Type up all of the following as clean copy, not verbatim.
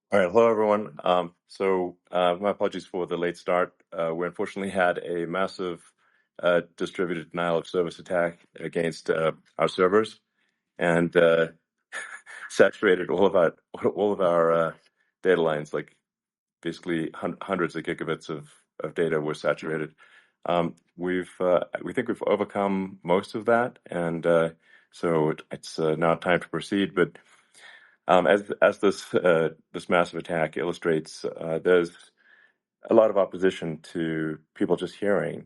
All right, hello everyone. My apologies for the late start. We unfortunately had a massive distributed denial of service attack against our servers and saturated all of our data lines. Like basically hundreds of gigabits of data were saturated. We think we've overcome most of that, and so it's now time to proceed. But as this massive attack illustrates, there's a lot of opposition to people just hearing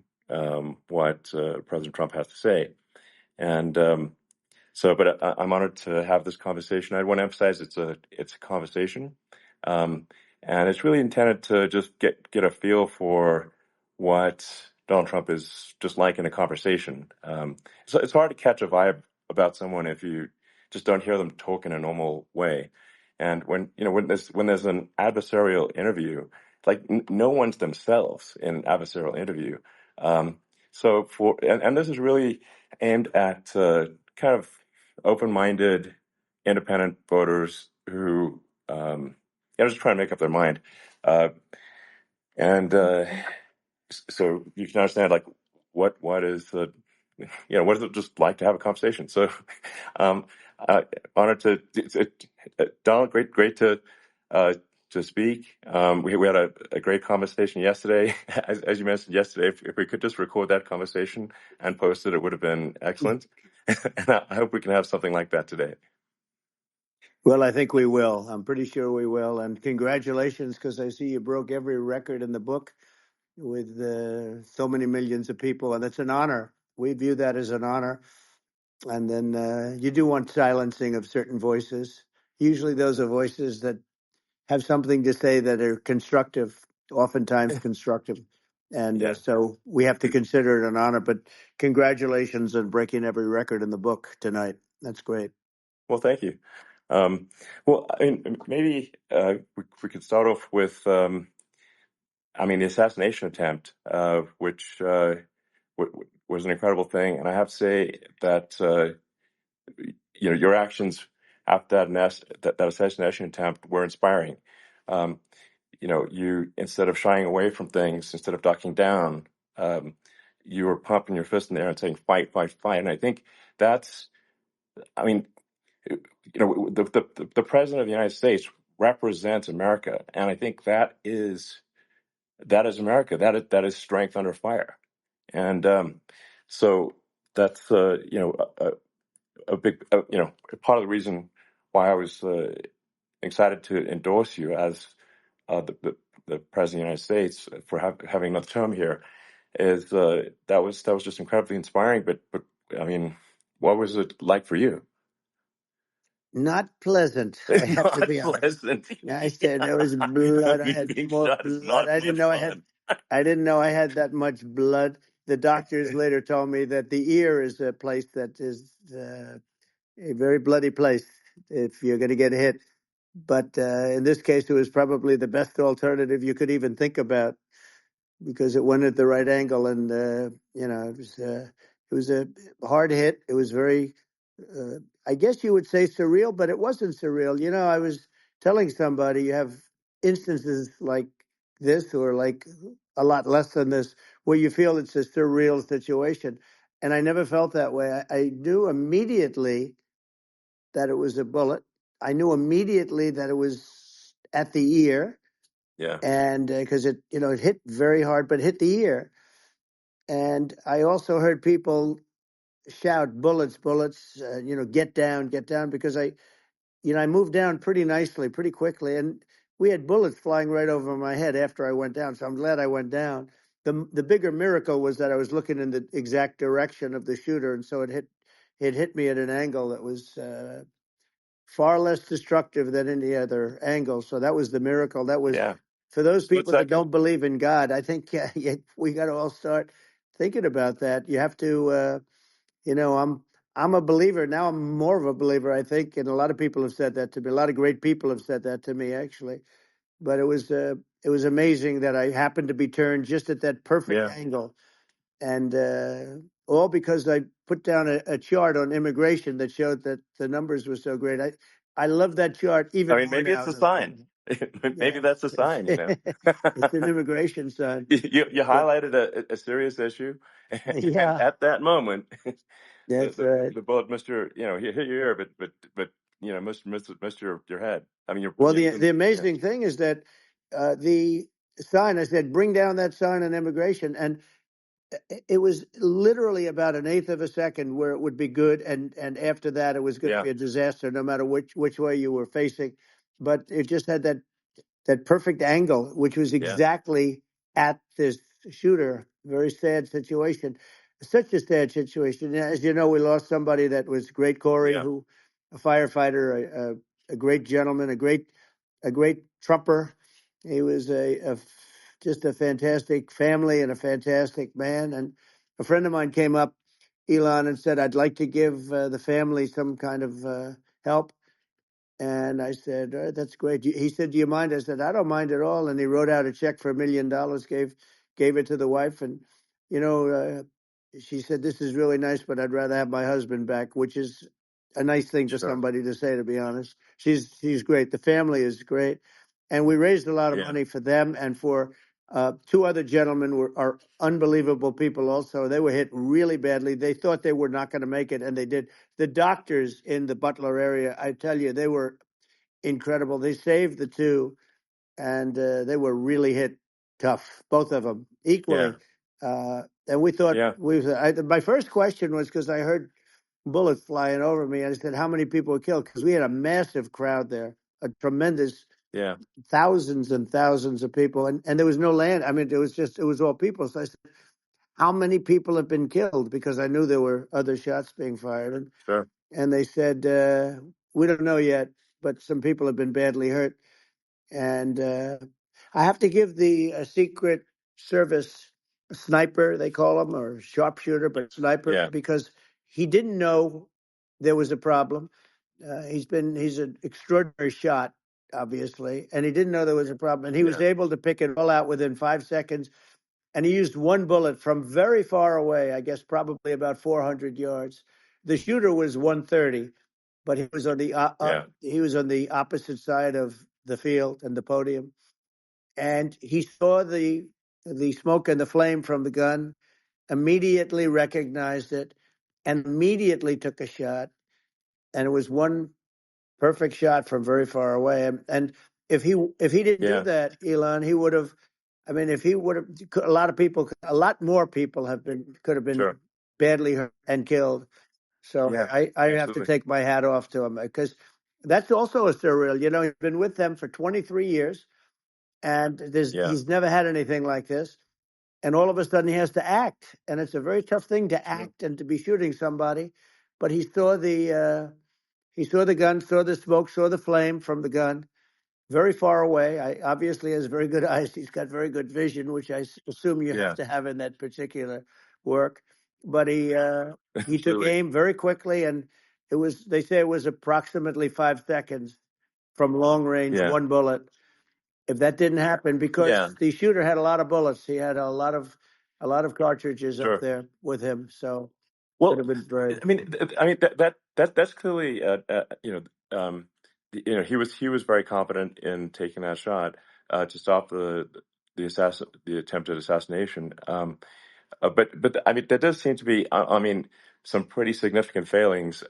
what President Trump has to say, and but I'm honored to have this conversation. I want to emphasize it's a conversation, and it's really intended to just get a feel for what Donald Trump is just like in a conversation. So it's hard to catch a vibe about someone if you just don't hear them talk in a normal way. And when there's an adversarial interview, like no one's themselves in an adversarial interview. And this is really aimed at kind of open-minded, independent voters who just trying to make up their mind. Uh, and so you can understand, like, what is the, what is it just like to have a conversation? So, um, honored Donald, great to speak. We had a great conversation yesterday. As you mentioned yesterday, if we could just record that conversation and post it, it would have been excellent. And I hope we can have something like that today. Well, I think we will. I'm pretty sure we will. And congratulations, because I see you broke every record in the book with so many millions of people, and it's an honor. We view that as an honor. And then you do want silencing of certain voices. Usually those are voices that have something to say that are constructive, oftentimes constructive. And Yeah. so we have to consider it an honor. But congratulations on breaking every record in the book tonight. That's great. Well, thank you. Well, I mean, maybe we could start off with, the assassination attempt, which was an incredible thing. And I have to say that, your actions after that assassination attempt were inspiring. You, instead of shying away from things, instead of ducking down, you were pumping your fist in the air and saying, fight, fight, fight. And I think that's, I mean, the president of the United States represents America, and I think that is America. That is strength under fire, and so that's a big part of the reason why I was excited to endorse you as the president of the United States for having another term here. Is that was just incredibly inspiring. But I mean, what was it like for you? Not pleasant, I have to Not be honest. pleasant. I said there was blood. I had Being more shot is blood. not I didn't much know fun. I didn't know I had that much blood. The doctors later told me that the ear is a place that is a very bloody place if you're going to get hit. But in this case, it was probably the best alternative you could even think about because it went at the right angle, and it was a hard hit. It was very, I guess you would say surreal, but it wasn't surreal. I was telling somebody you have instances like this, or like a lot less than this, where you feel it's a surreal situation, and I never felt that way. I knew immediately that it was a bullet. I knew immediately that it was at the ear, Yeah. and because it hit very hard, but hit the ear. And I also heard people shout, "Bullets, bullets!" Get down, because I moved down pretty nicely, pretty quickly, and we had bullets flying right over my head after I went down. So I'm glad I went down. The bigger miracle was that I was looking in the exact direction of the shooter, and so it hit me at an angle that was far less destructive than any other angle. So that was the miracle. That was Yeah. for those Split people that second. don't believe in God. I think we got to all start thinking about that. You have to, I'm a believer now. I'm more of a believer, I think, and a lot of people have said that to me. A lot of great people have said that to me, actually. But it was amazing that I happened to be turned just at that perfect Yeah. angle, and all because I put down a chart on immigration that showed that the numbers were so great. I love that chart I even mean, more maybe it's now. a sign. Maybe Yeah, that's a sign, you know. it's an immigration sign. You But highlighted a serious issue, and yeah, at that moment, that's right. the bullet missed your, you know, hit your ear, but you know, missed your head. I mean, Well, your the yeah, amazing thing is that the sign, I said, bring down that sign on immigration, and it was literally about an eighth of a second where it would be good, and after that, it was going to yeah, be a disaster, no matter which way you were facing. But it just had that perfect angle, which was yeah, exactly at this shooter. Very sad situation. Such a sad situation. As you know, we lost somebody that was great, Corey, yeah, who a firefighter, a great gentleman, a great trumper. He was just a fantastic family and a fantastic man. And a friend of mine came up, Elon, and said, "I'd like to give the family some kind of help." And I said, "That's great." He said, "Do you mind?" I said, "I don't mind at all." And he wrote out a check for $1 million, gave it to the wife, and you know, she said, "This is really nice, but I'd rather have my husband back," which is a nice thing for sure, somebody to say. To be honest, she's great. The family is great, and we raised a lot of yeah, money for them and for two other gentlemen are unbelievable people. Also, they were hit really badly. They thought they were not going to make it, and they did. The doctors in the Butler area, I tell you, they were incredible. They saved the two, and they were really hit tough, both of them yeah, equally. And we thought yeah, my first question was because I heard bullets flying over me. I said, "How many people were killed?" Because we had a massive crowd there, a tremendous yeah, thousands and thousands of people, and there was no land. I mean, it was all people. So I said, "How many people have been killed?" Because I knew there were other shots being fired, sure, and they said, "We don't know yet, but some people have been badly hurt." And I have to give the Secret Service sniper, they call him, or sharpshooter, but sniper, yeah, because he didn't know there was a problem. He's an extraordinary shot, obviously, and he didn't know there was a problem. And he was yeah, able to pick it all out within 5 seconds. And he used one bullet from very far away, I guess probably about 400 yards. The shooter was 130, but yeah, he was on the opposite side of the field and the podium, and he saw the smoke and the flame from the gun, immediately recognized it, and immediately took a shot. And it was one perfect shot from very far away. And if he didn't do yeah, that, Elon, he would have. I mean, if he would have, a lot more people could have been sure, badly hurt and killed. So yeah, I have to absolutely, take my hat off to him because that's also a surreal. You know, he's been with them for 23 years, and yeah, he's never had anything like this. And all of a sudden, he has to act, and it's a very tough thing to sure, act and to be shooting somebody. But he saw the gun, saw the smoke, saw the flame from the gun, very far away. I obviously has very good eyes. He's got very good vision, which assume you have yeah, to have in that particular work. But he took absolutely, aim very quickly, and they say it was approximately 5 seconds from long range, yeah, one bullet. If that didn't happen, because yeah, the shooter had a lot of bullets, he had a lot of cartridges up sure. there with him, so could Well, have been very. I mean that's clearly you know, he was very confident in taking that shot to stop the attempted assassination. But I mean, there does seem to be, I mean, some pretty significant failings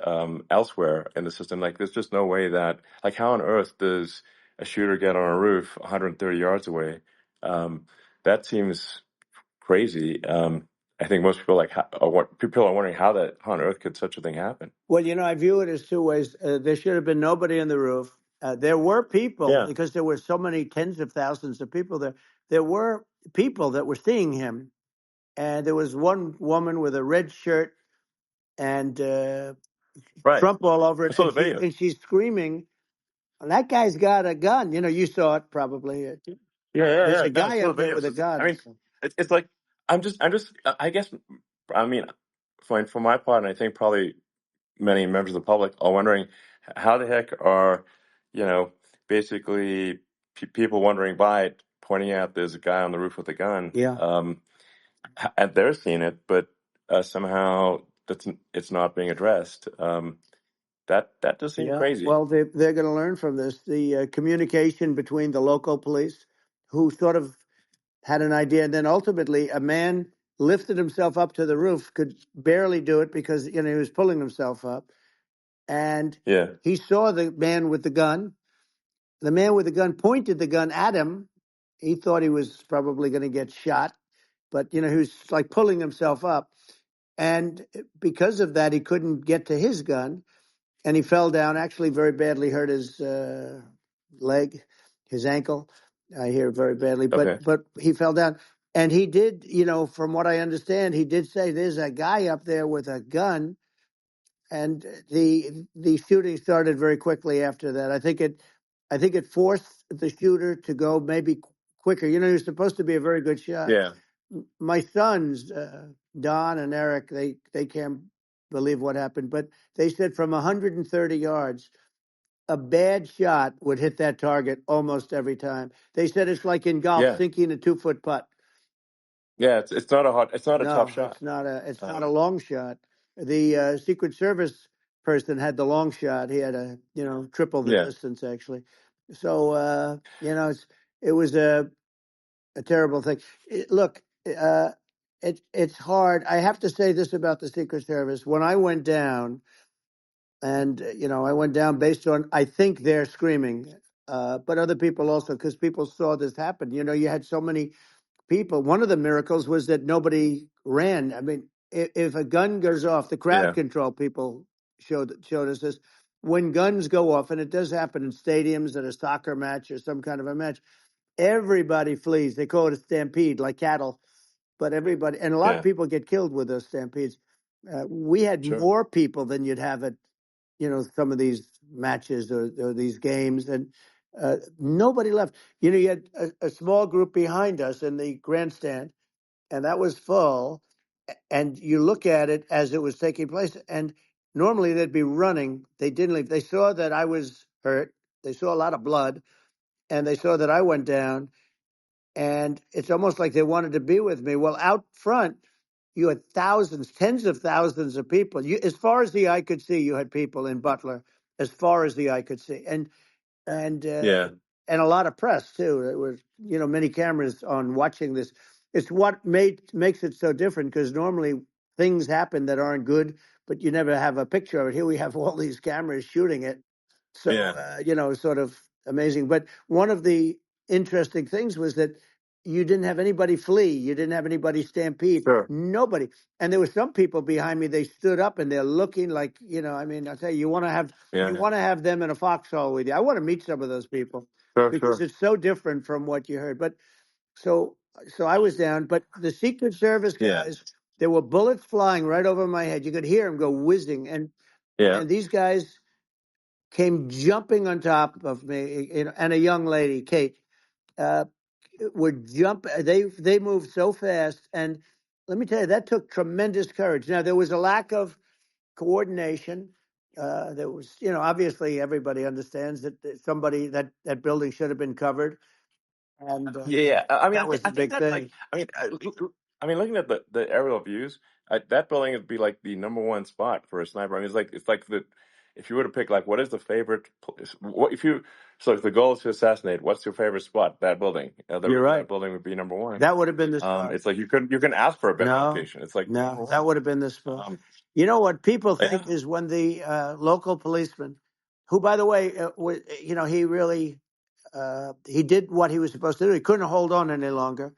elsewhere in the system. Like, there's just no way that, like, how on earth does a shooter get on a roof 130 yards away? That seems crazy. I think most people people are wondering how on earth could such a thing happen? Well, I view it as two ways. There should have been nobody on the roof. There were people, Yeah, because there were so many tens of thousands of people there. There were people that were seeing him, and there was one woman with a red shirt and right. Trump all over I it, saw and the she video. and she's screaming, "That guy's got a gun!" You saw it probably. Yeah, yeah, There's yeah. a No, I guy saw the up there video. with a I gun. mean, it's like I guess, I mean, for my part, and I think probably many members of the public are wondering how the heck are, you know, basically people wondering by it, pointing out there's a guy on the roof with a gun, Yeah. and they're seeing it, but somehow it's not being addressed. That does seem Yeah, crazy. well, they're going to learn from this. The communication between the local police, who sort of had an idea, and then ultimately a man lifted himself up to the roof, could barely do it because he was pulling himself up, and Yeah, he saw the man with the gun. The man with the gun pointed the gun at him. He thought he was probably going to get shot, but he was like pulling himself up, and because of that, he couldn't get to his gun, and he fell down. Actually, very badly hurt his leg, his ankle. I hear very badly, but okay, he fell down, and he did. From what I understand, he did say there's a guy up there with a gun, and the shooting started very quickly after that. I think it forced the shooter to go maybe quicker. He was supposed to be a very good shot. yeah, My sons, Don and Eric, they can't believe what happened, but they said from 130 yards, a bad shot would hit that target almost every time. They said it's like in golf, yeah, sinking a 2-foot putt. yeah. It's not a tough No, shot. it's not a long shot. The Secret Service person had the long shot. He had triple the Yeah, distance actually. So it was a terrible thing. Look, it's hard. I have to say this about the Secret Service. When I went down, and I went down based on I think they're screaming, but other people also, because people saw this happen. You had so many people. One of the miracles was that nobody ran. I mean, if a gun goes off, the crowd yeah, control people showed us this. When guns go off, and it does happen in stadiums at a soccer match or some kind of a match, everybody flees. They call it a stampede, like cattle. But everybody, and a lot of yeah. people get killed with those stampedes. We had Sure. more people than you'd have at some of these matches or these games, and nobody left. You had a small group behind us in the grandstand, and that was full. And you look at it as it was taking place, and normally they'd be running. They didn't leave. They saw that I was hurt. They saw a lot of blood, and they saw that I went down. And it's almost like they wanted to be with me. Well, out front, you had thousands, tens of thousands of people. As far as the eye could see, you had people in Butler, as far as the eye could see, and uh, Yeah, and a lot of press too. There was many cameras on watching this. It's what makes it so different, because normally things happen that aren't good, but you never have a picture of it. Here we have all these cameras shooting it, so yeah. sort of amazing. But one of the interesting things was that you didn't have anybody flee, you didn't have anybody stampede, Sure. nobody. And there were some people behind me. They stood up and they're looking like I mean, I'll tell you, you Yeah. want to have them in a foxhole with you. I want to meet some of those people Sure. because Sure. it's so different from what you heard. But so I was down, but the Secret Service Yeah. guys, there were bullets flying right over my head. You could hear them go whizzing, Yeah. and these guys came jumping on top of me, and a young lady, Kate, uh, would jump. They moved so fast, and let me tell you, that took tremendous courage. Now there was a lack of coordination. There was, obviously everybody understands that somebody that building should have been covered, and Yeah, yeah. I mean, that was I the think big that like, thing. I mean, looking at the aerial views, that building would be like the number one spot for a sniper. I mean, it's like the if you were to pick like what is the favorite place, what if you so if the goal is to assassinate, what's your favorite spot? That building, You're right. that building would be number one. That would have been the spot. It's like you can ask for a better No, location. It's like number no, that one. would have been the spot. Um, You know what people think yeah, is when the local policeman, who, by the way, he really he did what he was supposed to do. He couldn't hold on any longer.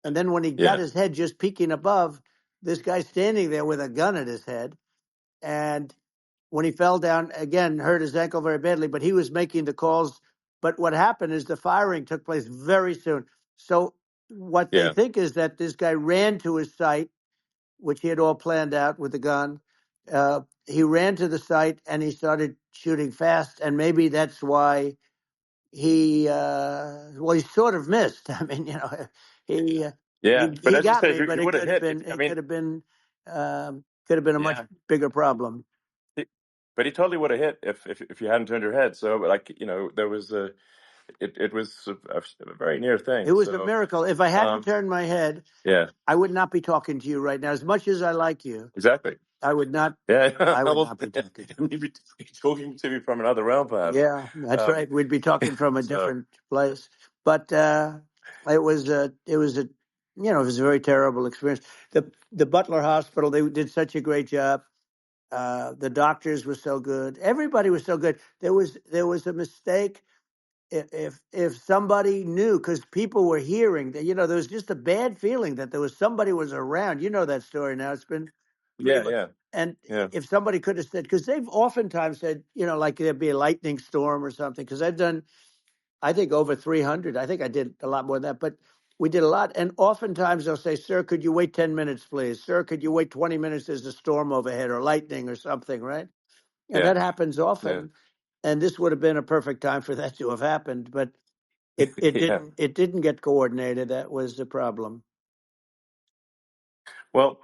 And then when he got yeah, his head just peeking above, this guy standing there with a gun at his head. And when he fell down, again, hurt his ankle very badly, but he was making the calls. But what happened is the firing took place very soon. So what they yeah, think is that this guy ran to his site, which he had all planned out with the gun. He ran to the site and he started shooting fast. And maybe that's why he sort of missed. I mean, he uh, yeah. he But he as you got said, me, but he it would have could have hit. been I mean, a much yeah. bigger problem. But he totally would have hit if you hadn't turned your head. So like there was it was a very near It thing. was a So miracle. If I hadn't um turned my head, yeah, I would not be talking to you right now. As much as I like you, exactly. I would not. Yeah. I would Well, not be talking. you'd be talking to me from another realm, perhaps. Yeah, that's Um, right. We'd be talking from a so different place. But it was it was a very terrible experience. The Butler Hospital, they did such a great job. The doctors were so good. Everybody was so good. There was a mistake if somebody knew, because people were hearing that, there was just a bad feeling that there was somebody was around. You know that story now. It's been pretty yeah, much. yeah, And yeah, if somebody could have said, because they've oftentimes said, like there'd be a lightning storm or something, because I've done, I think, over 300. I think I did a lot more than that, but we did a lot. And oftentimes they'll say, sir, could you wait 10 minutes, please? Sir, could you wait 20 minutes? There's a storm overhead or lightning or something, right? And yeah, that happens yeah, often. And this would have been a perfect time for that to have happened, but it yeah. didn't get coordinated. That was the problem. Well,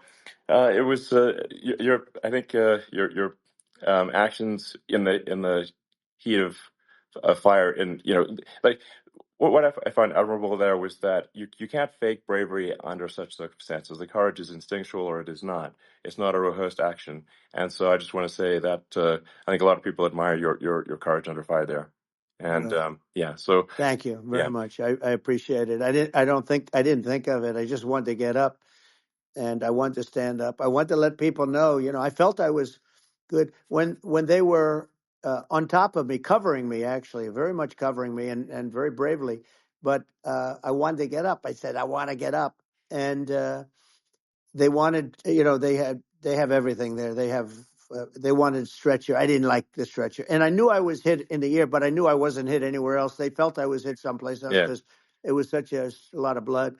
it was your. I think your actions in the heat of fire, and like what I find admirable there was that you can't fake bravery under such circumstances. The courage is instinctual, or it is not. It's not a rehearsed action. And so I just want to say that I think a lot of people admire your courage under fire there. And Well, yeah, so thank you yeah, very much. I appreciate it. I didn't think of it. I just wanted to get up and I wanted to stand up. I wanted to let people know, I felt I was good when they were on top of me, covering me, actually, very much covering me and very bravely. But I wanted to get up. I said, I want to get up. And they wanted, they have everything there. They wanted stretcher. I didn't like the stretcher, and I knew I was hit in the ear, but I knew I wasn't hit anywhere else. They felt I was hit someplace else yeah, because it was such a lot of blood,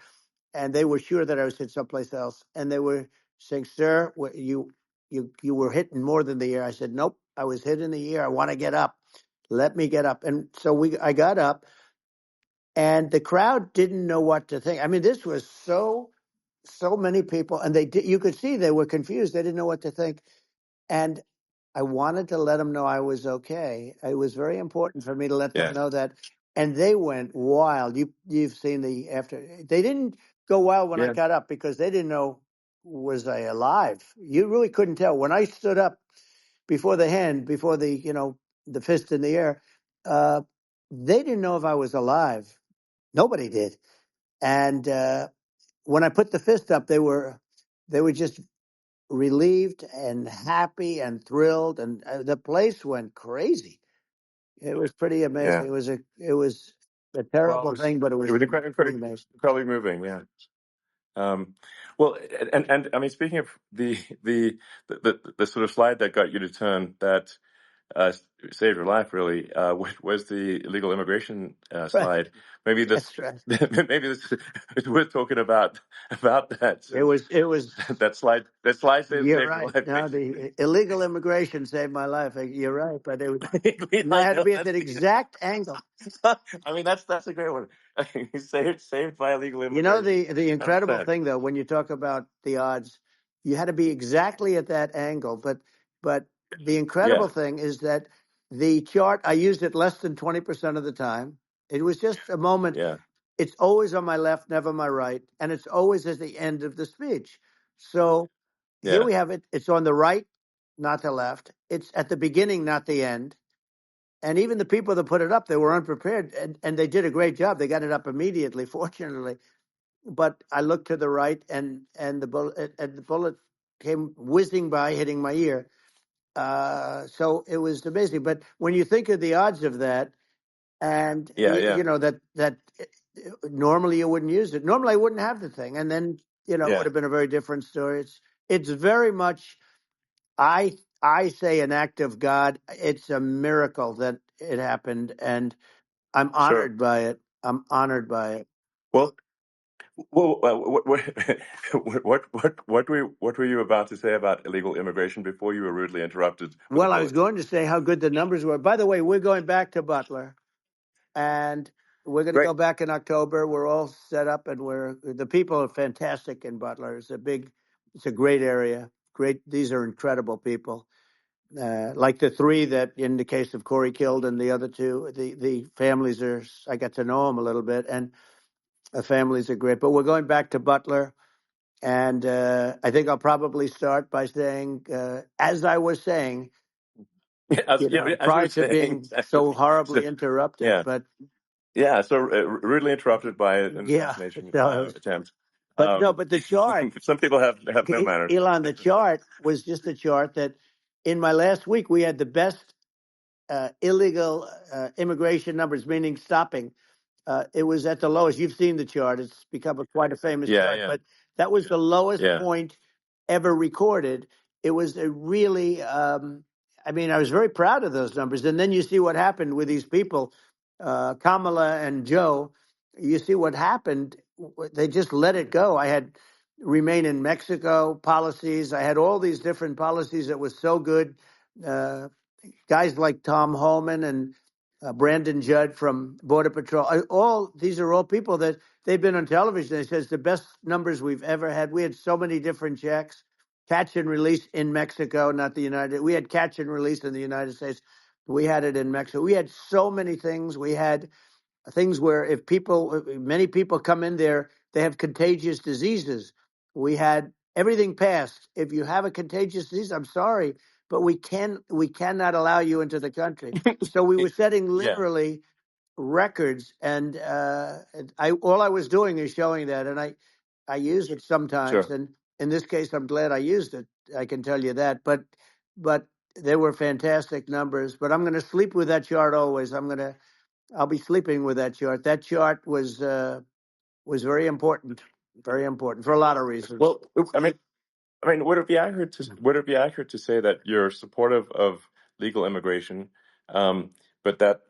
and they were sure that I was hit someplace else. And they were saying, "Sir, you were hit in more than the ear." I said, "Nope, I was hit in the ear. I want to get up. Let me get up." And so I got up, and the crowd didn't know what to think. I mean, this was so many people, and you could see they were confused. They didn't know what to think. And I wanted to let them know I was okay. It was very important for me to let them yeah, know that. And they went wild. You've seen the after. They didn't go wild when I yeah, got up because they didn't know, was I alive. You really couldn't tell when I stood up before the hand, before the fist in the air. Uh, they didn't know if I was alive. Nobody did. And when I put the fist up, they were just relieved and happy and thrilled, and the place went crazy. It was pretty yeah. amazing. It was a Well, terrible thing, but it it was was pretty amazing. incredibly moving. Yeah. Um, well, and I mean, speaking of the sort of slide that got you to turn that uh, saved your life, really, was the illegal immigration Right, slide. Maybe this, that's right. maybe this is worth talking about that, It since was. It was. that slide You're saved your right. life, No, basically. the illegal immigration saved my life. You're right, but and I I had to know be at that's that exact angle. I mean, that's a great one. Saved by illegal You know, immigration. the incredible 100%. thing, though, when you talk about the odds, you had to be exactly at that angle. But the Yeah, incredible thing is that the chart, I used it less than 20% of the time. It was just a moment. yeah, It's always on my left, never my right, and it's always at the end of the speech. So here yeah, we have it. It's on the right, not the left. It's at the beginning, not the end. And even the people that put it up, they were unprepared, and they did a great job. They got it up immediately, fortunately. But I looked to the right, and the bullet came whizzing by, hitting my ear. So it was amazing. But when you think of the odds of that, and yeah, yeah, that normally you wouldn't use it. Normally I wouldn't have the thing, and then it would yeah. have been a very different story. It's very much, I say, an act of God. It's a miracle that it happened, and I'm Sure. honored by it. I'm honored by it. Well, what were you about to say about illegal immigration before you were rudely interrupted with a Well, I was bullet? going to say how good the numbers were. By the way, we're going back to Butler, and we're going to Great. go back in October. We're all set up, and the people are fantastic in Butler. It's a great area. Great, these are incredible people. Like the three that, in the case of Corey, killed, and the other two, the families are. I got to know them a little bit, and the families are great. But we're going back to Butler, And I think I'll probably start by saying, as I was saying, As, as you were prior to saying, being exactly. so So, horribly interrupted. yeah, But yeah. So rudely interrupted by an yeah, assassination so, attempt. but no, but the chart, Some people have no manners. Elon, the chart was just a chart that in my last week we had the best illegal immigration numbers, meaning stopping. It was at the lowest. You've seen the chart. It's become quite a famous Yeah, chart, yeah, but that was the lowest yeah. point ever recorded. It was a really, I mean, I was very proud of those numbers. And then you see what happened with these people, Kamala and Joe. You see what happened. They just let it go. I had remain in Mexico policies. I had all these different policies that was so good. Uh, Guys like Tom Holman and Brandon Judd from Border Patrol. All these are all people that they've been on television. They says the best numbers we've ever had. We had so many different checks, catch and release in Mexico, not the United. We had catch and release in the United States. We had it in Mexico. We had so many things. We had things where if people, many people come in there, they have contagious diseases. We had everything passed. If you have a contagious disease, I'm sorry, but we cannot allow you into the country. So we were setting Yeah, literally records, and I all I was doing is showing that, and I use it sometimes, sure. and in this case, I'm glad I used it. I can tell you that, but they were fantastic numbers. But I'm going to sleep with that chart always. I'll be sleeping with that chart. That chart was very important for a lot of reasons. Well, I mean, would it be accurate to say that you're supportive of legal immigration, but that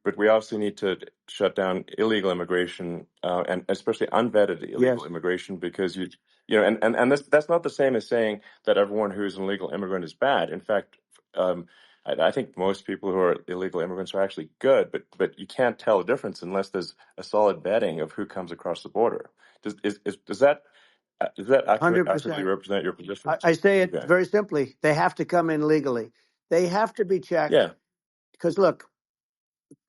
but we also need to shut down illegal immigration, and especially unvetted Yes, illegal immigration, because and that's not the same as saying that everyone who's an illegal immigrant is bad. In fact, I think most people who are illegal immigrants are actually good, but you can't tell a difference unless there's a solid vetting of who comes across the border. Does that accurately 100%. represent your position? I say it Okay. very simply. They have to come in legally. They have to be checked Yeah. because look,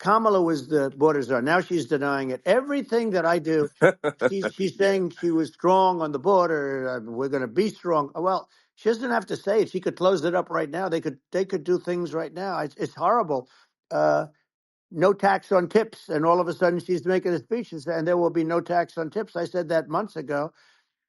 Kamala was the border czar. Now she's denying it. Everything that I do, she's Yeah. saying she was strong on the border. We're going to be strong. Well, she doesn't have to say it. She could close it up right now. They could do things right now. It's horrible. No tax on tips, and all of a sudden she's making a speech and there will be no tax on tips. I said that months ago.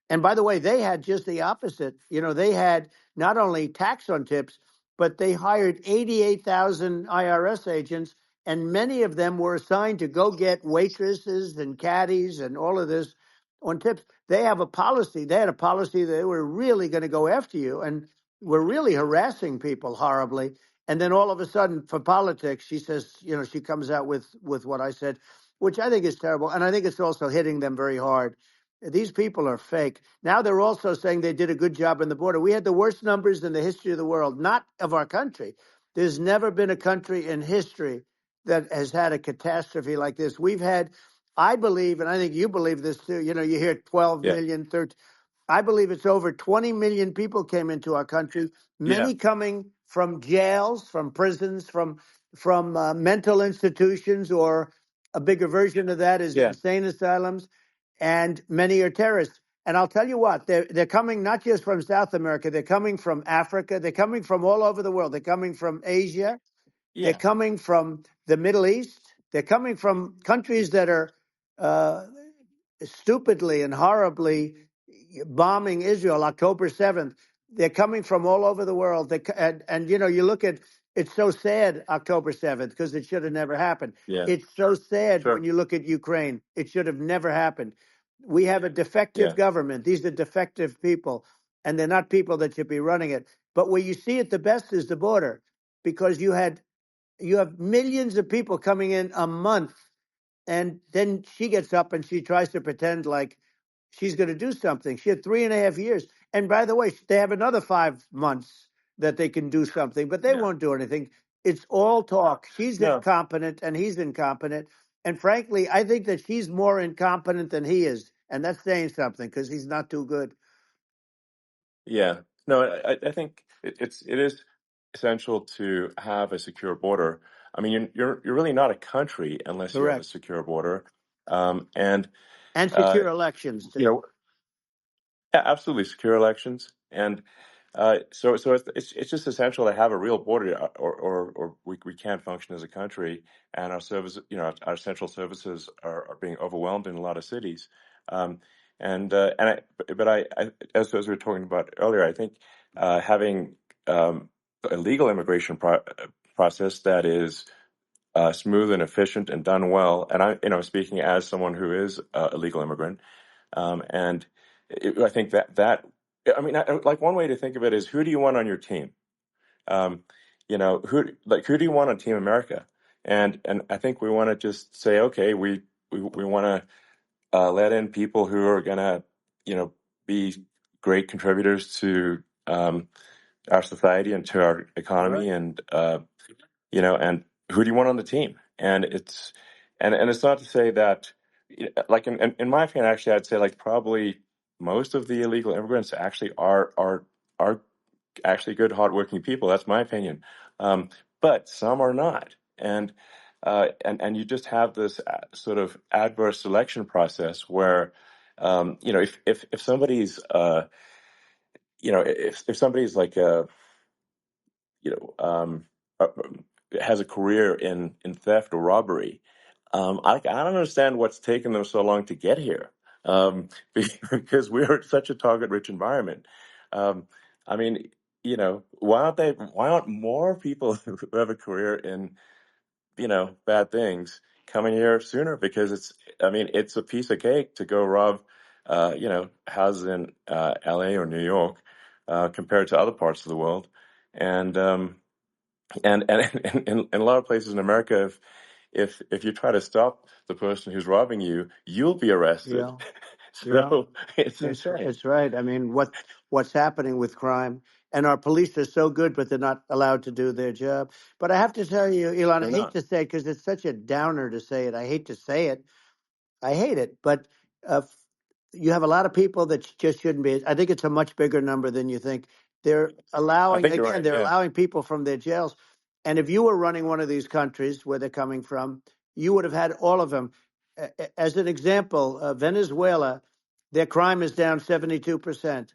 And by the way, they had just the opposite. They had not only tax on tips, but they hired 88,000 IRS agents, and many of them were assigned to go get waitresses and caddies and all of this on tips. They have a policy. They had a policy that they were really going to go after you and were really harassing people horribly. And then all of a sudden, for politics, she says, she comes out with what I said, which I think is terrible. And I think it's also hitting them very hard. These people are fake. Now they're also saying they did a good job on the border. We had the worst numbers in the history of the world, not of our country. There's never been a country in history that has had a catastrophe like this. We've had, I believe, and I think you believe this too. You hear 12 Yeah. million, 13. I believe it's over 20 million people came into our country, Yeah. many coming from jails, from prisons, from mental institutions, or a bigger version of that is Yeah. insane asylums, and many are terrorists. And I'll tell you what, they're coming not just from South America, they're coming from Africa, they're coming from all over the world. They're coming from Asia, they're Yeah. coming from the Middle East, they're coming from countries that are uh, stupidly and horribly bombing Israel October 7th. They're coming from all over the world. And you look at it's so sad October 7th because it should have never happened. Yeah. It's so sad when Sure. you look at Ukraine. It should have never happened. We have a defective Yeah. government. These are defective people, and they're not people that should be running it. But where you see it the best is the border because you have millions of people coming in a month, and then she gets up and she tries to pretend like she's going to do something. She had 3.5 years. And by the way, they have another 5 months that they can do something, but they Yeah. won't do anything. It's all talk. She's No. incompetent and he's incompetent. And frankly, I think that she's more incompetent than he is. And that's saying something because he's not too good. Yeah. No, I think it is essential to have a secure border. I mean, you're really not a country unless you have a Correct. secure border. And And uh, secure elections, you too. know, Yeah, absolutely. Secure elections, and so it's just essential to have a real border, or we can't function as a country, and our service, our central services are being overwhelmed in a lot of cities. Um, and as we were talking about earlier, I think having a legal immigration process that is smooth and efficient and done well, and speaking as someone who is a legal immigrant. And I think I mean, like one way to think of it is, who do you want on your team? Um, who do you want on Team America? And I think we want to just say, okay, we want to let in people who are going to, be great contributors to our society and to our economy, Right. and who do you want on the team? And it's not to say that, like in my opinion, actually, I'd say like probably most of the illegal immigrants actually are actually good, hardworking people. That's my opinion. But some are not, and you just have this sort of adverse selection process where, if somebody's if somebody's like you know, uh, has a career in theft or robbery. I don't understand what's taken them so long to get here, because we're such a target-rich environment. Um, I mean, why aren't more people who have a career in, bad things coming here sooner? Because I mean, it's a piece of cake to go rob, houses in LA or New York, compared to other parts of the world. And in a lot of places in America, if you try to stop the person who's robbing you, you'll be arrested. Yeah. Yeah. So it's It's insane. it's right. I mean, what's happening with crime, and our police are so good, but they're not allowed to do their job. But I have to tell you, Elon, I They're hate not. to say it because it's such a downer to say it. I hate to say it. I hate it, but you have a lot of people that just shouldn't be. I think it's a much bigger number than you think. They're I allowing, think you're again, right. they're Yeah. allowing people from their jails. And if you were running one of these countries where they're coming from, you would have had all of them. As an example, Venezuela, their crime is down 72%.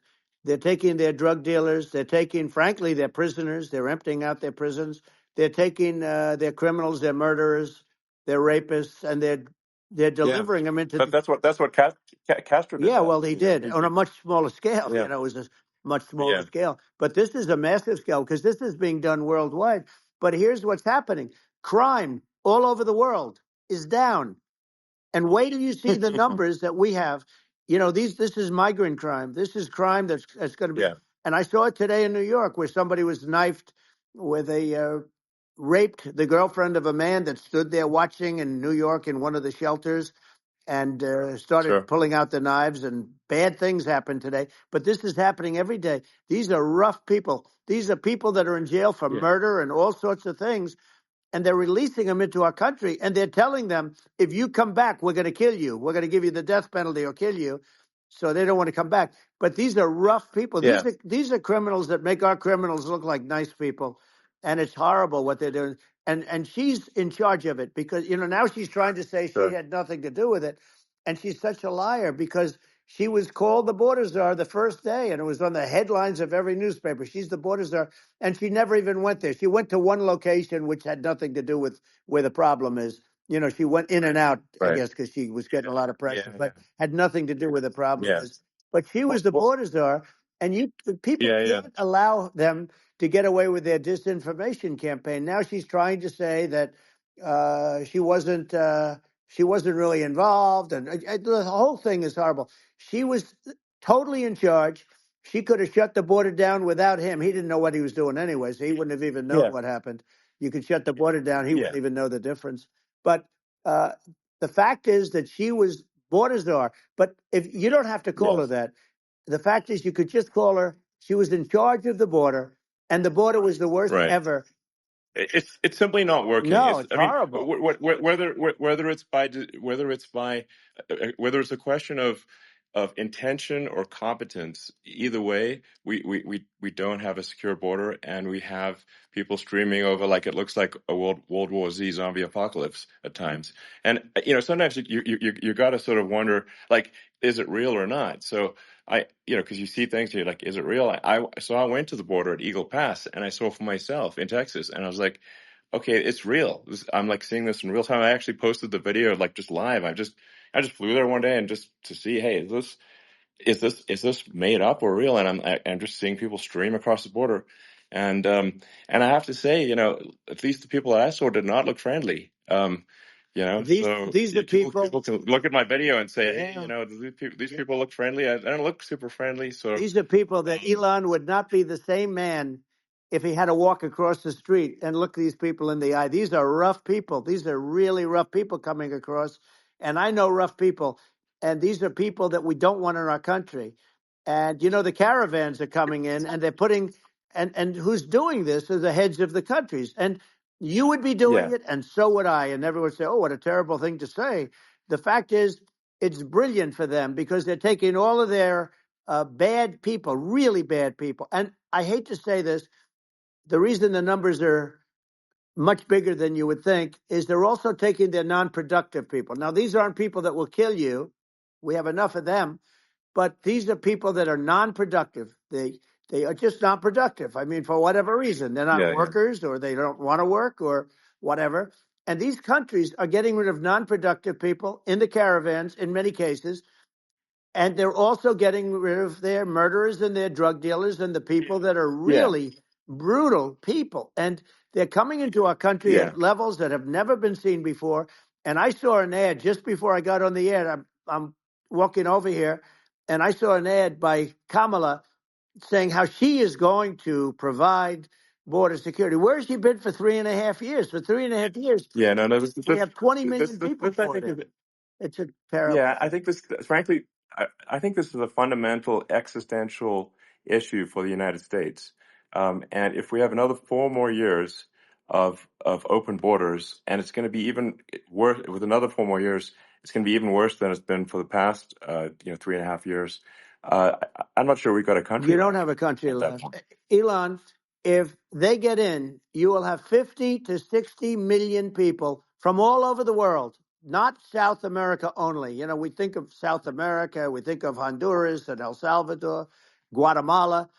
They're taking their drug dealers. They're taking, frankly, their prisoners. They're emptying out their prisons. They're taking their criminals, their murderers, their rapists, and they're Yeah. delivering them into But the. that's what Castro did. Yeah, That well, he did on a much smaller scale. yeah, It was a much smaller yeah, scale. But this is a massive scale because this is being done worldwide. But here's what's happening: crime all over the world is down. And wait till you see the numbers that we have. This is migrant crime. This is crime that's going to be. yeah, And I saw it today in New York where somebody was knifed with raped the girlfriend of a man that stood there watching in New York in one of the shelters and started sure, pulling out the knives, and bad things happened today. But this is happening every day. These are rough people. These are people that are in jail for yeah, murder and all sorts of things, and they're releasing them into our country, and they're telling them, if you come back, we're going to kill you. We're going to give you the death penalty or kill you. So they don't want to come back. But these are rough people. yeah, These are criminals that make our criminals look like nice people, and it's horrible what they're doing. And she's in charge of it because now she's trying to say she sure, had nothing to do with it, and she's such a liar because she was called the border czar the first day, and it was on the headlines of every newspaper. She's the border czar, and she never even went there. She went to one location which had nothing to do with where the problem is. She went in and out, I right, guess, because she was getting a lot of yeah, pressure, yeah, but had nothing to do where the problem yeah, is. But she was the well, border czar, and people yeah, yeah, can't allow them to get away with their disinformation campaign. Now she's trying to say that she wasn't. She wasn't really involved, and the whole thing is horrible. She was totally in charge. She could have shut the border down without him. He didn't know what he was doing anyway, so he wouldn't have even known yeah, what happened. You could shut the border down; he yeah, wouldn't even know the difference. But uh, the fact is that she was border czar. But if you don't have to call her yes, that, the fact is you could just call her. She was in charge of the border, and the border was the worst right. ever. It's simply not working. No, it's I mean, horrible. whether it's a question of intention or competence, either way, we don't have a secure border, and we have people streaming over like it looks like a World War Z zombie apocalypse at times. And sometimes you got to sort of wonder, like, is it real or not? So because you see things, you're like, is it real? So I went to the border at Eagle Pass and I saw for myself in Texas, and I was like, okay, it's real. I'm like seeing this in real time. I actually posted the video like just live. I just flew there one day and just to see, hey, is this made up or real? And I'm just seeing people stream across the border, and I have to say, at least the people that I saw did not look friendly. So These are people. people can look at my video and say, hey, Yeah. these people look friendly. I don't look super friendly. So These are people that Elon would not be the same man if he had to walk across the street and look these people in the eye. These are rough people. These are really rough people coming across. And I know rough people. And these are people that we don't want in our country. And, the caravans are coming in and they're putting, and who's doing this are the heads of the countries. And you would be doing yeah, it, and so would I. And everyone would say, oh, what a terrible thing to say. The fact is, it's brilliant for them because they're taking all of their bad people, really bad people. And I hate to say this, the reason the numbers are much bigger than you would think is they're also taking their non-productive people. Now, these aren't people that will kill you. We have enough of them, but these are people that are non-productive. They are just not productive. I mean, for whatever reason, they're not yeah. workers or they don't want to work or whatever. And these countries are getting rid of non-productive people in the caravans in many cases, and they're also getting rid of their murderers and their drug dealers and the people that are Yeah, really brutal people. And they're coming into our country yeah, at levels that have never been seen before. And I saw an ad just before I got on the air. I'm walking over here, and I saw an ad by Kamala saying how she is going to provide border security. Where has she been for 3.5 years? For 3.5 years, yeah. No, no. we have 20 This, million this, people this I poured think in. is It's a terrible Yeah, I thing. think this, frankly, I think this is a fundamental existential issue for the United States. And if we have another 4 more years of open borders, and it's going to be even worse with another 4 more years, it's going to be even worse than it's been for the past, 3.5 years. I'm not sure we've got a country You don't have left a country at that left. point. Elon, if they get in, you will have 50 to 60 million people from all over the world, not South America only. We think of South America, we think of Honduras and El Salvador, Guatemala,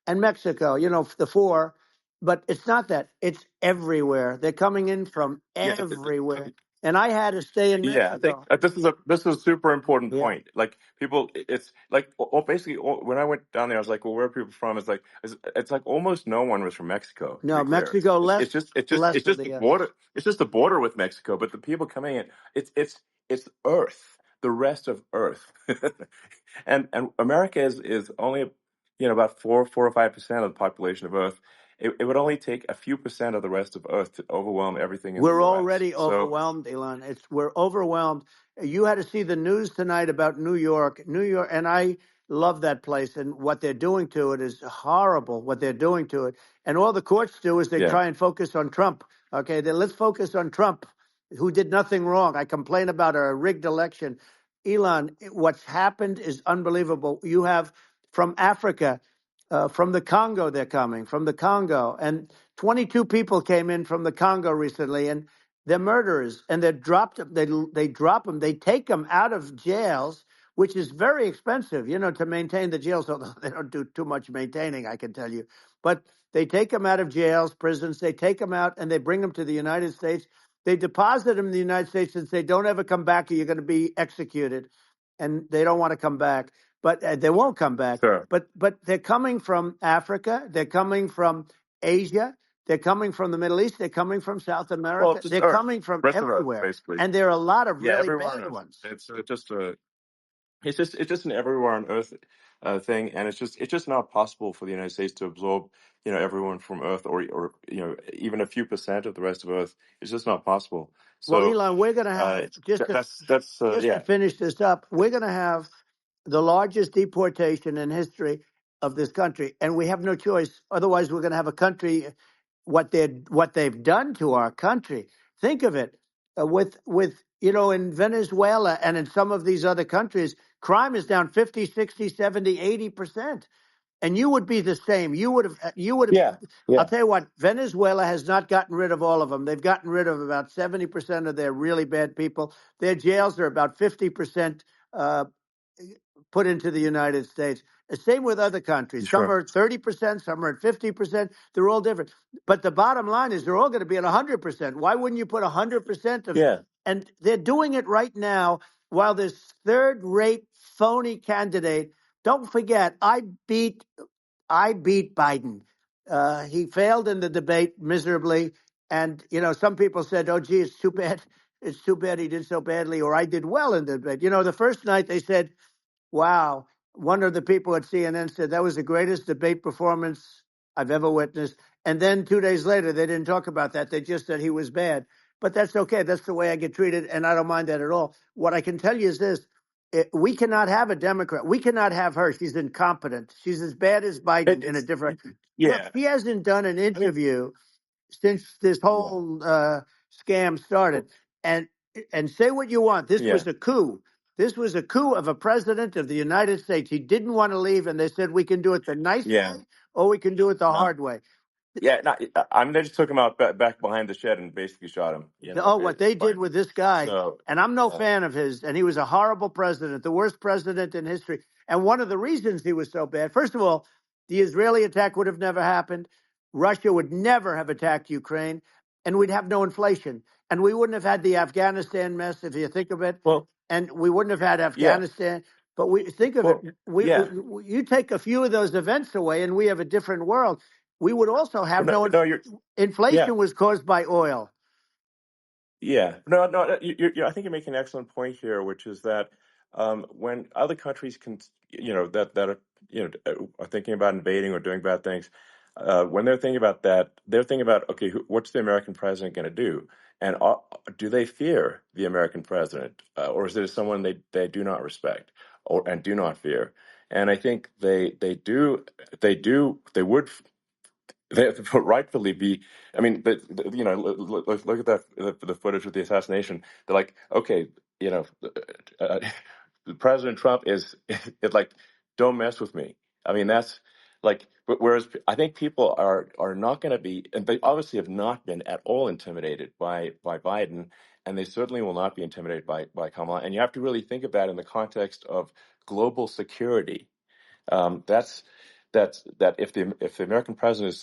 and Mexico, the four. But it's not that. It's everywhere. They're coming in from Yeah, everywhere. And I had to stay in Yeah, I think Mexico. this is a super important Yeah. point. Like people, it's like basically when I went down there, I was like, well, where are people from? It's like almost no one was from Mexico. To be No, clear, Mexico it's less it's just it's just less it's of just the the border. It's just the border with Mexico, but the people coming in, it's Earth, the rest of Earth, and America is only about 4 or 5% of the population of Earth. It would only take a few percent of the rest of Earth to overwhelm everything in the We're U.S. already So overwhelmed, Elon. We're overwhelmed. You had to see the news tonight about New York. New York, and I love that place, and what they're doing to it is horrible, what they're doing to it. And all the courts do is they yeah, try and focus on Trump. Okay, then let's focus on Trump, who did nothing wrong. I complain about a rigged election. Elon, what's happened is unbelievable. You have from Africa, from the Congo, they're coming, from the Congo. And 22 people came in from the Congo recently, and they're murderers, and they're dropped. They drop them. They take them out of jails, which is very expensive, to maintain the jails. Although they don't do too much maintaining, I can tell you. But they take them out of jails, prisons. They take them out, and they bring them to the United States. They deposit them in the United States and say, "Don't ever come back, or you're going to be executed." And they don't want to come back, but they won't come back. sure. But they're coming from Africa. They're coming from Asia. They're coming from the Middle East. They're coming from South Well, America. just They're Earth, coming from rest of Earth, everywhere. basically. And there are a lot of Yeah, really everywhere on bad Earth. ones. It's just an everywhere on Earth thing, and it's just not possible for the United States to absorb everyone from Earth, or even a few percent of the rest of Earth. It's just not possible. Well, So Elon, we're going to have, that's just to yeah, finish this up, we're going to have the largest deportation in history of this country. And we have no choice. Otherwise, we're going to have a country, what they've done to our country. Think of it, with in Venezuela and in some of these other countries, crime is down 50, 60, 70, 80%. And you would be the same. You would have. yeah, I'll yeah. tell you what. Venezuela has not gotten rid of all of them. They've gotten rid of about 70% of their really bad people. Their jails are about 50% put into the United States. The same with other countries. Some Sure. are at 30%, some are at 50%. They're all different. But the bottom line is they're all going to be at 100%. Why wouldn't you put 100% of? Yeah. And they're doing it right now while this third-rate phony candidate. Don't forget, I beat Biden. He failed in the debate miserably. And, some people said, oh, gee, it's too bad. It's too bad he did so badly, or I did well in the debate. The first night they said, wow. One of the people at CNN said that was the greatest debate performance I've ever witnessed. And then 2 days later, they didn't talk about that. They just said he was bad. But that's okay. That's the way I get treated, and I don't mind that at all. What I can tell you is this. We cannot have a Democrat. We cannot have her. She's incompetent. She's as bad as Biden in a It's different. Look, yeah. she hasn't done an I mean, interview since this yeah. whole scam started. And say what you want. This Yeah. was a coup. This was a coup of a president of the United States. He didn't want to leave, and they said we can do it the nice Yeah. way or we can do it the hard way. Yeah. No, I mean, they just took him out back behind the shed and basically shot him. What they did Biden. with this guy, So and I'm no fan of his, and he was a horrible president, the worst president in history. And one of the reasons he was so bad, first of all, the Israeli attack would have never happened. Russia would never have attacked Ukraine, and we'd have no inflation. And we wouldn't have had the Afghanistan mess, if you think of it. well, And we wouldn't have had yeah. Afghanistan. But we think of it, Well, yeah. you take a few of those events away, and we have a different world. We would also have No, no no, you're yeah. inflation was caused by oil. Yeah, no. I think you're making an excellent point here, which is that when other countries can, that are, are thinking about invading or doing bad things, when they're thinking about that, they're thinking about, okay, what's the American president going to do, and do they fear the American president, or is it someone they do not respect or and do not fear? And I think they would they rightfully be. I mean, look at the footage of the assassination. They're like, okay, uh, President Trump is like, don't mess with me. I mean, that's like, but whereas I think people are not going to be, and they obviously have not been at all intimidated by Biden, and they certainly will not be intimidated by Kamala. And you have to really think of that in the context of global security. That if the American president is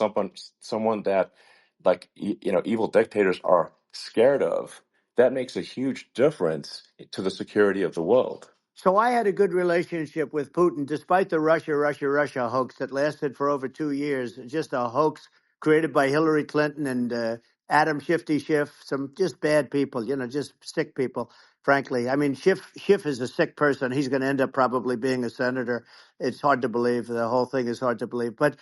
someone that, like, evil dictators are scared of, that makes a huge difference to the security of the world. So I had a good relationship with Putin, despite the Russia hoax that lasted for over 2 years. Just a hoax created by Hillary Clinton and Adam Shifty Schiff, some just bad people, just sick people, frankly. I mean, Schiff is a sick person. He's going to end up probably being a senator. It's hard to believe. The whole thing is hard to believe. But,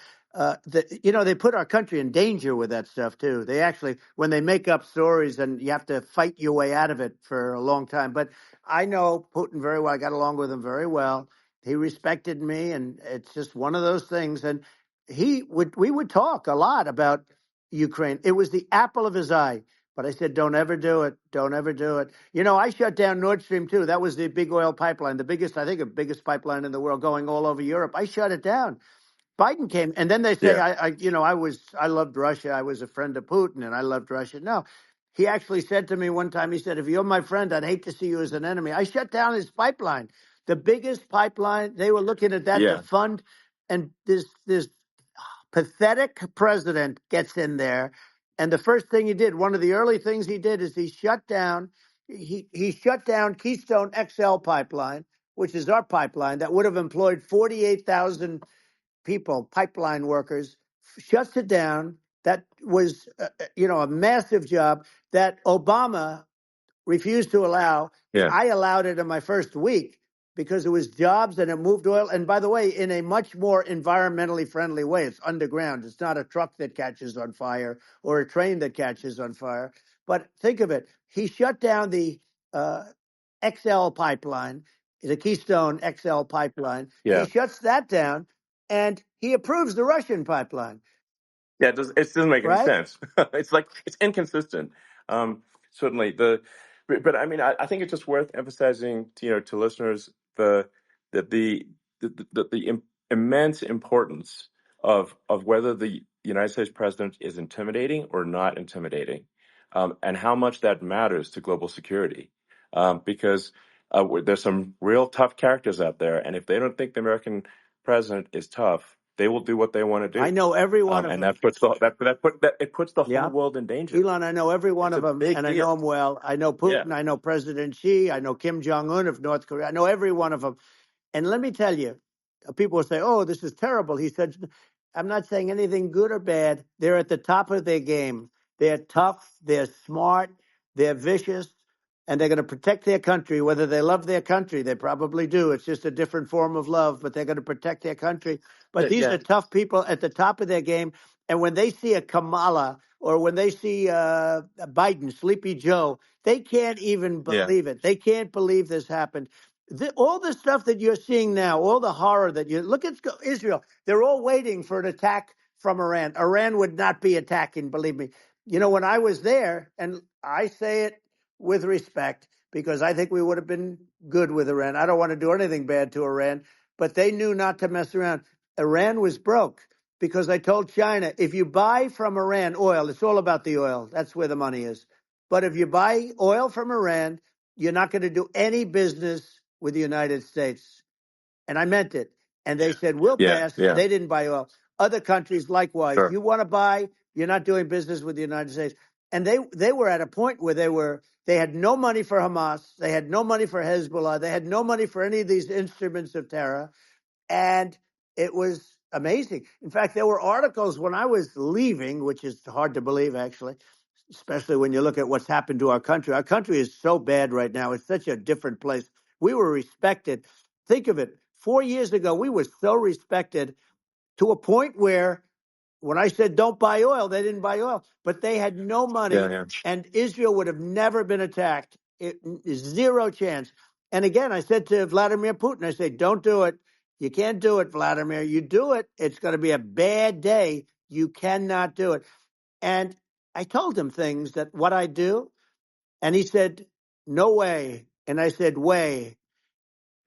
they put our country in danger with that stuff, too. They actually, when they make up stories, and you have to fight your way out of it for a long time. But I know Putin very well. I got along with him very well. He respected me, and it's just one of those things. And we would talk a lot about Ukraine. It was the apple of his eye. But I said, don't ever do it. Don't ever do it. I shut down Nord Stream 2. That was the big oil pipeline, the biggest pipeline in the world going all over Europe. I shut it down. Biden came, and then they say, Yeah, I loved Russia. I was a friend of Putin, and I loved Russia. No, he actually said to me one time, he said, if you're my friend, I'd hate to see you as an enemy. I shut down his pipeline, the biggest pipeline. They were looking at that to yeah, fund, and this pathetic president gets in there, and the first thing he did, one of the early things he did, is he shut down Keystone XL pipeline, which is our pipeline that would have employed 48,000 people, pipeline workers, shuts it down. That was, a massive job that Obama refused to allow. yeah, I allowed it in my first week because it was jobs and it moved oil. And by the way, in a much more environmentally friendly way. It's underground. It's not a truck that catches on fire or a train that catches on fire. But think of it. He shut down the uh, XL pipeline, the Keystone XL pipeline. He yeah. shuts that down and he approves the Russian pipeline, Yeah, it doesn't make any right? sense. It's inconsistent. Certainly but I mean, I think it's just worth emphasizing to listeners the immense importance of whether the United States president is intimidating or not intimidating, and how much that matters to global security. Because There's some real tough characters out there, and if they don't think the American president is tough, they will do what they want to I do, know every one of and them. it puts the whole Yeah. world in danger. Elon, I know every one It's of a them, big and I deal. know them well. I know Yeah, Putin. I know President Xi. I know Kim Jong-un of North Korea. I know every one of them. And let me tell you, people will say, oh, this is terrible. He said, I'm not saying anything good or bad. They're at the top of their game. They're tough. They're smart. They're vicious. And they're going to protect their country, whether they love their country. They probably do. It's just a different form of love, but they're going to protect their country. But these yeah, are tough people at the top of their game. And when they see a Kamala or when they see Biden, Sleepy Joe, they can't even yeah, believe it. They can't believe this happened. All the stuff that you're seeing now, all the horror that you look at Israel, they're all waiting for an attack from Iran. Iran would not be attacking, believe me. You know, when I was there, and I say it with respect because I think we would have been good with Iran. I don't want to do anything bad to Iran, but they knew not to mess around. Iran was broke because I told China, if you buy from Iran oil, it's all about the oil. That's where the money is. But if you buy oil from Iran, you're not going to do any business with the United States. And I meant it. And they said, we'll yeah, pass. yeah. They didn't buy oil. Other countries, likewise. Sure. You want to buy, you're not doing business with the United States. And they were at a point where they had no money for Hamas. They had no money for Hezbollah. They had no money for any of these instruments of terror. And it was amazing. In fact, there were articles when I was leaving, which is hard to believe, actually, especially when you look at what's happened to our country. Our country is so bad right now. It's such a different place. We were respected. Think of it. 4 years ago, we were so respected to a point where when I said don't buy oil, they didn't buy oil, but they had no Yeah, money yeah, and Israel would have never been attacked. It is zero chance. And again, I said to Vladimir Putin, I said, don't do it. You can't do it, Vladimir. You do it, it's going to be a bad day. You cannot do it. And I told him things that what I do. And he said, no way. And I said, way.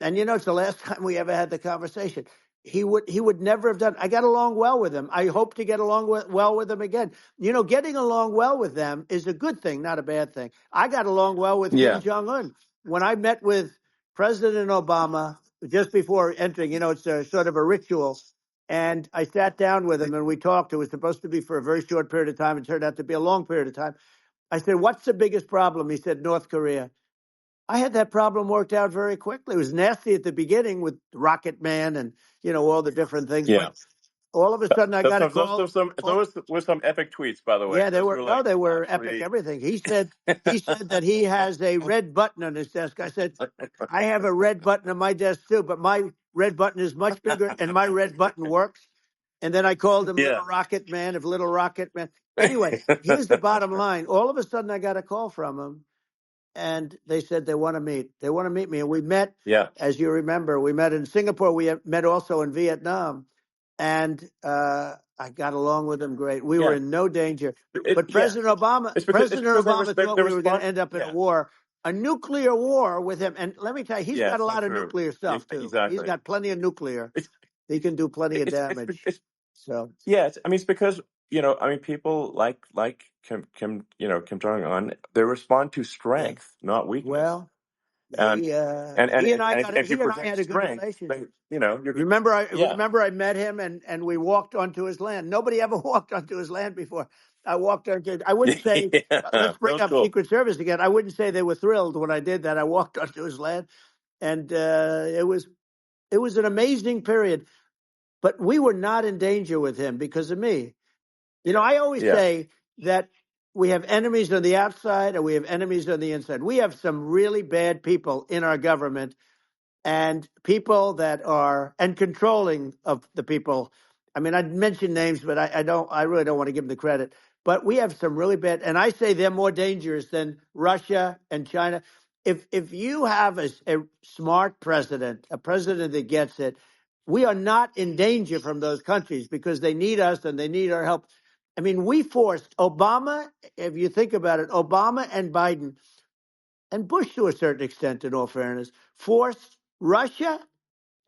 And you know, it's the last time we ever had the conversation. He would never have done. I got along well with him. I hope to get along well with him again. You know, getting along well with them is a good thing, not a bad thing. I got along well with Kim yeah, Jong Un when I met with President Obama just before entering. You know, it's a sort of a ritual. And I sat down with him and we talked. It was supposed to be for a very short period of time. It turned out to be a long period of time. I said, "What's the biggest problem?" He said, "North Korea." I had that problem worked out very quickly. It was nasty at the beginning with Rocket Man and all the different things, yeah. but all of a sudden I got a call. Those were some epic tweets, by the way. Yeah, they Those were were oh, like they were epic absolutely. everything. He said that he has a red button on his desk. I said, I have a red button on my desk too, but my red button is much bigger and my red button works. And then I called him Yeah. Little Rocket Man of Little Rocket Man. Anyway, here's the bottom line. All of a sudden I got a call from him and they said they want to meet. They want to meet me. And we met, Yeah, as you remember, we met in Singapore. We met also in Vietnam. And I got along with them great. We were yeah. in no danger. But Yeah. It's President because Obama thought they we were going respond. to end up in a Yeah, war, a nuclear war with him. And let me tell you, he's yeah. got a It's not lot of true. nuclear stuff, too. He's Exactly. got plenty of nuclear. It's He can do plenty of damage. it's So, yeah. I mean, it's because people like Kim Jong Un, they respond to yeah. strength, not weakness. Well, And he and I if you he and I project had a good strength, relationship. then you're good. Remember, I Yeah. remember I met him and we walked onto his land. Nobody ever walked onto his land before. I walked onto. I wouldn't say. Yeah. Let's That bring was up cool. Secret Service again. I wouldn't say they were thrilled when I did that. I walked onto his land, and it was an amazing period. But we were not in danger with him because of me. You know, I always Yeah. say that we have enemies on the outside and we have enemies on the inside. We have some really bad people in our government and people that are and controlling of the people. I mean, I'd mention names, but I really don't want to give them the credit. But we have some really bad, and I say they're more dangerous than Russia and China. If you have a smart president, a president that gets it, we are not in danger from those countries because they need us and they need our help. I mean, we forced Obama, if you think about it, Obama and Biden and Bush, to a certain extent, in all fairness, forced Russia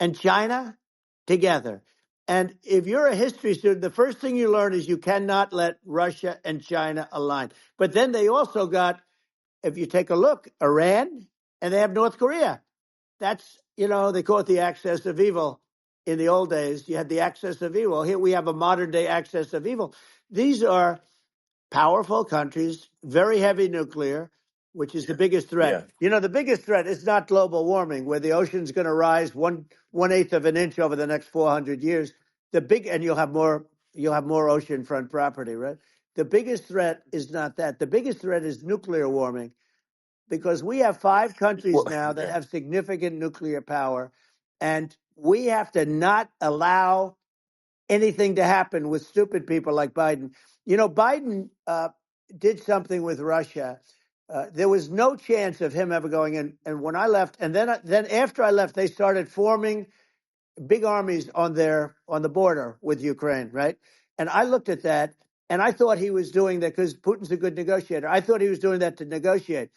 and China together. And if you're a history student, the first thing you learn is you cannot let Russia and China align. But then they also got, if you take a look, Iran and they have North Korea. That's, they call it the axis of evil. In the old days, you had the axis of evil. Here we have a modern day axis of evil. These are powerful countries, very heavy nuclear, which is the biggest threat. Yeah. The biggest threat is not global warming, where the ocean's going to rise one eighth of an inch over the next 400 years. And you'll have more oceanfront property, right? The biggest threat is not that. The biggest threat is nuclear warming, because we have 5 countries Well, now that yeah. have significant nuclear power, and we have to not allow anything to happen with stupid people like Biden. Biden did something with Russia. There was no chance of him ever going in. And when I left, and then after I left, they started forming big armies on the border with Ukraine, right? And I looked at that, and I thought he was doing that because Putin's a good negotiator. I thought he was doing that to negotiate.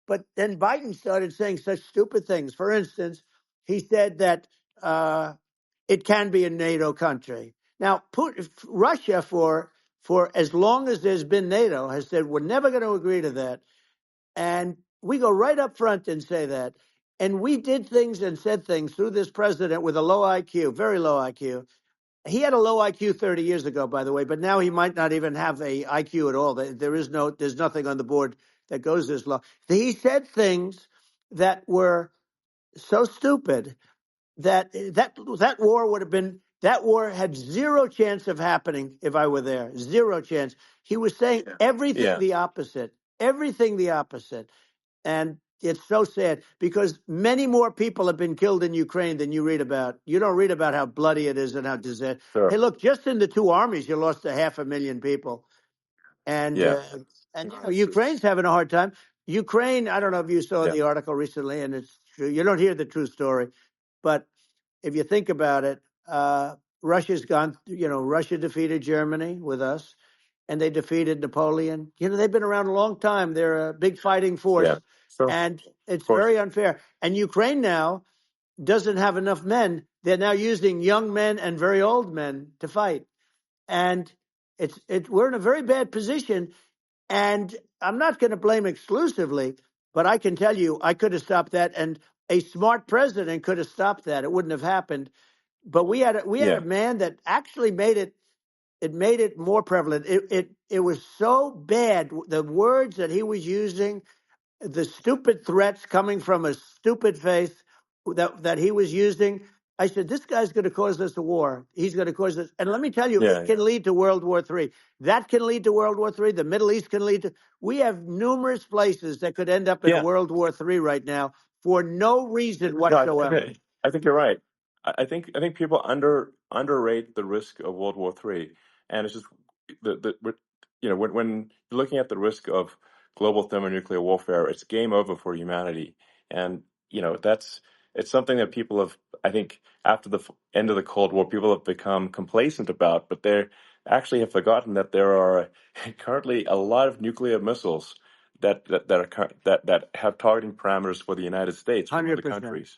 But then Biden started saying such stupid things. For instance, he said that it can be a NATO country. Now, Russia, for as long as there's been NATO, has said we're never going to agree to that. And we go right up front and say that. And we did things and said things through this president with a low IQ, very low IQ. He had a low IQ 30 years ago, by the way, but now he might not even have a IQ at all. There's nothing on the board that goes this low. He said things that were so stupid that war would have been that war had zero chance of happening if I were there. Zero chance. He was saying everything Yeah. the opposite. Everything the opposite. And it's so sad because many more people have been killed in Ukraine than you read about. You don't read about how bloody it is and how disaster. Hey, Sure. look, just in the 2 armies, you lost 500,000 people. And Yeah. Ukraine's having a hard time. Ukraine, I don't know if you saw Yeah. the article recently, and it's true. You don't hear the true story. But if you think about it, Russia's gone, Russia defeated Germany with us, and they defeated Napoleon. They've been around a long time. They're a big fighting Yeah. force, Sure. Of and it's course. very unfair. And Ukraine now doesn't have enough men. They're now using young men and very old men to fight. And we're in a very bad position. And I'm not going to blame exclusively, but I can tell you I could have stopped that, and a smart president could have stopped that. It wouldn't have happened. But we had a Yeah. man that actually made it more prevalent. It was so bad. The words that he was using, the stupid threats coming from a stupid face that he was using. I said, this guy's going to cause us a war. He's going to cause us. And let me tell you, it Yeah. can lead to World War III. That can lead to World War III. The Middle East can lead to. We have numerous places that could end up in a Yeah. World War III right now for no reason No, whatsoever. I think you're right. I think people underrate the risk of World War III, and it's just when you're looking at the risk of global thermonuclear warfare, it's game over for humanity, and it's something that people have, I think, after the end of the Cold War, people have become complacent about, but they actually have forgotten that there are currently a lot of nuclear missiles that have targeting parameters for the United States from other 100%. countries.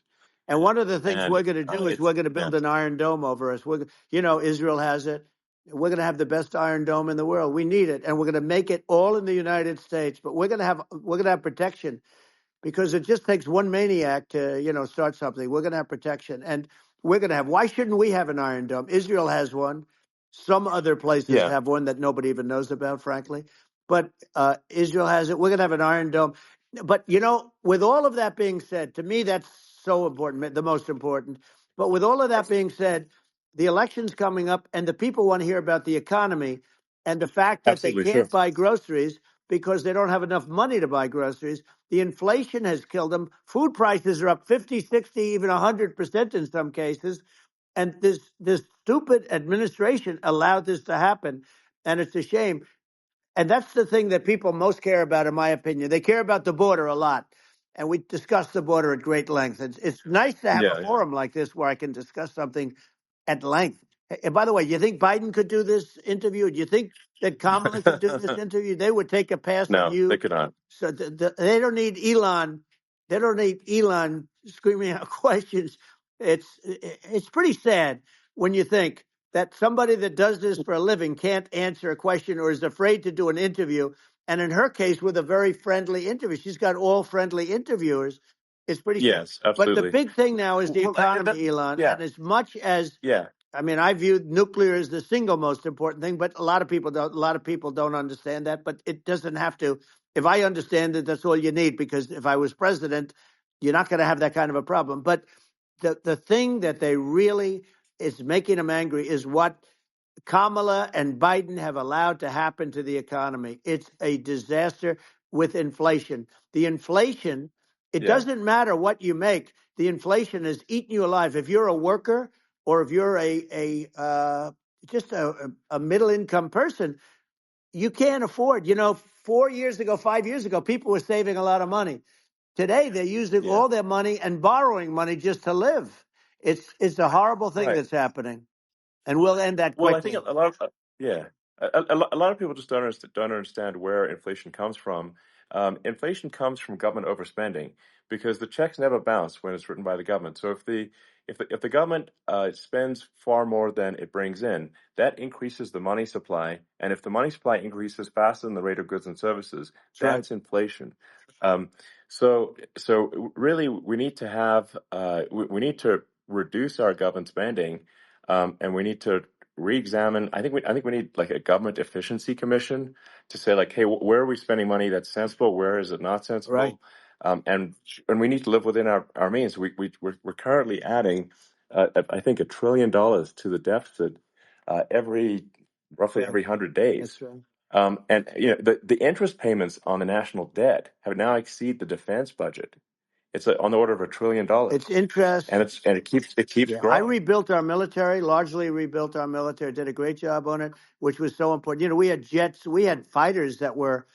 And one of the things And we're going to do is it's we're going to yeah, build an iron dome over us. Israel has it. We're going to have the best iron dome in the world. We need it, and we're going to make it all in the United States. But we're going to have protection, because it just takes one maniac to start something. We're going to have protection, and we're going to have. Why shouldn't we have an iron dome? Israel has one. Some other places yeah, have one that nobody even knows about, frankly. But Israel has it. We're going to have an iron dome. But with all of that being said, to me that's so important, the most important. But with all of that being said, the election's coming up, and the people want to hear about the economy and the fact that they absolutely sure. can't buy groceries because they don't have enough money to buy groceries. The inflation has killed them. Food prices are up 50, 60, even 100% in some cases. And this stupid administration allowed this to happen. And it's a shame. And that's the thing that people most care about, in my opinion. They care about the border a lot. And we discuss the border at great length. It's nice to have a Yeah, yeah. forum like this where I can discuss something at length. And by the way, you think Biden could do this interview? Do you think that Kamala could do this interview? They would take a pass on No, they you. could not. So they don't need Elon. They don't need Elon screaming out questions. It's pretty sad when you think that somebody that does this for a living can't answer a question or is afraid to do an interview. And in her case, with a very friendly interview, she's got all friendly interviewers. It's pretty sad. Yes, But the absolutely. big thing now is the Well, economy, Elon. yeah, And as much as yeah, I mean, I view nuclear as the single most important thing, but a lot of people don't. A lot of people don't understand that. But it doesn't have to. If I understand it, that's all you need. Because if I was president, you're not going to have that kind of a problem. But the thing that they really is making them angry is what Kamala and Biden have allowed to happen to the economy. It's a disaster with inflation. The inflation, it yeah, doesn't matter what you make. The inflation has eaten you alive. If you're a worker or if you're just a middle income person, you can't afford. 4 years ago, 5 years ago, people were saving a lot of money. Today, they're using yeah. all their money and borrowing money just to live. It's a horrible thing Right. that's happening, and we'll end that Well, I think quickly. a lot of yeah, a lot of people just don't understand where inflation comes from. Inflation comes from government overspending because the checks never bounce when it's written by the government. So if the government spends far more than it brings in, that increases the money supply, and if the money supply increases faster than the rate of goods and services, That's right. that's inflation. Um, so really, we need to have we need to reduce our government spending, and we need to re-examine. I think we need like a government efficiency commission to say like, hey, where are we spending money that's sensible? Where is it not Right. sensible? And we need to live within our means. We're currently adding, I think, $1 trillion to the deficit roughly Yeah, every 100 days. that's right. And the interest payments on the national debt have now exceed the defense budget. It's on the order of $1 trillion, It's interest. and it keeps Yeah, I growing. rebuilt our military, largely rebuilt our military, did a great job on it, which was so important. We had jets, we had fighters that were,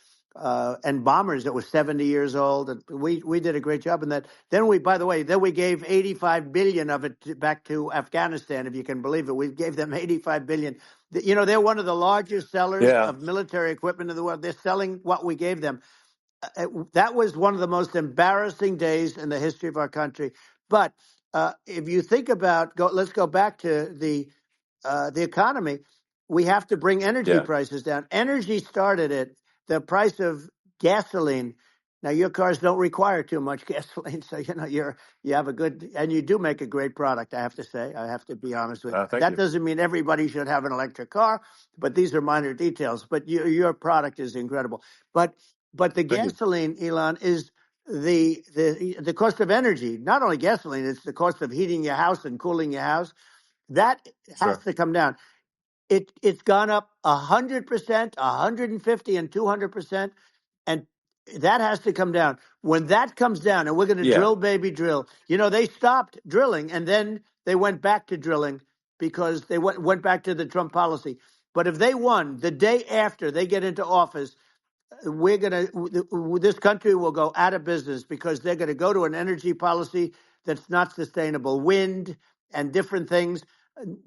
and bombers that were 70 years old. And we did a great job in that. Then by the way, then we gave 85 billion of it back to Afghanistan, if you can believe it. We gave them 85 billion. They're one of the largest sellers Yeah, of military equipment in the world. They're selling what we gave them. That was one of the most embarrassing days in the history of our country. But if you think about, let's go back to the economy. We have to bring energy yeah, prices down. Energy started it. The price of gasoline. Now your cars don't require too much gasoline, so you have a good, and you do make a great product. I have to say, I have to be honest with you. thank That you, doesn't mean everybody should have an electric car, but these are minor details. But your product is incredible. But the thank you. gasoline, Elon, is the cost of energy. Not only gasoline, it's the cost of heating your house and cooling your house. That has Sure. to come down. It's gone up 100%, 150, and 200%, and that has to come down. When that comes down, and we're going to Yeah, drill, baby, drill. They stopped drilling, and then they went back to drilling because they went back to the Trump policy. But if they won the day after they get into office, this country will go out of business because they're going to go to an energy policy that's not sustainable. Wind and different things.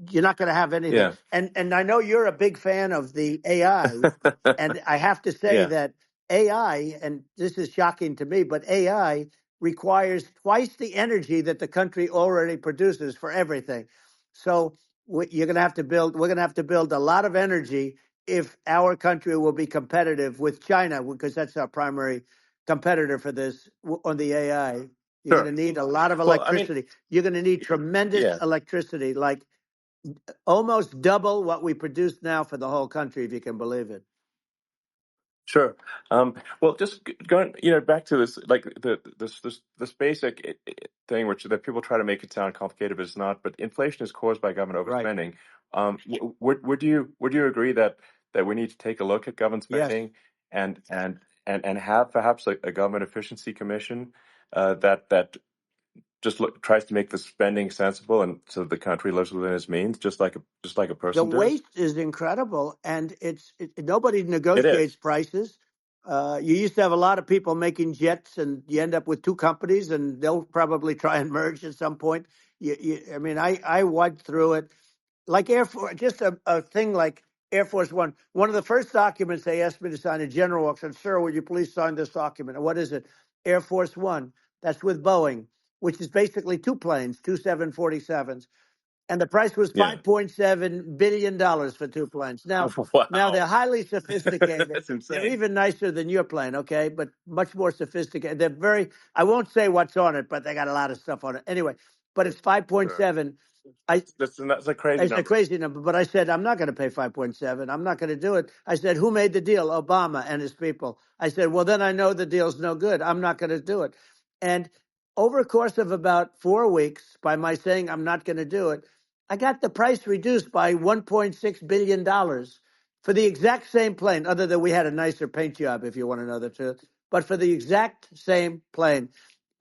You're not going to have anything. yeah, And I know you're a big fan of the AI, and I have to say yeah, that AI, and this is shocking to me, but AI requires twice the energy that the country already produces for everything. So you're going to have to build. We're going to have to build a lot of energy if our country will be competitive with China, because that's our primary competitor for this on the AI. You're going sure. to need a lot of Well, I mean, electricity. You're going to need tremendous yeah, electricity, like almost double what we produce now for the whole country, if you can believe it. sure. Well, just going, back to this, like this basic thing, which that people try to make it sound complicated, but it's not. But inflation is caused by government Right. overspending. Would you agree that we need to take a look at government Yes. spending and have perhaps a government efficiency commission that just tries to make the spending sensible and so the country lives within its means, just like a The person does? waste is incredible, and nobody It negotiates is. prices. You used to have a lot of people making jets, and you end up with two companies, and they'll probably try and merge at some point. I mean, I went through it like Air Force, just a thing like Air Force One. One of the first documents they asked me to sign, a general walks in, sir, would you please sign this document? And what is it? Air Force One. That's with Boeing, which is basically two planes, two 747s. and the price was Yeah. $5.7 billion for two planes. Now they're Wow. highly sophisticated. That's They're insane. even nicer than your plane, okay? But much more sophisticated. They're very. I won't say what's on it, but they got a lot of stuff on it. Anyway, but it's Sure. 5.7. I That's a crazy It's a number. crazy number, but I said I'm not going to pay 5.7. I'm not going to do it. I said, who made the deal? Obama and his people. I said, well, then I know the deal's no good. I'm not going to do it. And over a course of about 4 weeks, by my saying I'm not going to do it, I got the price reduced by $1.6 billion for the exact same plane. Other than we had a nicer paint job, if you want to know the truth. But for the exact same plane,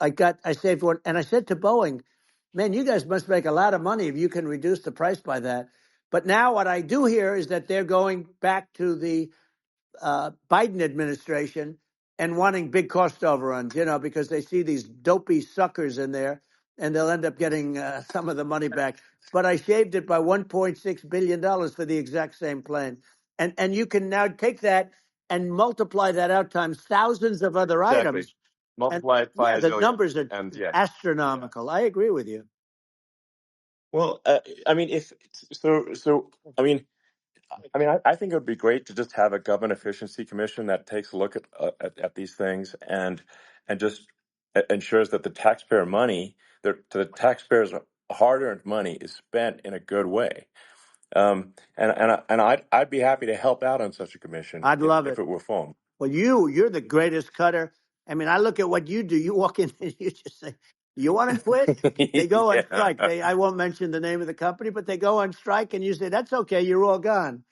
I saved one. And I said to Boeing, man, you guys must make a lot of money if you can reduce the price by that. But now what I do hear is that they're going back to the Biden administration and wanting big cost overruns, because they see these dopey suckers in there and they'll end up getting some of the money back. But I shaved it by $1.6 billion for the exact same plane. And you can now take that and multiply that out times thousands of other Exactly. items. And Multiply it by yeah, a the zillion. numbers are And yeah. astronomical. I agree with you. Well, I mean, if so, I think it would be great to just have a government efficiency commission that takes a look at these things and just ensures that the taxpayer money, the taxpayers' hard-earned money, is spent in a good way. I'd be happy to help out on such a commission I'd love if it. it were formed. Well, you're the greatest cutter. I mean, I look at what you do. You walk in and you just say, "You want to quit?" They go on Yeah. strike. I won't mention the name of the company, but they go on strike, and you say, "That's okay. You're all gone.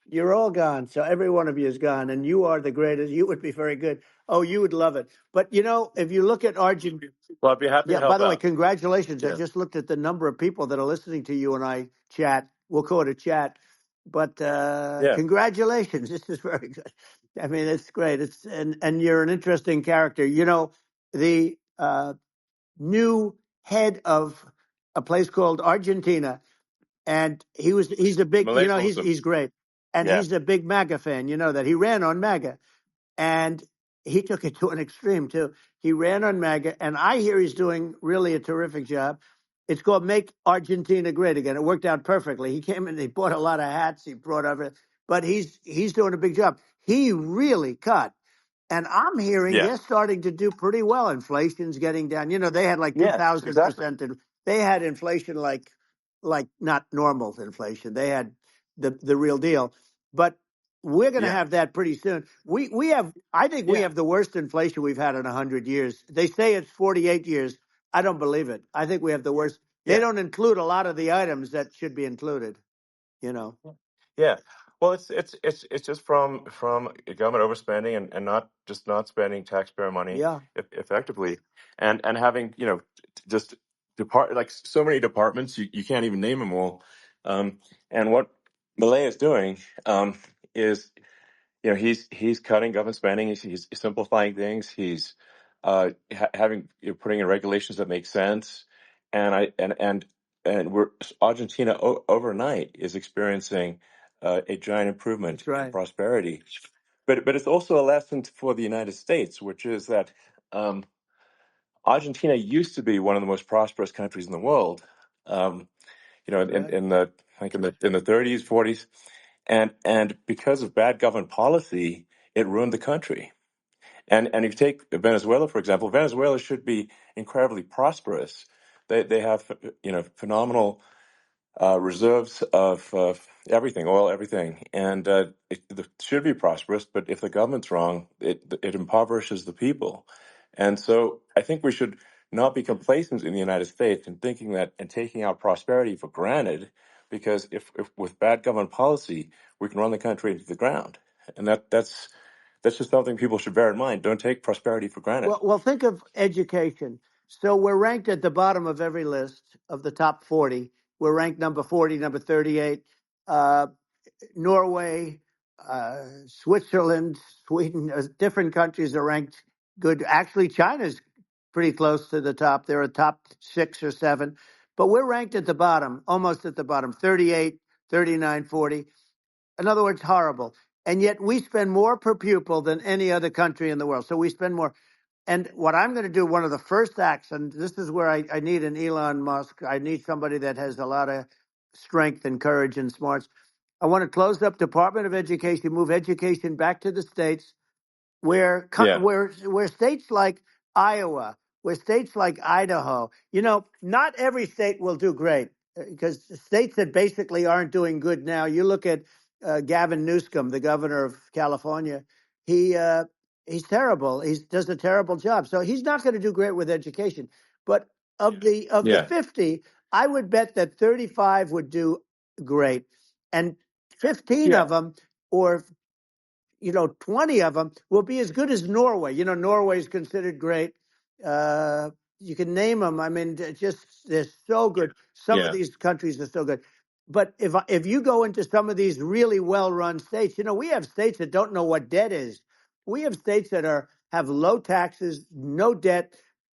You're all gone." So every one of you is gone, and you are the greatest. You would be very good. Oh, you would love it. But if you look at Argentina. Well, I'd be happy to Yeah, by help the way, out. congratulations. I Yeah. just looked at the number of people that are listening to you and I chat. We'll call it a chat. But Yeah. congratulations. This is very good. I mean, it's great. And you're an interesting character. The new head of a place called Argentina, and he's a big, Malay's he's awesome. he's great. And Yeah. he's a big MAGA fan, that he ran on MAGA. And he took it to an extreme too. He ran on MAGA, and I hear he's doing really a terrific job. It's called "Make Argentina Great Again." It worked out perfectly. He came in, he bought a lot of hats, he brought over, but he's doing a big job. He really cut. And I'm hearing Yeah. they're starting to do pretty well. Inflation's getting down. They had like Yes, exactly. 2,000%. They had inflation like not normal inflation. They had the real deal. But we're going to Yeah. have that pretty soon. We have. I think we Yeah. have the worst inflation we've had in 100 years. They say it's 48 years. I don't believe it. I think we have the worst. They Yeah. don't include a lot of the items that should be included. You know. Yeah. Well, it's just from government overspending and not spending taxpayer money Yeah, effectively, and having just like so many departments you can't even name them all. And what Malay is doing is he's cutting government spending. He's simplifying things. He's having putting in regulations that make sense. And I and we're Argentina overnight is experiencing a giant improvement that's in right. prosperity. But it's also a lesson for the United States, which is that um, Argentina used to be one of the most prosperous countries in the world. Um, That's in, right. in the like in the 30s, 40s, and because of bad government policy, it ruined the country. And if you take Venezuela, for example, Venezuela should be incredibly prosperous. They have phenomenal reserves of everything, oil, everything, and it should be prosperous. But if the government's wrong, it impoverishes the people. And so I think we should not be complacent in the United States in thinking that and taking our prosperity for granted, because if with bad government policy, we can run the country into the ground. And that's just something people should bear in mind. Don't take prosperity for granted. Well, think of education. So we're ranked at the bottom of every list of the top 40. We're ranked number 40, number 38. Uh, Norway, Switzerland, Sweden, different countries are ranked good. Actually, China's pretty close to the top. They're a top 6 or 7. But we're ranked at the bottom, almost at the bottom, 38, 39, 40. In other words, horrible. And yet we spend more per pupil than any other country in the world. So we spend more. And what I'm going to do, one of the first acts, and this is where I need an Elon Musk. I need somebody that has a lot of strength and courage and smarts. I want to close up Department of Education, move education back to the states, where Yeah. where states like Iowa, where states like Idaho, not every state will do great, because states that basically aren't doing good now. You look at Gavin Newsom, the governor of California. He he's terrible. He does a terrible job. So he's not going to do great with education. But of the Yeah. 50, I would bet that 35 would do great, and 15 Yeah. of them, or 20 of them will be as good as Norway. Norway is considered great. Uh, you can name them. I mean, they're so good. Some of Yeah. these countries are so good. But if you go into some of these really well-run states, we have states that don't know what debt is. We have states that have low taxes, no debt,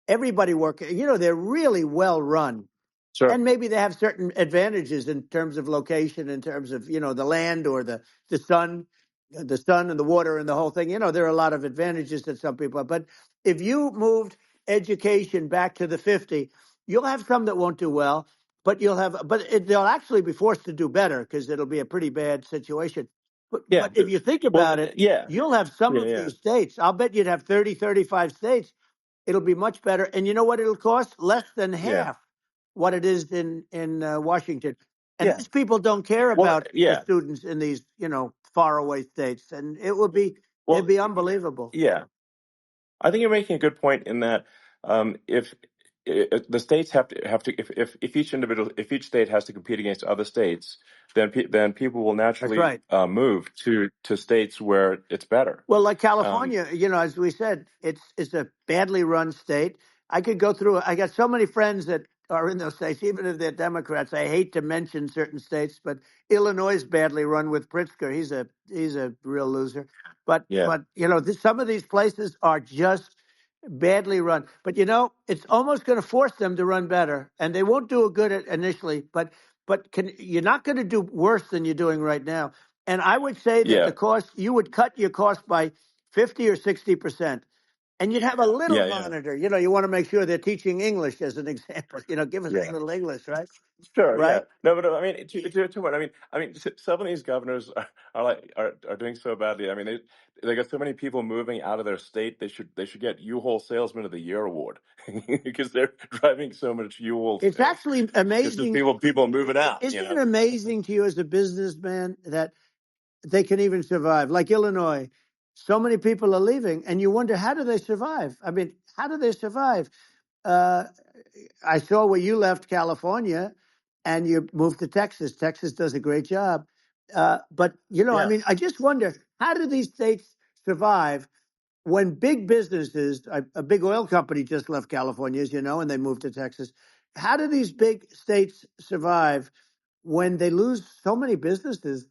everybody working. They're really well run, Sure. and maybe they have certain advantages in terms of location, in terms of the land, or the sun, and the water and the whole thing. There are a lot of advantages that some people have. But if you moved education back to the 50, you'll have some that won't do well, but they'll actually be forced to do better, because it'll be a pretty bad situation. But Yeah. if you think Well, about it, yeah. you'll have some Yeah. of Yeah. these states. I'll bet you'd have 30, 35 states. It'll be much better. And you know what it'll cost? Less than Yeah. half what it is in Washington. And Yeah. these people don't care Well, about the yeah. students in these faraway states, and it'd Well, be unbelievable. yeah. I think you're making a good point in that if the states have to if each state has to compete against other states, then people will That's naturally right. move to states where it's better. Well, like Um, California, as we said, it's a badly run state. I could go through. I got so many friends that are in those states, even if they're Democrats. I hate to mention certain states, but Illinois is badly run with Pritzker. He's a real loser. But yeah. some of these places are just badly run. But it's almost going to force them to run better, and they won't do it good initially. But you're not going to do worse than you're doing right now. And I would say that Yeah. the cost, you would cut your cost by 50 or 60%. And you'd have a little Yeah. Yeah. monitor. You want to make sure they're teaching English as an example. Give us a Yeah. little English, right? Sure, yeah. Right? No, but I mean, to what? Some of these governors are doing so badly. I mean, they got so many people moving out of their state. They should get U-Haul Salesman of the Year award because they're driving so much U-Haul It's still. actually It's just amazing. people moving out. Isn't it amazing to you as a businessman that they can even survive? Like Illinois, so many people are leaving, and you wonder, how do they survive? I mean, how do they survive? Uh, I saw where you left California and you moved to Texas. Texas does a great job. But, I Yeah, mean, I just wonder, how do these states survive when big businesses, a big oil company just left California, as you know, and they moved to Texas. How do these big states survive when they lose so many businesses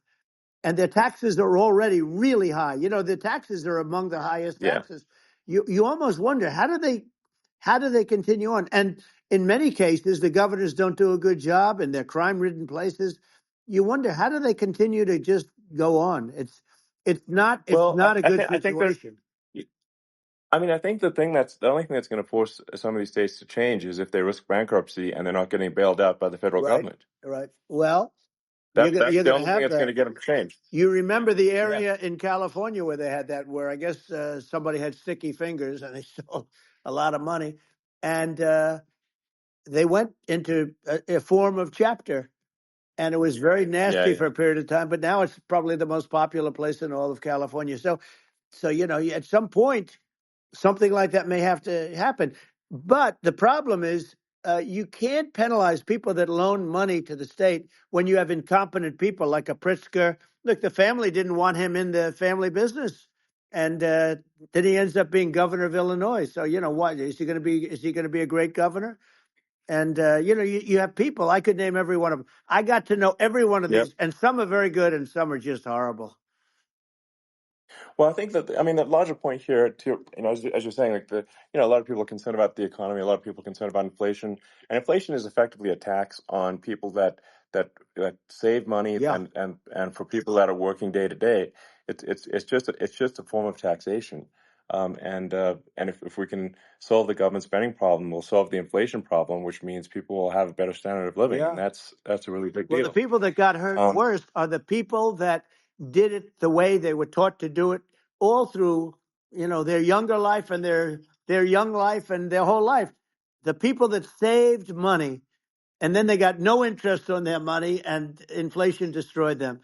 and their taxes are already really high? The taxes are among the highest yeah. taxes. You almost wonder, how do they continue on? And in many cases, the governors don't do a good job, and they're crime-ridden places. You wonder, how do they continue to just go on? It's Well, not a good I think there's. situation. I think the only thing that's going to force some of these states to change is if they risk bankruptcy and they're not getting bailed out by the federal Right, government. right. Well, you're That's gonna that's you're the gonna only thing have that's going that. to get them to change. You remember the Yeah, area in California where they had that, where I guess somebody had sticky fingers and they stole a lot of money, and they went into a form of chapter, and it was very yeah, nasty yeah. for a period of time. But now it's probably the most popular place in all of California. So at some point, something like that may have to happen. But the problem is, you can't penalize people that loan money to the state when you have incompetent people like a Pritzker. Look, the family didn't want him in the family business, and then he ends up being governor of Illinois. So what is he going to be? Is he going to be a great governor? And you have people. I could name every one of them. I got to know every one of Yep. these, and some are very good, and some are just horrible. Well, I think the larger point here, too, as you're saying, like a lot of people are concerned about the economy, a lot of people are concerned about inflation, and inflation is effectively a tax on people that save money, Yeah. and for people that are working day to day, it's just a form of taxation. And if we can solve the government spending problem, we'll solve the inflation problem, which means people will have a better standard of living, and Yeah. that's a really big Well, the deal. people that got hurt Um, worst are the people that did it the way they were taught to do it all through, their younger life and their young life and their whole life. The people that saved money and then they got no interest on their money and inflation destroyed them.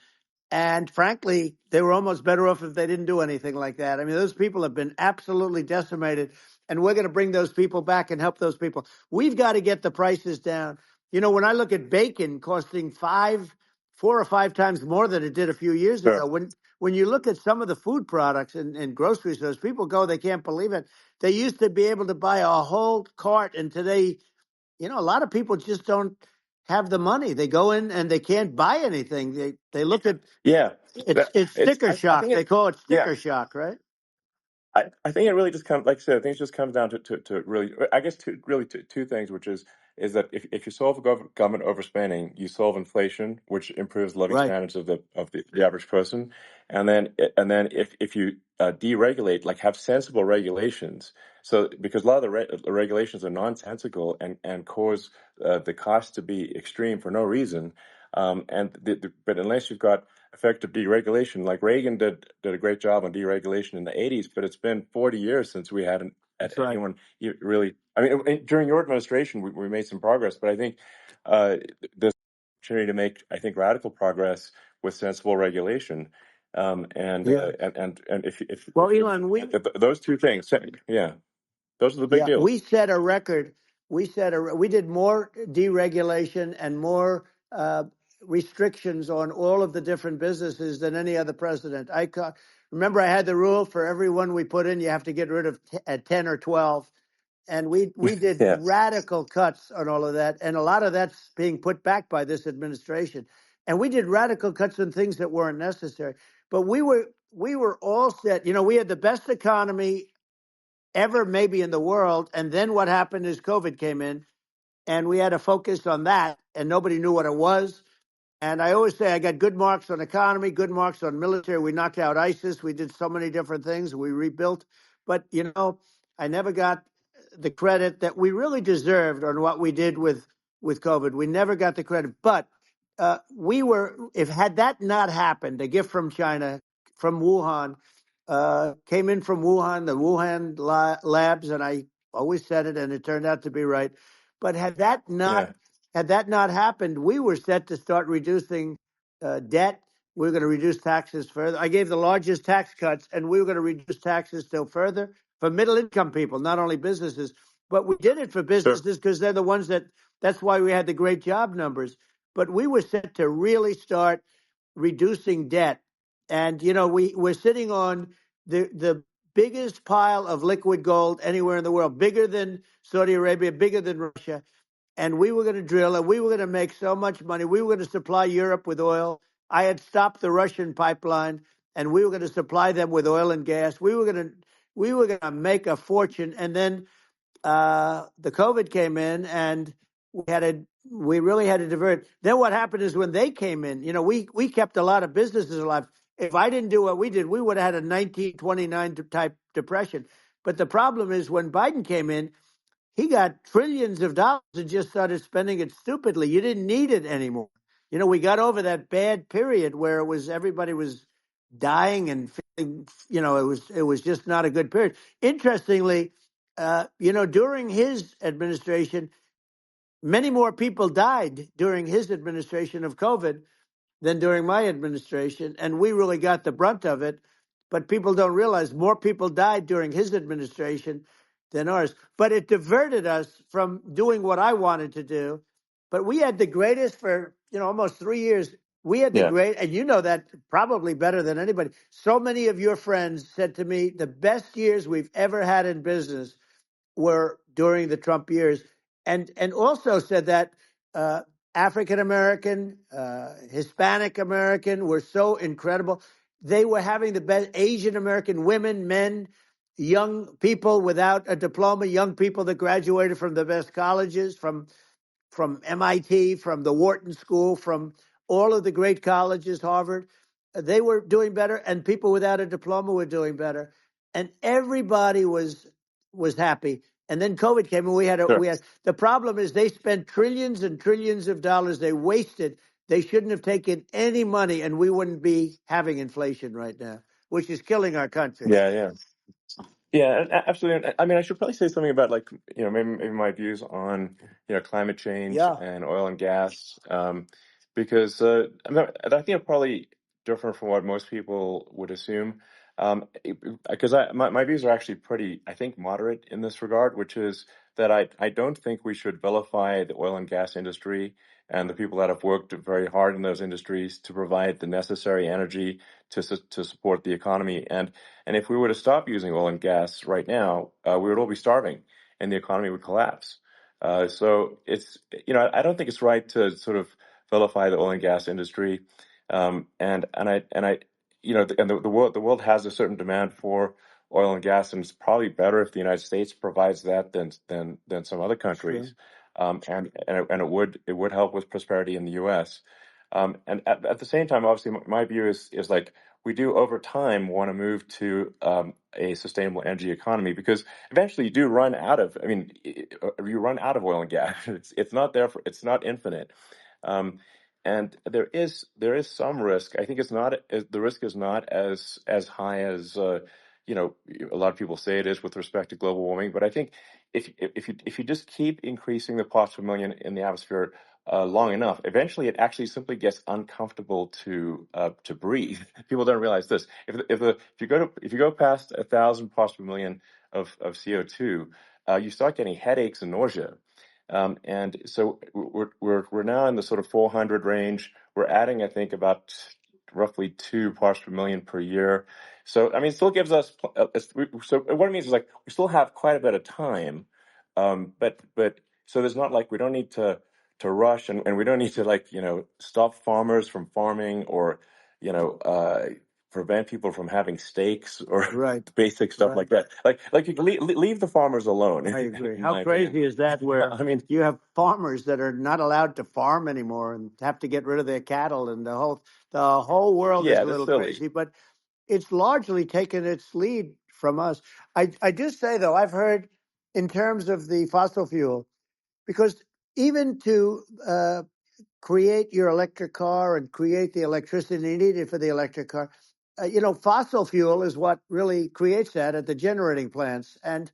And frankly, they were almost better off if they didn't do anything like that. I mean, those people have been absolutely decimated, and we're going to bring those people back and help those people. We've got to get the prices down. When I look at bacon costing 4 or 5 times more than it did a few years ago, sure. when you look at some of the food products in grocery stores, people go, they can't believe it. They used to be able to buy a whole cart, and today, a lot of people just don't have the money. They go in and they can't buy anything. They look at Yeah, it's sticker I shock. think They it. call it Yeah, sticker shock, right? I think it really just comes, like I said, I think it just comes down to really, I guess, two things, which is that if you solve government overspending, you solve inflation, which improves living Right. standards of the average person, and then if you deregulate, like have sensible regulations, so because a lot of the regulations are nonsensical and cause the cost to be extreme for no reason, but unless you've got effective deregulation. Like Reagan did a great job on deregulation in the 80s, but it's been 40 years since we had That's right. anyone really. I mean, during your administration, we made some progress, but I think uh, there's opportunity to make, I think, radical progress with sensible regulation. Yeah. And Well, Elon, if those two things, yeah, those are the big we deals. set a record. We did more deregulation and more restrictions on all of the different businesses than any other president. Remember, I had the rule for everyone we put in, you have to get rid of 10 or 12. And we did Yeah, radical cuts on all of that, and a lot of that's being put back by this administration. And we did radical cuts on things that weren't necessary. But we were all set. We had the best economy ever, maybe in the world. And then what happened is COVID came in, and we had to focus on that, and nobody knew what it was. And I always say I got good marks on economy, good marks on military. We knocked out ISIS. We did so many different things. We rebuilt. But, I never got the credit that we really deserved on what we did with COVID. We never got the credit. But if had that not happened, a gift from China, from Wuhan, came in from Wuhan, the Wuhan labs, and I always said it, and it turned out to be right. But yeah, had that not happened, we were set to start reducing debt. We were going to reduce taxes further. I gave the largest tax cuts, and we were going to reduce taxes still further for middle income people, not only businesses. But we did it for sure, businesses because they're the ones that's why we had the great job numbers. But we were set to really start reducing debt. And, we're sitting on the biggest pile of liquid gold anywhere in the world, bigger than Saudi Arabia, bigger than Russia. And we were going to drill, and we were going to make so much money. We were going to supply Europe with oil. I had stopped the Russian pipeline, and we were going to supply them with oil and gas. We were going to make a fortune. And then the COVID came in, and we really had to divert. Then what happened is when they came in, we kept a lot of businesses alive. If I didn't do what we did, we would have had a 1929 type depression. But the problem is when Biden came in, he got trillions of dollars and just started spending it stupidly. You didn't need it anymore. We got over that bad period where everybody was dying and feeling, it was just not a good period. Interestingly, during his administration, many more people died during his administration of COVID than during my administration, and we really got the brunt of it. But people don't realize more people died during his administration than ours. But it diverted us from doing what I wanted to do. But we had the greatest for almost 3 years. We had the yeah, great, and you know that probably better than anybody. So many of your friends said to me, the best years we've ever had in business were during the Trump years, and also said that African American, Hispanic American were so incredible. They were having the best Asian American women, men, young people without a diploma, young people that graduated from the best colleges, from MIT, from the Wharton School, from all of the great colleges, Harvard. They were doing better, and people without a diploma were doing better. and everybody was happy. And then COVID came, and Sure. we had the problem is they spent trillions and trillions of dollars. They wasted. They shouldn't have taken any money, and we wouldn't be having inflation right now, which is killing our country. Yeah, yeah. Yeah, absolutely. I mean, I should probably say something about like, maybe my views on, climate change Yeah, and oil and gas, because I think I'm probably different from what most people would assume. Because my views are actually pretty, I think, moderate in this regard, which is that I don't think we should vilify the oil and gas industry and the people that have worked very hard in those industries to provide the necessary energy to support the economy. And if we were to stop using oil and gas right now, we would all be starving, and the economy would collapse. So it's I don't think it's right to sort of vilify the oil and gas industry, and I and the world has a certain demand for oil and gas, and it's probably better if the United States provides that than some other sure. countries, and it would help with prosperity in the U.S. And at the same time, obviously, my view is like we do over time want to move to a sustainable energy economy because eventually you do run out of. I mean, you run out of oil and gas. It's not there for. It's not infinite. Um, and there is some risk. I think it's not the risk is not as high as a lot of people say it is with respect to global warming. But I think if you just keep increasing the parts per million in the atmosphere long enough, eventually it actually simply gets uncomfortable to breathe. People don't realize this. If you go past 1,000 parts per million of CO2, you start getting headaches and nausea. And so we're now in the sort of 400 range. We're adding, I think, about roughly 2 parts per million per year. So I mean, it still gives us. So what it means is like we still have quite a bit of time, but so there's not like we don't need to rush, and we don't need to like stop farmers from farming or you know uh, prevent people from having steaks or Right, basic stuff right. like that. Like you can leave the farmers alone, I agree. in How my opinion. crazy is that? Where I mean, you have farmers that are not allowed to farm anymore and have to get rid of their cattle, and the whole world is yeah, a that's little silly. crazy. But it's largely taken its lead from us. I just say though, I've heard in terms of the fossil fuel, because even to create your electric car and create the electricity needed for the electric car. Fossil fuel is what really creates that at the generating plants. And,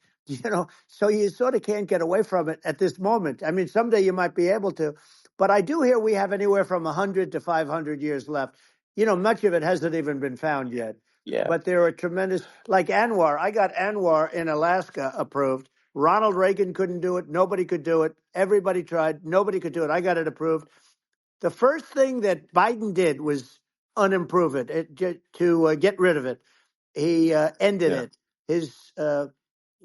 so you sort of can't get away from it at this moment. I mean, someday you might be able to, but I do hear we have anywhere from 100 to 500 years left. Much of it hasn't even been found yet. Yeah, But there are tremendous, like Anwar. I got Anwar in Alaska approved. Ronald Reagan couldn't do it. Nobody could do it. Everybody tried. Nobody could do it. I got it approved. The first thing that Biden did was unimprove to get rid of it. He ended yeah, it.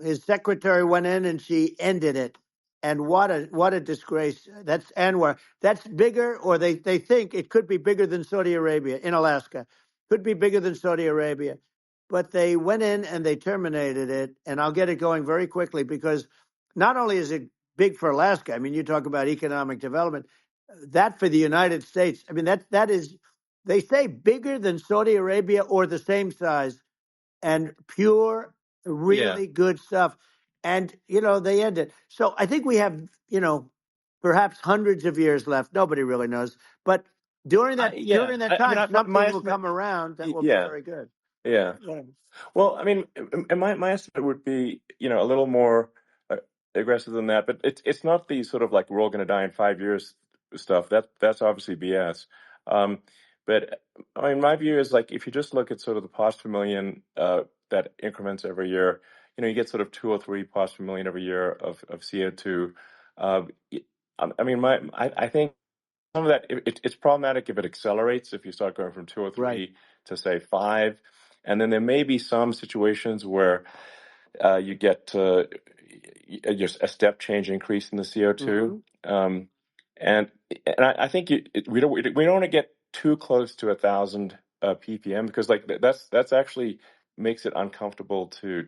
His secretary went in and she ended it. And what a disgrace! That's Anwar. That's bigger, or they think it could be bigger than Saudi Arabia in Alaska. Could be bigger than Saudi Arabia, but they went in and they terminated it. And I'll get it going very quickly because not only is it big for Alaska. I mean, you talk about economic development. That for the United States. I mean, that is. They say bigger than Saudi Arabia or the same size and pure, yeah. really good stuff. And they end it. So I think we have perhaps hundreds of years left. Nobody really knows, but during that Yeah. during that I mean, time, my something will estimate. come around that will be Yeah, very good. yeah. Yeah. Well, I mean, and my estimate would be, a little more aggressive than that, but it's not the sort of like we're all going to die in 5 years stuff. That's obviously BS. Um, but I mean, my view is like if you just look at sort of the parts per million that increments every year, you get sort of 2 or 3 parts per million every year of CO2. Uh, I mean, I think some of that it's problematic if it accelerates if you start going from two or Right. three to say five, and then there may be some situations where you get just a step change increase in the CO2, Hmm. um, and I think we don't want to get too close to 1,000 ppm because like that's actually makes it uncomfortable to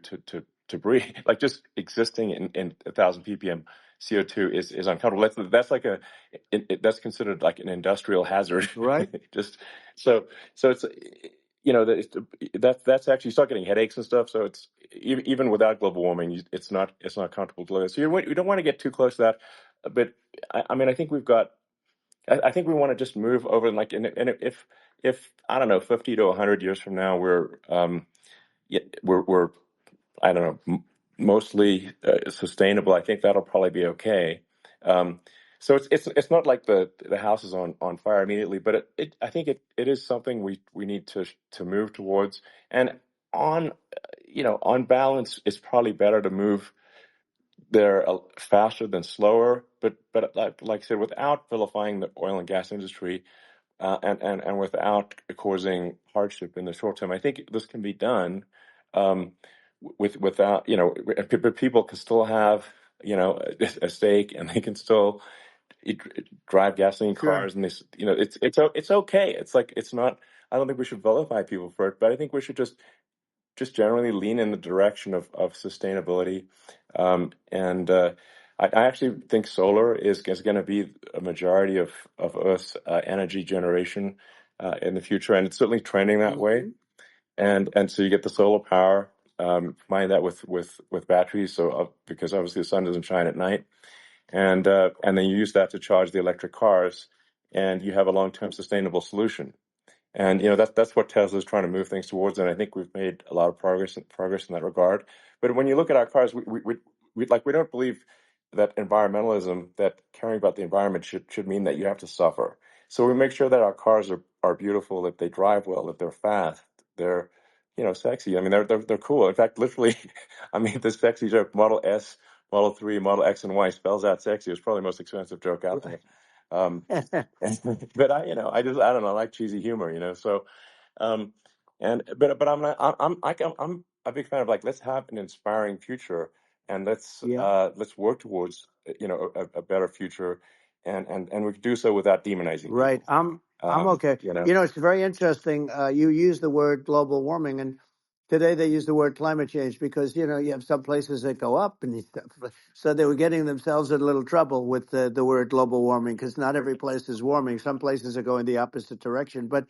breathe. Like just existing in 1,000 ppm CO2 is uncomfortable. That's like that's considered like an industrial hazard. Right. Just so it's. that's actually, you start getting headaches and stuff. So it's even without global warming, it's not comfortable to look at. So you don't want to get too close to that. But I mean, I think I think we want to just move over, like, and if I don't know, 50 to 100 years from now, we're I don't know, mostly sustainable. I think that'll probably be okay. Um, so it's not like the house is on fire immediately, but I think it is something we need to move towards. And on on balance, it's probably better to move there faster than slower. But like I said, without vilifying the oil and gas industry, and without causing hardship in the short term. I think this can be done without, but people can still have, a stake, and they can still drive gasoline Sure. cars, and it's okay. It's like, it's not. I don't think we should vilify people for it, but I think we should just generally lean in the direction of sustainability. And I actually think solar is going to be a majority of Earth's energy generation in the future, and it's certainly trending that way. Hmm. And so you get the solar power, combine that with batteries, so because obviously the sun doesn't shine at night, and then you use that to charge the electric cars, and you have a long-term sustainable solution. And that's what Tesla's trying to move things towards, and I think we've made a lot of progress in that regard. But when you look at our cars, we don't believe that environmentalism, that caring about the environment should mean that you have to suffer. So we make sure that our cars are beautiful, that they drive well, that they're fast, they're sexy. I mean, they're cool. In fact, literally, I mean, the sexy joke, Model S, Model 3, Model X, and Y spells out sexy. It's probably the most expensive joke out there. But I don't know, I like cheesy humor, so but I'm a big fan of, like, let's have an inspiring future, and Yeah. let's work towards a better future, and we can do so without demonizing Right. people. I'm okay. It's very interesting. You use the word global warming, and today they use the word climate change because you have some places that go up, and stuff. So they were getting themselves in a little trouble with the word global warming because not every place is warming. Some places are going the opposite direction. But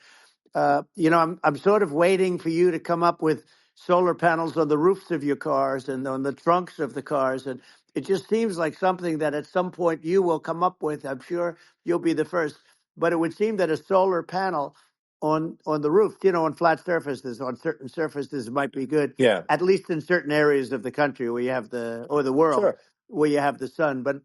I'm sort of waiting for you to come up with solar panels on the roofs of your cars and on the trunks of the cars, and it just seems like something that at some point you will come up with. I'm sure you'll be the first, but it would seem that a solar panel on the roof, on flat surfaces, on certain surfaces might be good, Yeah, at least in certain areas of the country where you have the world sure. where you have the sun. But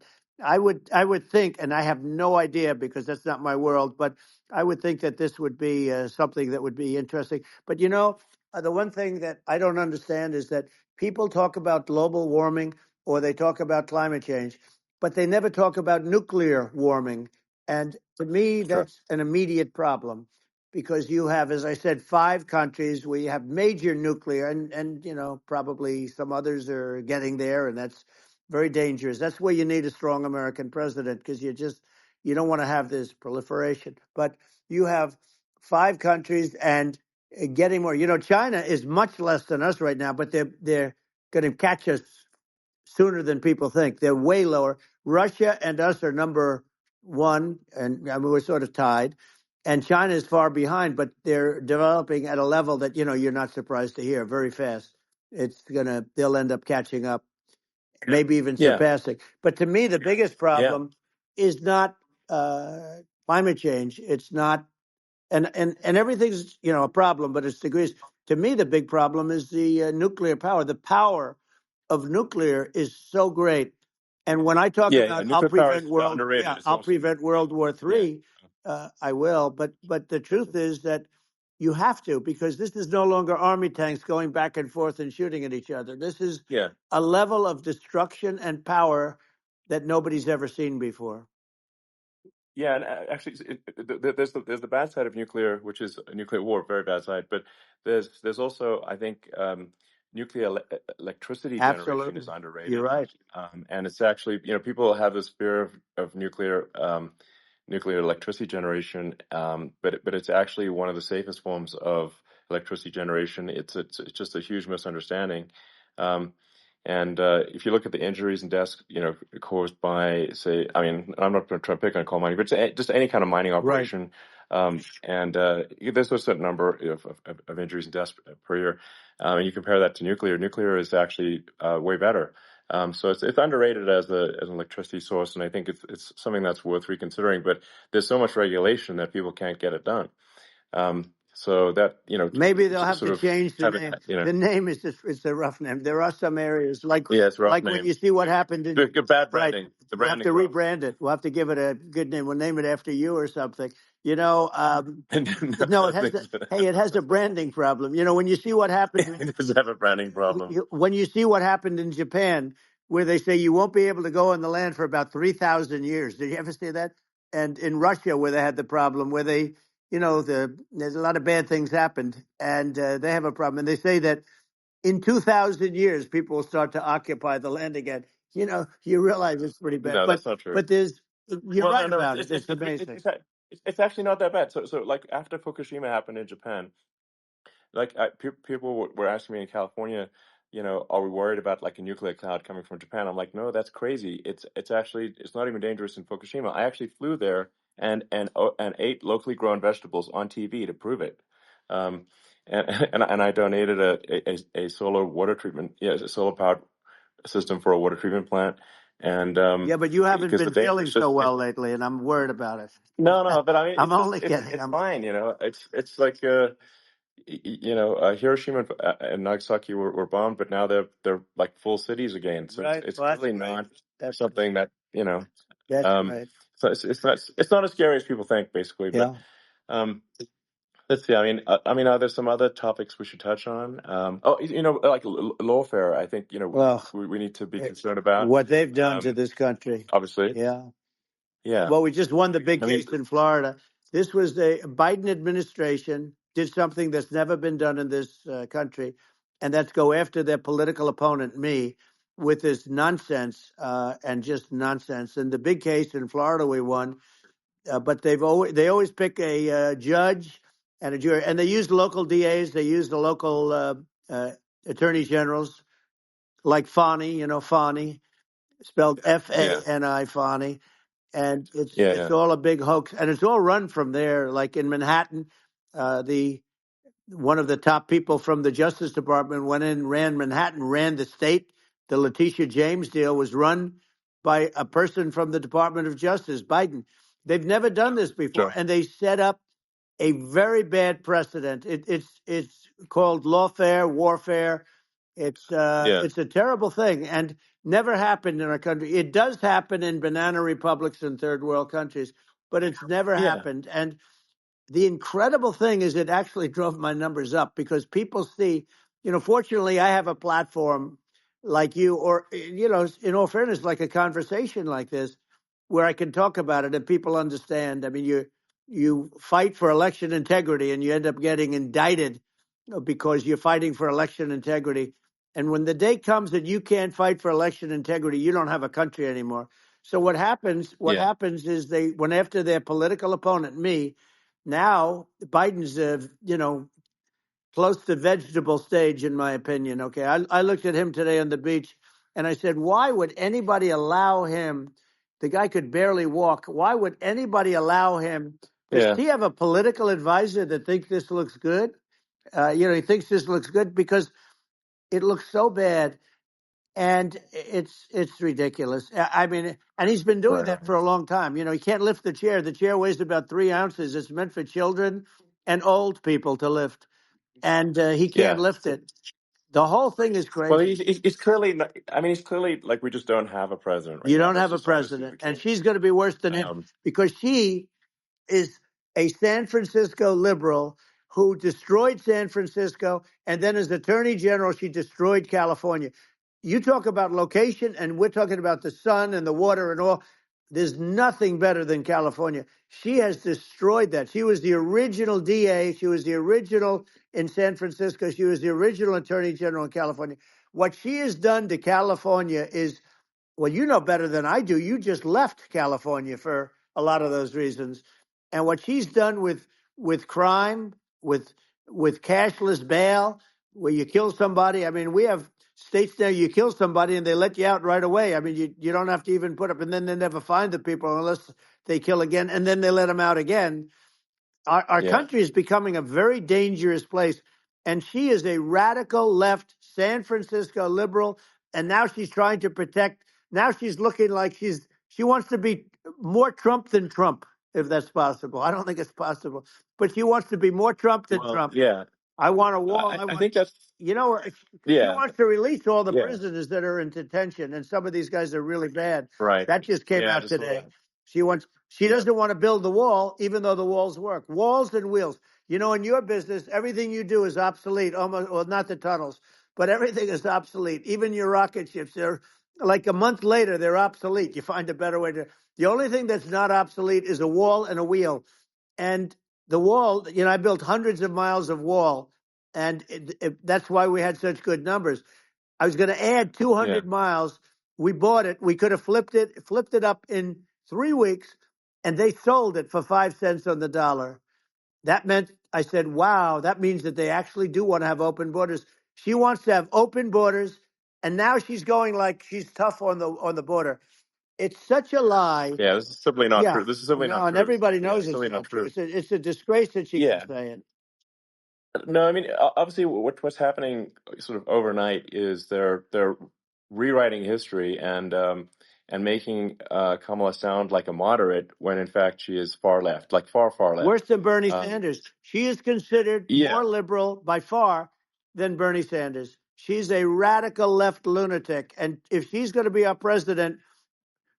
I would think, and I have no idea because that's not my world, but I would think that this would be something that would be interesting. But the one thing that I don't understand is that people talk about global warming or they talk about climate change, but they never talk about nuclear warming. And to me, Sure. that's an immediate problem because you have, as I said, 5 countries where you have major nuclear, and probably some others are getting there, and that's very dangerous. That's where you need a strong American president because you don't want to have this proliferation. But you have 5 countries and getting more. China is much less than us right now, but they're going to catch us sooner than people think. They're way lower. Russia and us are number one, and I mean, we're sort of tied. And China is far behind, but they're developing at a level that you're not surprised to hear very fast. They'll end up catching up, maybe even Yeah, surpassing. But to me, the biggest yeah, problem is not climate change. It's not, and everything's a problem, but it's degrees. To me, the big problem is the nuclear power. The power of nuclear is so great. And when I talk yeah. about I'll Nuclear power prevent is world, underrated. yeah, It's I'll awesome. prevent World War Yeah, III, I will. But the truth is that you have to because this is no longer army tanks going back and forth and shooting at each other. This is yeah. a level of destruction and power that nobody's ever seen before. Yeah, and actually, there's the bad side of nuclear, which is a nuclear war, very bad side. But there's also, I think, nuclear electricity generation is Absolutely, you're underrated, right. and it's actually, people have this fear of nuclear electricity generation, but it's actually one of the safest forms of electricity generation. It's just a huge misunderstanding. Um, and if you look at the injuries and deaths, caused by, say, I mean, I'm not going to try to pick on coal mining, but just any kind of mining Right. operation, And there's a certain number of injuries and deaths per year. And you compare that to nuclear. Nuclear is actually way better. So it's underrated as an electricity source, and I think it's something that's worth reconsidering. But there's so much regulation that people can't get it done. So that Maybe they'll have sort to of change the have it. name. The name is just, it's a rough name. There are some areas Yeah, it's a rough like when name. you see what happened in Good bad right. branding. The We'll have to branding's rough. rebrand it. We'll have to give it a good name. We'll name it after you or something. No, it has the, hey, it has a branding problem. When you see what happened It does have a branding problem. when you see what happened in Japan, where they say you won't be able to go on the land for about 3,000 years. Did you ever see that? And in Russia, where they had the problem, where there's a lot of bad things happened, and they have a problem. And they say that in 2,000 years, people will start to occupy the land again. You realize it's pretty bad. No, that's not true. But you're Well, right no, about it. It's amazing. it's actually not that bad. So like after Fukushima happened in Japan, like people were asking me in California, are we worried about like a nuclear cloud coming from Japan? I'm like, no, that's crazy. It's actually it's not even dangerous in Fukushima. I actually flew there and ate locally grown vegetables on TV to prove it. Um, and I donated a solar water treatment, a solar powered system for a water treatment plant. And Yeah, but you haven't because the been danger feeling is so just well lately, and I'm worried about it. no, but I mean I'm it's just only kidding. it's fine. It's like Hiroshima and Nagasaki were bombed, but now they're like full cities again. So Right. it's Well, that's really great. not That's something that that's um, great. so it's not as scary as people think, basically. But Yeah. um, let's see. I mean, are there some other topics we should touch on? Like lawfare. I think Well, we need to be concerned about. what they've done to Um, this country. obviously, Yeah. yeah. Well, we just won the big I mean, case in Florida. This was the Biden administration did something that's never been done in this country, and that's go after their political opponent, me, with this nonsense and just nonsense. And the big case in Florida, we won, but they always pick a judge and a jury, and they use local DAs, they use the local attorney generals, like Fani, spelled yeah, Fani, Fani, and it's yeah, all a big hoax, and it's all run from there. Like in Manhattan, the one of the top people from the Justice Department went in, ran Manhattan, ran the state. The Letitia James deal was run by a person from the Department of Justice, Biden. They've never done this before, sure, and they set up a very bad precedent. It's called lawfare, warfare. yeah, It's a terrible thing and never happened in our country. It does happen in banana republics and third world countries, but it's never yeah, happened. And the incredible thing is it actually drove my numbers up because people see, fortunately I have a platform like you or, in all fairness, like a conversation like this where I can talk about it and people understand. I mean, you fight for election integrity and you end up getting indicted because you're fighting for election integrity. And when the day comes that you can't fight for election integrity, you don't have a country anymore. So what happens? What yeah, happens is they went after their political opponent, me. Now Biden's, close to vegetable stage, in my opinion. Okay, I looked at him today on the beach, and I said, why would anybody allow him? The guy could barely walk. Why would anybody allow him? Does yeah, he have a political advisor that thinks this looks good? He thinks this looks good because it looks so bad, and it's ridiculous. I mean, and he's been doing right, that for a long time. He can't lift the chair. The chair weighs about 3 ounces. It's meant for children and old people to lift, and he can't yeah. lift it. The whole thing is Well, crazy. he's clearly not, I mean, he's clearly like we just don't have a president right You now. don't That's have a just obviously the president, and case. she's going to be worse than him Um, because she is a San Francisco liberal who destroyed San Francisco, and then as Attorney General, she destroyed California. You talk about location, and we're talking about the sun and the water and all. There's nothing better than California. She has destroyed that. She was the original DA. She was the original in San Francisco. She was the original Attorney General in California. What she has done to California is, well, you know better than I do. You just left California for a lot of those reasons. And what she's done with crime, with cashless bail, where you kill somebody. I mean, we have states now you kill somebody and they let you out right away. I mean, you don't have to even put up, and then they never find the people unless they kill again, and then they let them out again. our Yeah. country is becoming a very dangerous place. And she is a radical left San Francisco liberal. And now she's trying to protect. Now she's looking like she wants to be more Trump than Trump, if that's possible. I don't think it's possible, but she wants to be more Trump than Well, Trump. yeah. I want a wall. I I want, think that's you know, she yeah. wants to release all the Yeah. prisoners that are in detention, and some of these guys are really bad. Right. That just came Yeah. I out just saw today. that. She Yeah. doesn't want to build the wall, even though the walls work. Walls and wheels. You know, in your business, everything you do is obsolete. Almost, well, not the tunnels, but everything is obsolete. Even your rocket ships, they're like a month later, they're obsolete. You find a better way to. The only thing that's not obsolete is a wall and a wheel. And the wall, you know, I built hundreds of miles of wall, and that's why we had such good numbers. I was going to add Yeah. 200 miles. We bought it. We could have flipped it up in 3 weeks, and they sold it for 5 cents on the dollar. That meant I said, "Wow, that means that they actually do want to have open borders." She wants to have open borders, and now she's going like she's tough on the border. It's such a lie. Yeah. This is simply not Yeah, true. This is simply not no, and true. everybody Yeah. knows It's it's simply not not true. true. It's a disgrace that she can Yeah. say it. No, I mean, obviously, what's happening sort of overnight is they're rewriting history and making Kamala sound like a moderate when in fact she is far left, like far Worse left. than Bernie Um, Sanders. She is considered yeah, more liberal by far than Bernie Sanders. She's a radical left lunatic, and if she's going to be our president,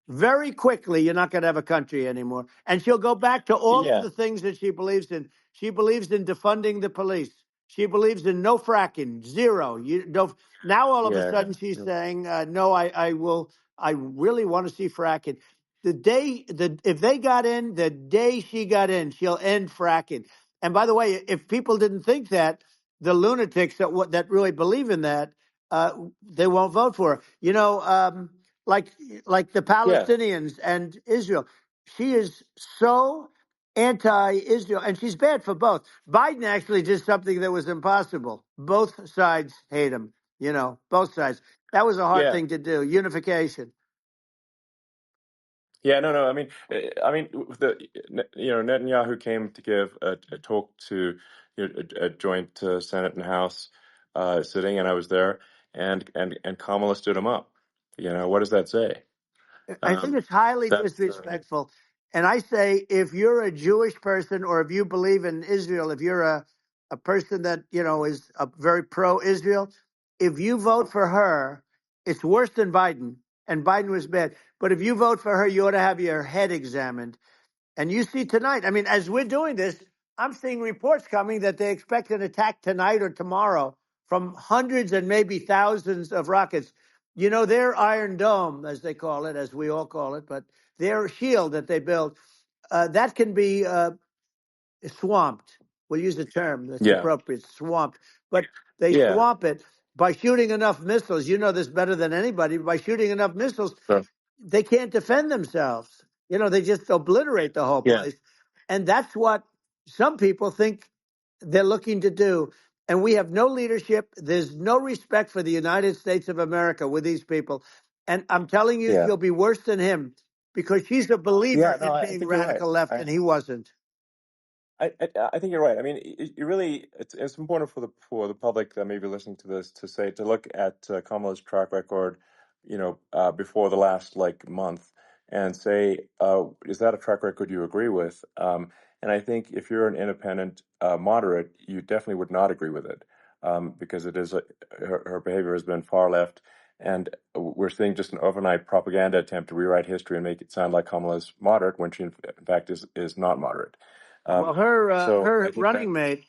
very quickly, you're not going to have a country anymore. And she'll go back to all of yeah, the things that she believes in. She believes in defunding the police. She believes in no fracking, zero. You don't. Now all of a yeah, sudden she's yeah, saying, "No, I will. I really want to see fracking." If they got in, the day she got in, she'll end fracking. And by the way, if people didn't think that, the lunatics that really believe in that, they won't vote for her. You know. Like like the yeah, Palestinians and Israel. She is so anti-Israel, and she's bad for both. Biden actually did something that was impossible. Both sides hate him. You know, both sides. That was a hard yeah. thing to do. Unification. Yeah, no, no. I mean, the Netanyahu came to give a talk to a joint Senate and House sitting, and I was there, and Kamala stood him up. You know, what does that say? I think Um, it's highly that's disrespectful. And I say, if you're a Jewish person or if you believe in Israel, if you're a person that, you know, is a very pro-Israel, if you vote for her, it's worse than Biden. And Biden was bad. But if you vote for her, you ought to have your head examined. And you see tonight, I mean, as we're doing this, I'm seeing reports coming that they expect an attack tonight or tomorrow from hundreds and maybe thousands of rockets. You know, their Iron Dome, as they call it, as we all call it, but their shield that they build, that can be swamped. We'll use a term that's yeah, appropriate, swamped. But they yeah. swamp it by shooting enough missiles. You know this better than anybody. By shooting enough missiles, So, they can't defend themselves. You know, they just obliterate the whole yeah, place. And that's what some people think they're looking to do. And we have no leadership. There's no respect for the United States of America with these people. And I'm telling you, yeah, she'll be worse than him because she's a believer yeah. No, in I being think you're right. radical left, and he wasn't. I think you're right. I mean, you really, it's important for the public that may be listening to this to look at Kamala's track record, before the last like month, and say, is that a track record you agree with? And I think if you're an independent moderate, you definitely would not agree with it, because it is her behavior has been far left, and we're seeing just an overnight propaganda attempt to rewrite history and make it sound like Kamala's moderate when she in fact is not moderate. Well, Um, so I her think that, running mate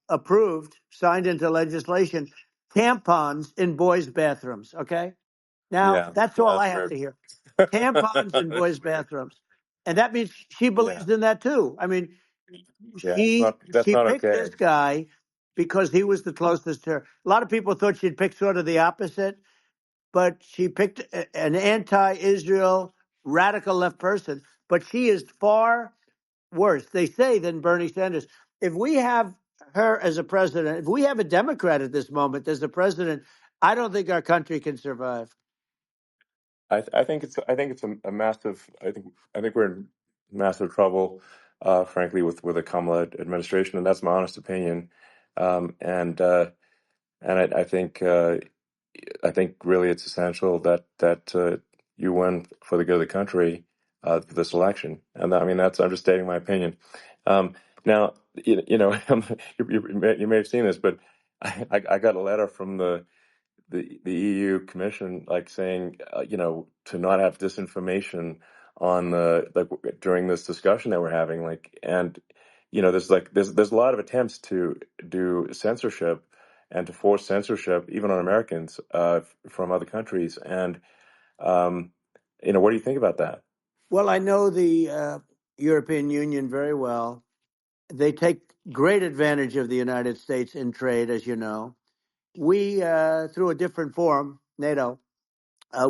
approved, signed into legislation, tampons in boys' bathrooms. Okay, now yeah, that's yeah, all that's I have weird. to hear. Tampons in boys' bathrooms, and that means she Yeah, believes in that too. I mean, yeah, that's she not picked okay. this guy because he was the closest to her. A lot of people thought she'd pick sort of the opposite, but she picked an anti-Israel radical left person. But she is far worse, they say, than Bernie Sanders. If we have her as a president, if we have a Democrat at this moment as the president, I don't think our country can survive. I think it's a massive. I think we're in massive trouble. frankly, with the Kamala administration, and that's my honest opinion. And I think really it's essential that you win for the good of the country for this election, and I mean that's understating my opinion. Now, you may have seen this, but I got a letter from the EU Commission, like saying, to not have disinformation on the like during this discussion that we're having, and there's a lot of attempts to do censorship and to force censorship even on Americans from other countries, and what do you think about that? Well, I know the European Union very well. They take great advantage of the United States in trade, as you know. We, through a different forum, NATO,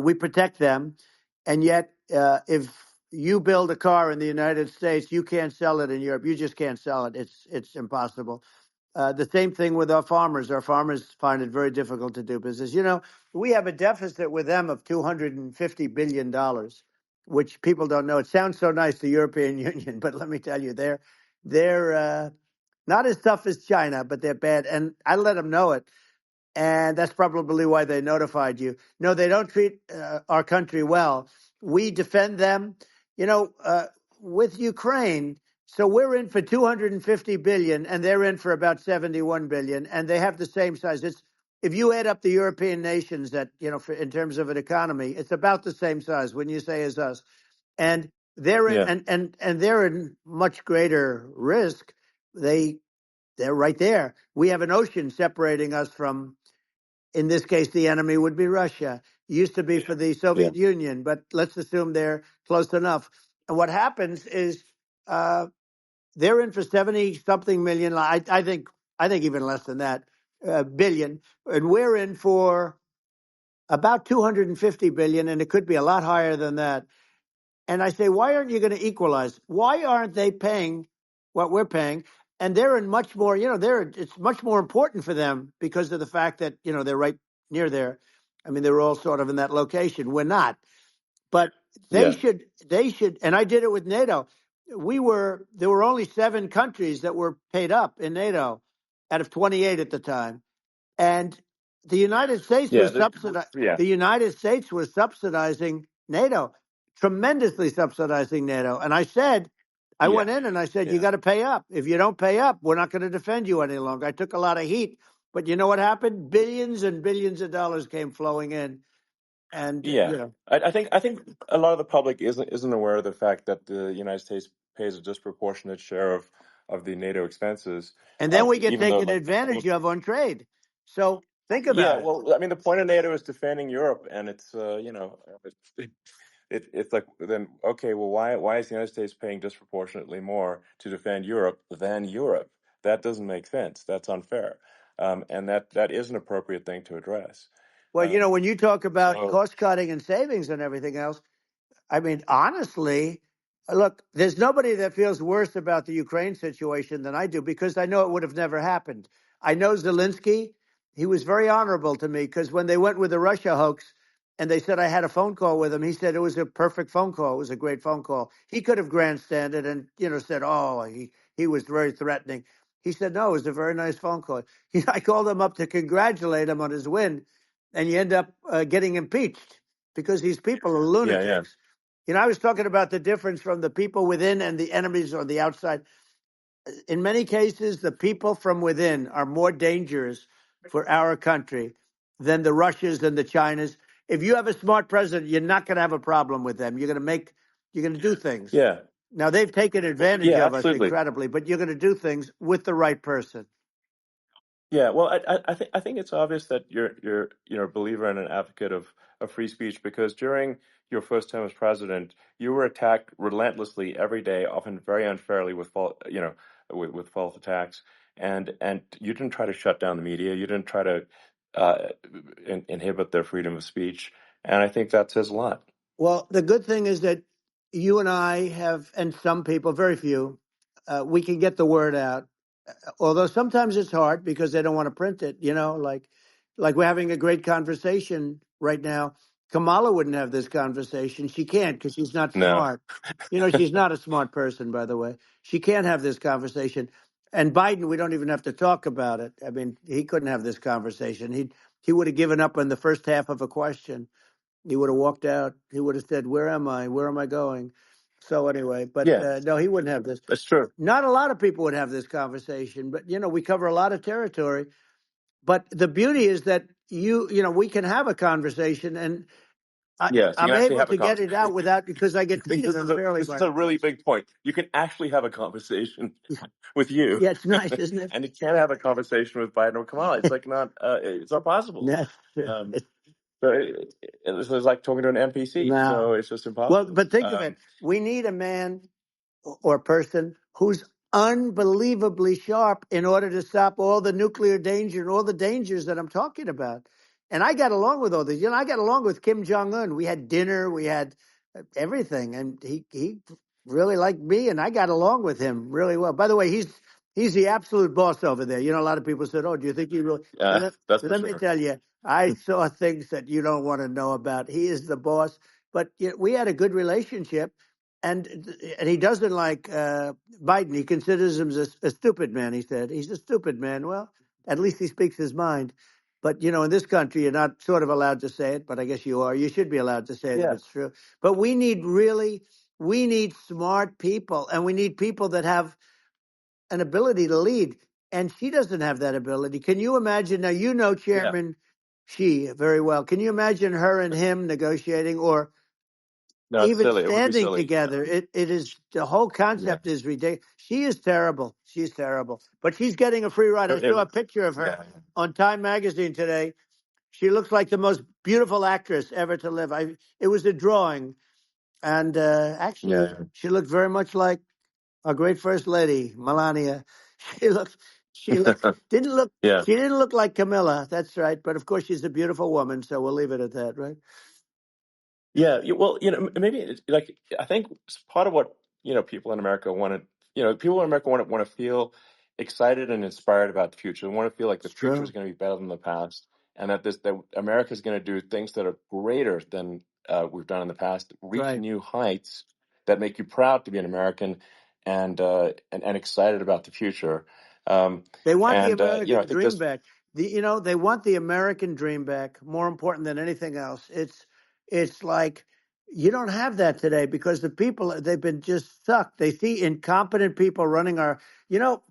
we protect them. And yet, if you build a car in the United States, you can't sell it in Europe. You just can't sell it. It's impossible. The same thing with our farmers. Our farmers find it very difficult to do business. We have a deficit with them of $250 billion, which people don't know. It sounds so nice, the European Union, but let me tell you, they're not as tough as China, but they're bad. And I let them know it. And that's probably why they notified you. No, they don't treat our country well. We defend them, with Ukraine. So we're in for 250 billion, and they're in for about 71 billion, and they have the same size. If you add up the European nations that in terms of an economy, it's about the same size. When you say as us, and they're in, Yeah, and they're in much greater risk. They're right there. We have an ocean separating us from, in this case, the enemy would be Russia. It used to be for the yeah, Soviet Union, but let's assume they're close enough. And what happens is uh, they're in for 70 something million. I think even less than that, billion, and we're in for about 250 billion, and it could be a lot higher than that. And I say, why aren't you going to equalize? Why aren't they paying what we're paying? And they're in much more, it's much more important for them because of the fact that, they're right near there. I mean, they're all sort of in that location. We're not. But they yeah, should, and I did it with NATO. There were only 7 countries that were paid up in NATO out of 28 at the time. And the United States yeah, was subsidizing. yeah, The United States was subsidizing NATO, tremendously subsidizing NATO. And I yeah, went in and I said, you yeah, got to pay up. If you don't pay up, we're not going to defend you any longer. I took a lot of heat, but you know what happened? Billions and billions of dollars came flowing in, and yeah. I think a lot of the public isn't aware of the fact that the United States pays a disproportionate share of the NATO expenses, and then we get even though taken like advantage of on trade. So think yeah, about it. well, I mean, the point of NATO is defending Europe, and it's it's like then okay, well, why is the United States paying disproportionately more to defend Europe than Europe? That doesn't make sense. That's unfair, and that is an appropriate thing to address. Well, Um, when you talk about so cost cutting and savings and everything else, I mean, honestly, look, there's nobody that feels worse about the Ukraine situation than I do because I know it would have never happened. I know Zelensky. He was very honorable to me because when they went with the Russia hoax and they said I had a phone call with him, he said it was a perfect phone call. It was a great phone call. He could have grandstanded and, said, oh, he was very threatening. He said, no, it was a very nice phone call. I called him up to congratulate him on his win, and you end up getting impeached because these people are yeah, yeah, lunatics. I was talking about the difference from the people within and the enemies on the outside. In many cases, the people from within are more dangerous for our country than the Russias and the Chinas. If you have a smart president, you're not going to have a problem with them. You're going to do things. yeah, Now, they've taken advantage yeah, of us absolutely. incredibly, but you're going to do things with the right person. Yeah, well, I think it's obvious that you're a believer and an advocate of free speech because during your first term as president, you were attacked relentlessly every day, often very unfairly with false attacks, and you didn't try to shut down the media, you didn't try to uh, inhibit their freedom of speech, and I think that says a lot. Well, the good thing is that you and I have, and some people, very few, we can get the word out. Although sometimes it's hard because they don't want to print it, like we're having a great conversation right now. Kamala wouldn't have this conversation. She can't because she's not No. smart. You know, she's not a smart person, by the way. She can't have this conversation. And Biden, we don't even have to talk about it. I mean, he couldn't have this conversation. He would have given up on the first half of a question. He would have walked out. He would have said, "Where am I? Where am I going?" So anyway, but Yeah, no, he wouldn't have this. that's true. Not a lot of people would have this conversation, but you know, we cover a lot of territory. But the beauty is that you know, we can have a conversation, and Yes, you can I'm actually able have a to get it out conversation. without because I I get think treated unfairly this is by. a really big point. You can actually have a conversation with you, Yeah, it's nice, isn't and you can't have a conversation with Biden or Kamala. It's like not. It's not possible. it? Um, so it's like talking to an NPC. No. So it's just Well, impossible. but think of it. We need a man or person who's unbelievably sharp in order to stop all the nuclear danger and all the dangers that I'm talking about. And I got along with all these. You know, I got along with Kim Jong Un. We had dinner, we had everything, and he really liked me, and I got along with him really well. By the way, he's the absolute boss over there. You know, a lot of people said, "Oh, do you think he really?" That's for Let me sure. tell you, I saw things that you don't want to know about. He is the boss, but you know, we had a good relationship and he doesn't like Biden. He considers him a stupid man. He said he's a stupid man. Well, at least he speaks his mind. But you know, in this country, you're not sort of allowed to say it. But I guess you are. You should be allowed to say it if Yeah, it's true. But we need smart people, and we need people that have an ability to lead. And she doesn't have that ability. Can you imagine? Now you know yeah. Chairman Xi very well. Can you imagine her and him negotiating, or No, it's even silly. It would be standing silly. together? It is the whole Yeah. concept is ridiculous. She is terrible. She's terrible, but she's getting a free ride. I saw a picture of her Yeah. on Time Magazine today. She looks like the most beautiful actress ever to live. It was a drawing, and actually, Yeah. she looked very much like our great first lady, Melania. She looked. She looked. Didn't look. Yeah. She didn't look like Camilla. That's right. But of course, she's a beautiful woman. So we'll leave it at that, right? Yeah, well, maybe like I think part of what people in America want to, people in America want to feel excited and inspired about the future. They want to feel like the It's future is true. going to be better than the past, and that America is going to do things that are greater than we've done in the past, reach Right. new heights that make you proud to be an American, and excited about the future. Um, They want the and I American think dream this, back. You know, they want the American dream back. More important than anything else. It's like you don't have that today because the people they've been just sucked. They see incompetent people running our. You know,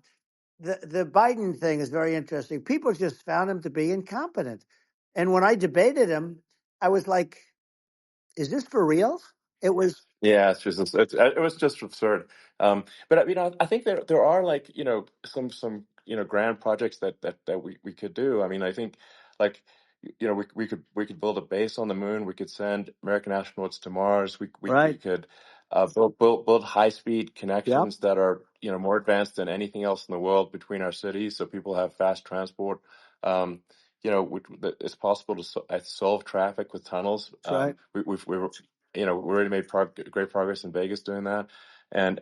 the Biden thing is very interesting. People just found him to be incompetent, and when I debated him, I was like, "Is this for real?" It was Yeah, it was just absurd. But I think there are like some grand projects that we could do. I mean, I think like we could build a base on the moon. We could send American astronauts to Mars. We right. could build high speed Yep. connections that are more advanced than anything else in the world between our cities, so people have fast transport. Um, that it's possible to solve traffic with tunnels. That's right. We already made great progress in Vegas doing that, and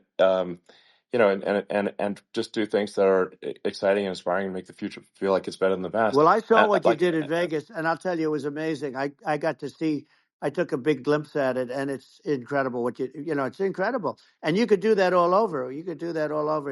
and just do things that are exciting and inspiring and make the future feel like it's better than the past. Well, I saw And what you did in Vegas, and I'll tell you, it was amazing. I got to see. I took a big glimpse at it, and it's incredible. You know, it's incredible, and you could do that all over. You could do that all over.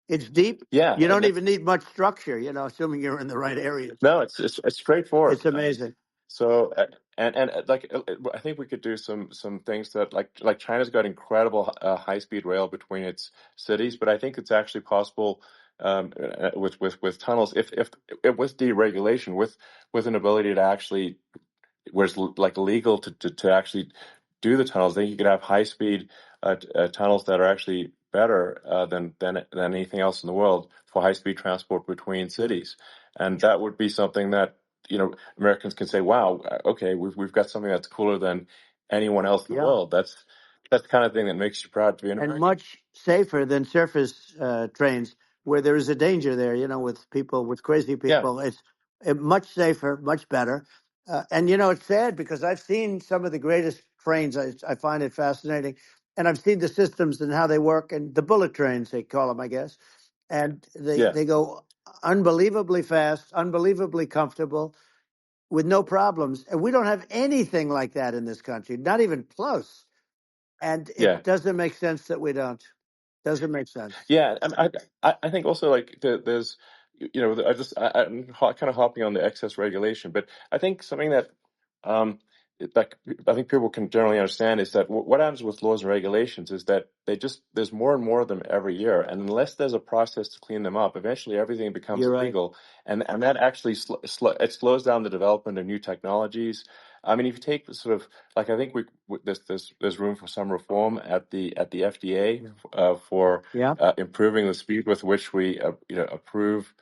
It's deep. yeah, You don't even need much structure. You know, assuming you're in the right areas. no, it's It's straightforward. amazing. So I think we could do some things that like China's got incredible high speed rail between its cities, but I think it's actually possible with tunnels if with deregulation with an ability to actually where it's like legal to actually do the tunnels. Then you could have high speed tunnels that are actually better than anything else in the world for high speed transport between Yeah. cities, and that would be something that Americans can say, "Wow, okay, we've got something that's cooler than anyone else in the Yeah. world." That's the kind of thing that makes you proud to be an And American. much safer than surface trains where there is a danger there, you know, with people, with crazy Yeah, people. It's much safer, much better. And, you know, it's sad because I've seen some of the greatest trains. I find it fascinating. And I've seen the systems and how they work, and the bullet trains, they call them, I guess. And yeah, they go unbelievably fast, unbelievably comfortable. with no problems. And we don't have anything like that in this country, not even close. And Yeah. it doesn't make sense that we don't. Doesn't make sense. Yeah, and I think also like there's I'm kind of hopping on the excess regulation, but I think something that um that I think people can generally understand is that what happens with laws and regulations is that there's more and more of them every year, and unless there's a process to clean them up, eventually everything becomes You're right. illegal, and that actually it slows down the development of new technologies. I mean, if you take the sort of like I think there's room for some reform at the FDA for Yeah. improving the speed with which we approve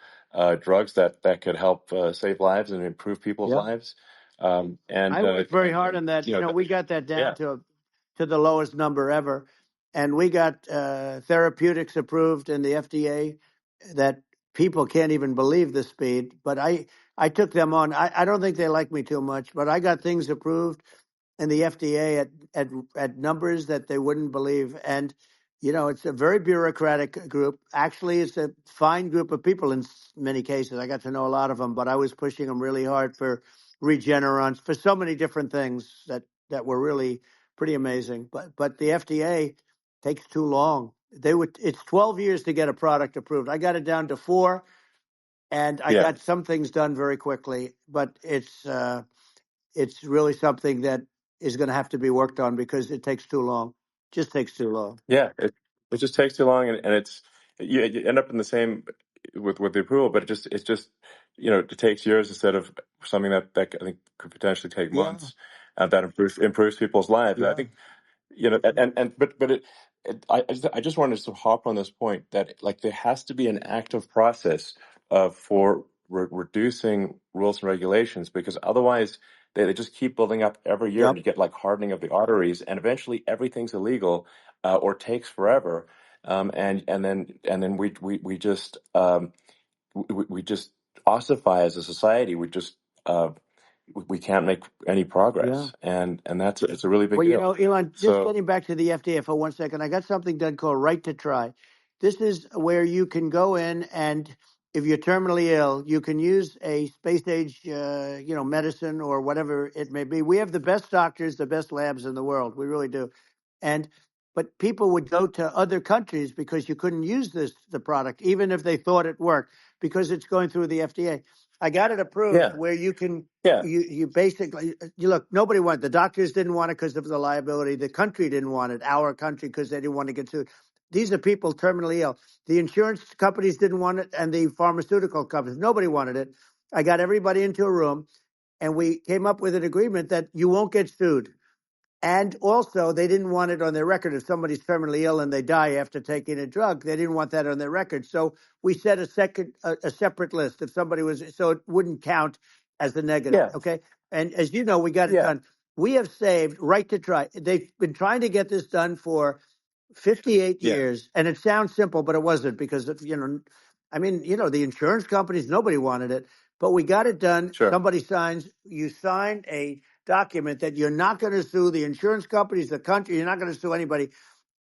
drugs that could help save lives and improve people's Yeah. lives. I worked very hard on that. You know, We got that down yeah, to the lowest number ever, and we got therapeutics approved in the FDA that people can't even believe the speed. But I took them on. I don't think they like me too much, but I got things approved in the FDA at numbers that they wouldn't believe. And it's a very bureaucratic group. Actually, it's a fine group of people in many cases. I got to know a lot of them, but I was pushing them really hard for Regeneron, for so many different things that were really pretty amazing. But the FDA takes too long. It's 12 years to get a product approved. I got it down to 4, and I yeah, got some things done very quickly. But it's really something that is going to have to be worked on because it takes too long. Just takes too long. yeah. It just takes too long, and it's you end up in the same with the approval, but it's just it takes years instead of something that I think could potentially take Yeah, months. That improves people's lives. I yeah, think but I just wanted to hop on this point that like there has to be an active process for reducing rules and regulations, because otherwise they just keep building up every year, and yep, you get like hardening of the arteries, and eventually everything's illegal or takes forever, and then we just we just ossify as a society. Uh, we can't make any yeah. progress, and that's it's a really big Well, deal. Elon, just So getting back to the FDA for 1 second, I got something done called Right to Try. This is where you can go in and if you're terminally ill, you can use a space age, medicine or whatever it may be. We have the best doctors, the best labs in the world. We really do. And but people would go to other countries because you couldn't use the product, even if they thought it worked, because it's going through the FDA. I got it approved yeah, where you can yeah, you basically you look, nobody wanted, the doctors didn't want it because of the liability, the country didn't want it, our country, because they didn't want to get sued. These are people terminally ill. The insurance companies didn't want it, and the pharmaceutical companies, nobody wanted it. I got everybody into a room, and we came up with an agreement that you won't get sued. And also, they didn't want it on their record. If somebody's terminally ill and they die after taking a drug, they didn't want that on their record. So we set a separate list. If somebody was, so it wouldn't count as a negative. yeah, Okay. And as you know, we got it yeah, done. We have saved Right to Try. They've been trying to get this done for 58 yeah, years. And it sounds simple, but it wasn't because, the insurance companies, nobody wanted it, but we got it done. sure, Somebody you signed a document that you're not going to sue the insurance companies, the country, you're not going to sue anybody.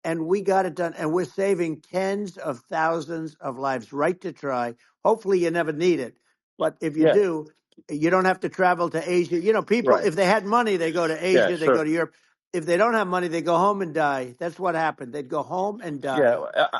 And we got it done. And we're saving tens of thousands of lives. Right to Try. Hopefully you never need it. But if you yeah, do, you don't have to travel to Asia. People, right, if they had money, they go to yeah, Asia, they go sure, to Europe. If they don't have money, they go home and die. That's what happened. They'd go home and yeah. die.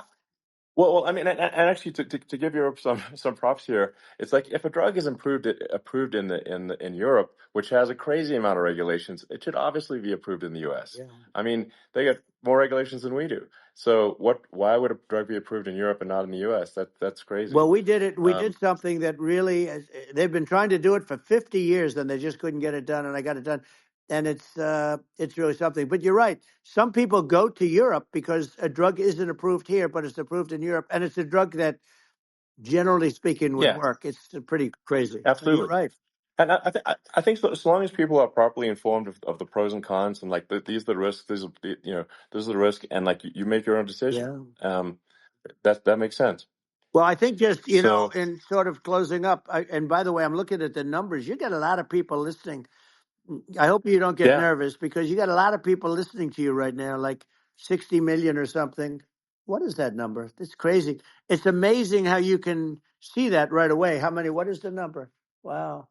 Well, I mean, and actually, to give Europe some props here, it's like if a drug is approved in Europe, which has a crazy amount of regulations, it should obviously be approved in the U.S. Yeah. I mean, they get more regulations than we do. So why would a drug be approved in Europe and not in the U.S.? That's crazy. Well, we did it. We did Um, something that really, they've been trying to do it for 50 years and they just couldn't get it done. And I got it done. And it's really something. But you're right. Some people go to Europe because a drug isn't approved here, but it's approved in Europe. And it's a drug that, generally speaking, would yeah, work. It's pretty crazy. So you're absolutely. right. And I think so, as long as people are properly informed of the pros and cons, and like these are the risks, this is the risk, and like you make your own decision. Yeah. Um, that makes sense. Well, I think just, So in sort of closing up, and by the way, I'm looking at the numbers. You got a lot of people listening. I hope you don't get yeah, nervous because you got a lot of people listening to you right now, like 60 million or something. What is that number? It's crazy. It's amazing how you can see that right away. How many? What is the number? Wow.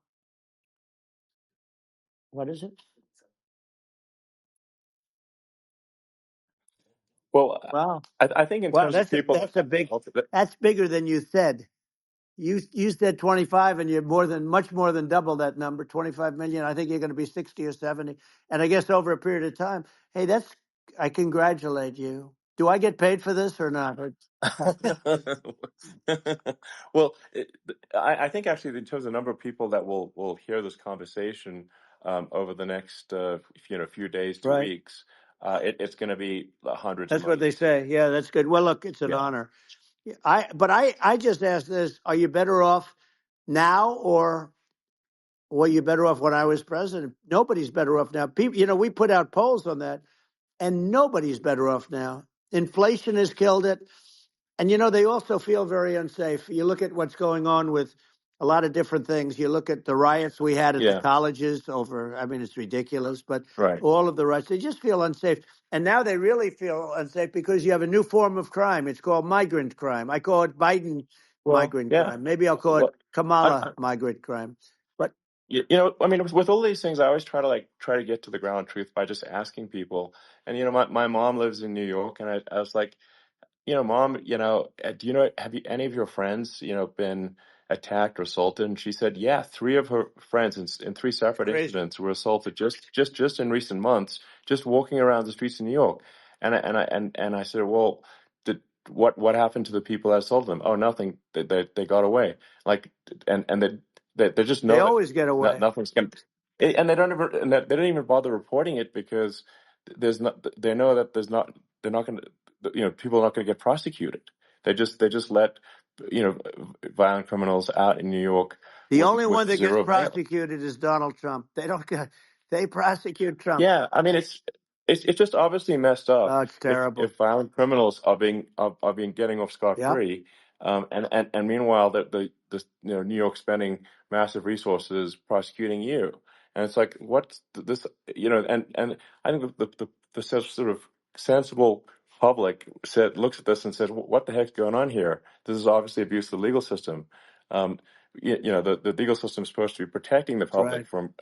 What is it? Well, Wow. I think in Well, terms of that's people, a big. That's bigger than you said. You said 25, and you're much more than double that number, 25 million. I think you're going to be 60 or 70, and I guess over a period of time. Hey, I congratulate you. Do I get paid for this or not? well, I think actually in terms of the number of people that will hear this conversation over the next few days to Right. weeks, it's going to be hundreds of That's what they millions. say. Yeah, that's good. Well, look, it's an Yeah. honor. I just asked this: are you better off now, or were you better off when I was president? Nobody's better off now. People, we put out polls on that, and nobody's better off now. Inflation has killed it. And they also feel very unsafe. You look at what's going on with a lot of different things. You look at the riots we had at the Yeah. colleges over, I mean, it's ridiculous, but Right. all of the riots, they just feel unsafe. And now they really feel unsafe because you have a new form of crime. It's called migrant crime. I call it Biden Well, migrant yeah. crime. Maybe I'll call it Well, Kamala migrant crime. But I mean, with all these things, I always try to get to the ground truth by just asking people. And my mom lives in New York, and I was like, Mom, do have any of your friends, been attacked or assaulted? And she said, yeah, three of her friends in three separate crazy. incidents were assaulted just in recent months, just walking around the streets of New York. And I said, well, what happened to the people that assaulted them? Oh, nothing. They got away. Like, and they just They know that always get away. nothing's going to, and they don't even bother reporting it because they know that they're not going to, people are not going to get prosecuted. They just let violent criminals out in New York The only one with that gets zero bail. prosecuted is Donald Trump. They don't get, they prosecute Trump. Yeah, I mean it's just obviously messed Oh, up it's terrible. if violent criminals are being getting off scot Yeah. free, and meanwhile the New York spending massive resources prosecuting you, and it's like what's this and I think the sort of sensible public looks at this and says what the heck's going on here? This is obviously abuse of the legal system. Um, the legal system is supposed to be protecting the That's right. public from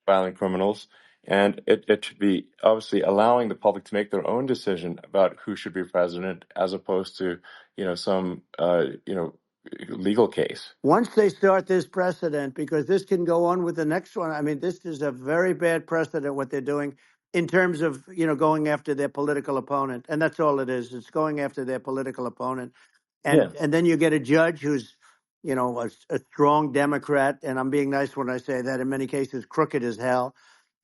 violent criminals. And it should be obviously allowing the public to make their own decision about who should be president, as opposed to some legal case. Once they start this precedent, because this can go on with the next one. I mean, this is a very bad precedent what they're doing in terms of going after their political opponent, and that's all it is. It's going after their political opponent, Yeah, and then you get a judge who's a strong Democrat, and I'm being nice when I say that. In many cases, crooked as hell,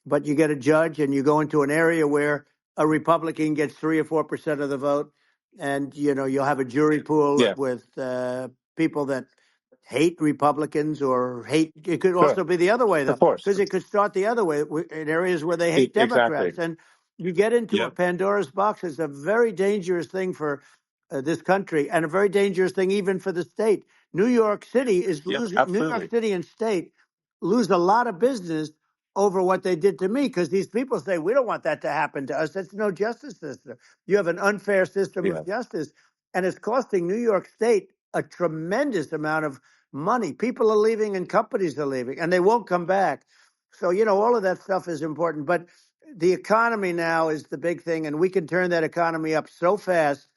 but you get a judge and you go into an area where a Republican gets 3 or 4% of the vote, and you'll have a jury pool yeah, with people that hate Republicans or hate. It could sure, also be the other way of though, course, because it could start the other way in areas where they hate exactly. Democrats, and you get into a Yep, Pandora's box. It's a very dangerous thing for this country, and a very dangerous thing even for the state. New York City is yep, losing. New York absolutely. City and state lose a lot of business over what they did to me, because these people say we don't want that to happen to us. That's no justice system. You have an unfair system Yeah, of justice, and it's costing New York State a tremendous amount of money. People are leaving and companies are leaving, and they won't come back. So all of that stuff is important, but the economy now is the big thing, and we can turn that economy up so fast,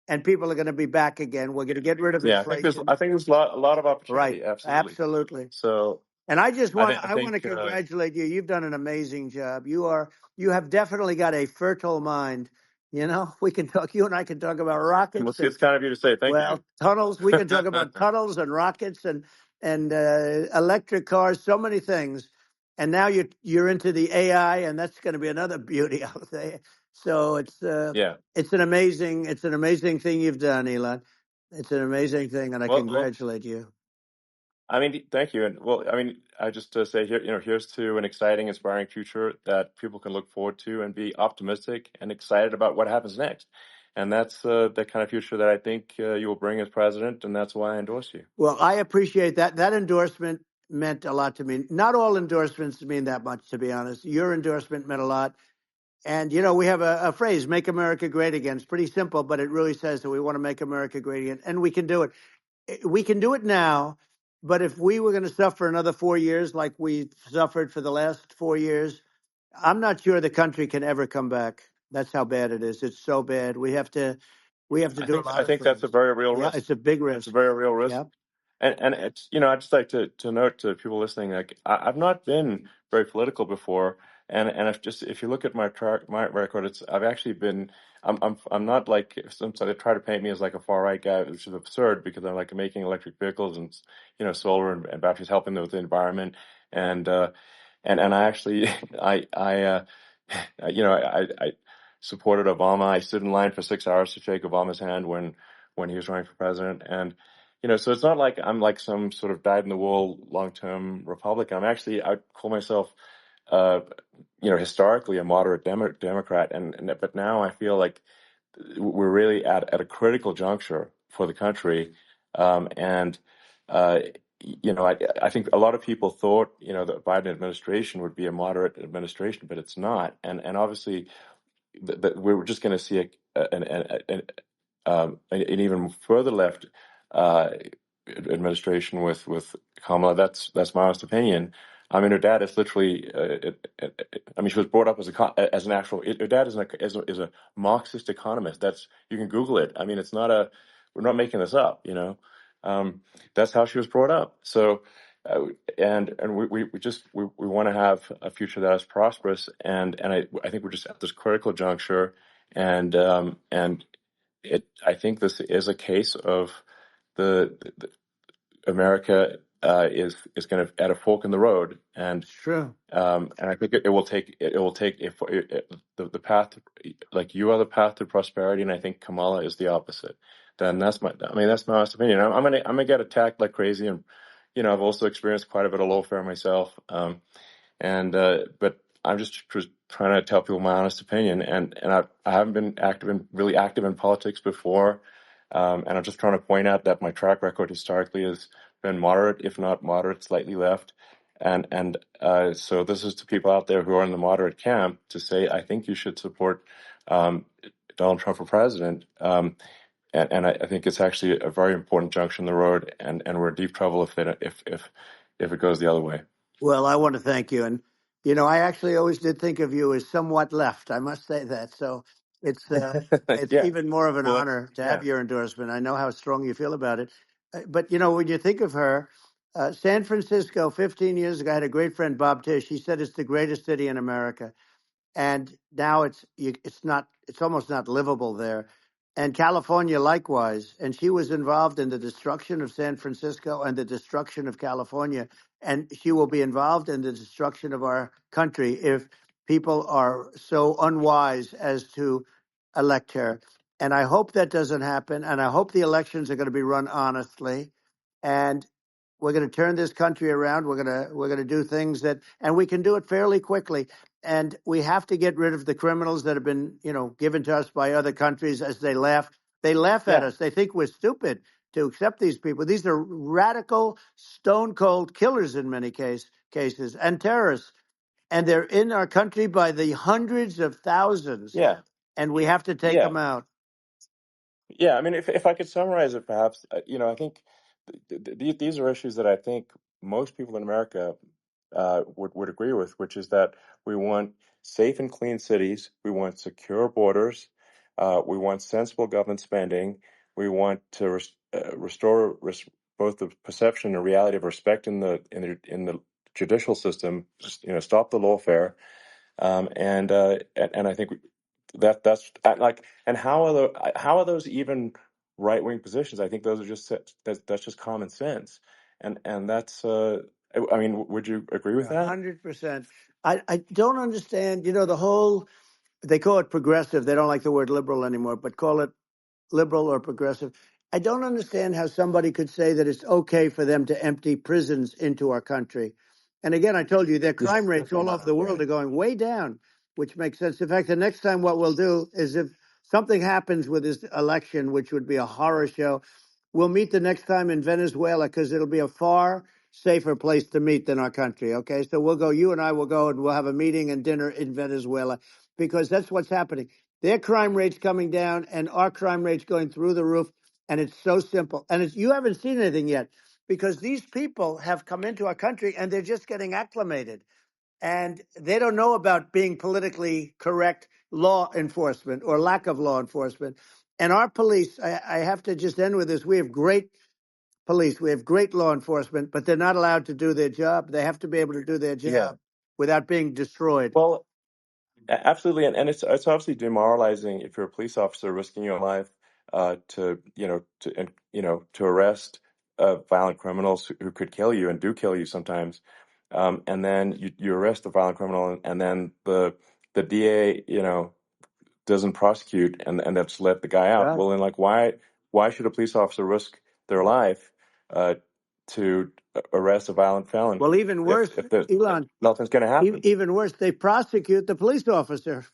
and people are going to be back again. We're going to get rid of yeah. I think there's inflation. I think there's a lot of Right. opportunity. Absolutely. Absolutely. So And I just I want think to I I want think to congratulate you. You've done an amazing job. You have definitely got a fertile mind. We can talk. You and I can talk about well, rockets see, and, it's kind of you to say thank you. well, tunnels. We can talk about tunnels and rockets and electric cars. So many things. And now you're into the AI, and that's going to be another beauty out there. So Yeah. it's an amazing thing you've done, Elon. It's an amazing thing, and I Well, congratulate you. I mean, thank you. And well, I mean, I just say here, here's to an exciting, inspiring future that people can look forward to and be optimistic and excited about what happens next. And that's the kind of future that I think you will bring as president, and that's why I endorse you. Well, I appreciate that. That endorsement meant a lot to me. Not all endorsements mean that much, to be honest. Your endorsement meant a lot. And, we have a phrase, make America great again. It's pretty simple, but it really says that we want to make America great again. And we can do it. We can do it now. But if we were going to suffer another 4 years like we suffered for the last 4 years, I'm not sure the country can ever come back. That's how bad it is. It's so bad. We have to do a I lot of think that's a things. very real Yeah, risk. it's a big It's a risk. very real risk. Yeah, And it's, I'd just like to note to people listening, like I've not been very political before, and if you look at my record, I've actually been I'm not like some sort of try to paint me as like a far right guy, which is absurd because I'm like making electric vehicles and solar and batteries helping with the environment, and and I actually I supported Obama. I stood in line for 6 hours to shake Obama's hand when he was running for president, and so it's not like I'm like some sort of dyed in the wool long term Republican. I call myself, uh, historically a moderate Democrat, but now I feel like we're really at a critical juncture for the country, and uh, I think a lot of people thought the Biden administration would be a moderate administration, but it's not, and obviously we're just going to see an even further left uh, administration with Kamala. That's my honest opinion. I mean, her dad is literally. I mean, she was brought up as an actual. Her dad is a Marxist economist. You can Google it. I mean, it's not a. We're not making this up. That's how she was brought up. So, and we want to have a future that is prosperous. And I think we're just at this critical juncture, and I think this is a case of the America is going to at a fork in the road, it's true. and I think it will take if the path, like you are the path to prosperity, and I think Kamala is the opposite. Then that's my honest opinion. I'm gonna get attacked like crazy, and I've also experienced quite a bit of lawfare myself. And but I'm just trying to tell people my honest opinion, and I haven't been really active in politics before, and I'm just trying to point out that my track record historically has been moderate, if not moderate, slightly left, and so this is to people out there who are in the moderate camp to say I think you should support um, Donald Trump for president. And I think it's actually a very important junction in the road, and we're in deep trouble if it goes the other way. Well, I want to thank you, and I actually always did think of you as somewhat left. I must say that. So it's Yeah. even more of an Well, honor to yeah. have your endorsement. I know how strong you feel about it. But when you think of her, San Francisco, 15 years ago, I had a great friend, Bob Tish. He said it's the greatest city in America, and now it's almost not livable there. And California likewise. And she was involved in the destruction of San Francisco and the destruction of California, and she will be involved in the destruction of our country if people are so unwise as to elect her. And I hope that doesn't happen, and I hope the elections are going to be run honestly, and we're going to turn this country around. We're going to do things and we can do it fairly quickly. And we have to get rid of the criminals that have been, given to us by other countries as they laugh. They laugh at Yeah. us. They think we're stupid to accept these people. These are radical, stone cold killers in many cases and terrorists. And they're in our country by the hundreds of thousands. Yeah. And we have to take Yeah. them out. Yeah. I mean, if I could summarize it, perhaps, I think these are issues that I think most people in America would agree with, which is that we want safe and clean cities, we want secure borders, we want sensible government spending, we want to restore both the perception and reality of respect in the judicial system, stop the lawfare. And I think that's like, and how are those even right wing positions? I think those are that's just common sense, and that's I mean, would you agree with that? 100%. I don't understand, the whole, they call it progressive. They don't like the word liberal anymore, but call it liberal or progressive. I don't understand how somebody could say that it's okay for them to empty prisons into our country. And again, I told you their crime rates all over the world are going way down, which makes sense. In fact, the next time what we'll do is if something happens with this election, which would be a horror show, we'll meet the next time in Venezuela because it'll be a far safer place to meet than our country. Okay. So you and I will go and we'll have a meeting and dinner in Venezuela because that's what's happening. Their crime rate's coming down and our crime rate's going through the roof. And it's so simple. And you haven't seen anything yet. because these people have come into our country and they're just getting acclimated, and they don't know about being politically correct law enforcement or lack of law enforcement. And our police, I have to just end with this. We have great police. We have great law enforcement, but they're not allowed to do their job. They have to be able to do their Yeah. job without being destroyed. Well, absolutely, and it's obviously demoralizing if you're a police officer risking your life to to arrest violent criminals who could kill you and do kill you sometimes, and then you arrest the violent criminal, and then the DA doesn't prosecute and that's let the guy out. Right. Well, then, like, why should a police officer risk their life uh, to arrest a violent felon Well, even worse, if there's Elon, nothing's going to happen? even worse, they prosecute the police officer.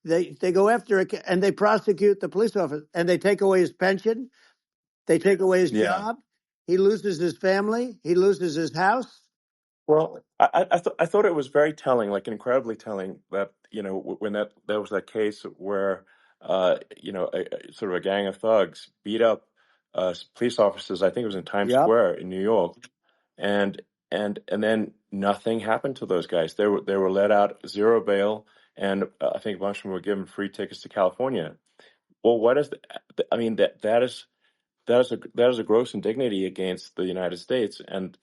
They go after it and they prosecute the police officer, and they take away his pension. They take away his Yeah. job. He loses his family. He loses his house. Well, I thought it was very telling, like incredibly telling, that when there was that case where sort of a gang of thugs beat up police officers. I think it was in Times Yep. Square in New York, and and then nothing happened to those guys. They were let out, zero bail, and I think a bunch of them were given free tickets to California. Well, what is I mean, that is a gross indignity against the United States, and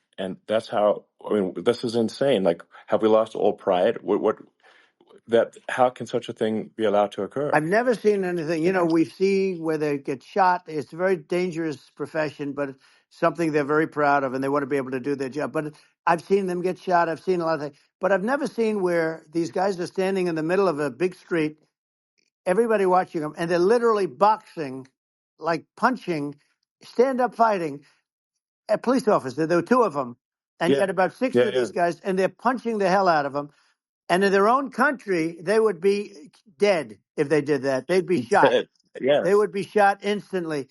that's how, I mean, this is insane. Like, have we lost all pride? What that how can such a thing be allowed to occur? I've never seen anything. You know? We see where they get shot. It's a very dangerous profession, but it's something they're very proud of, and they want to be able to do their job. But I've seen them get shot. I've seen a lot of things, but I've never seen where these guys are standing in the middle of a big street, everybody watching them, and they're literally boxing, like punching, stand up fighting a police officer. There were two of them, and you Yeah, had about 60 yeah, of yeah. these guys, and they're punching the hell out of them. And in their own country, they would be dead if they did that. They'd be shot. They Yes, would be shot instantly.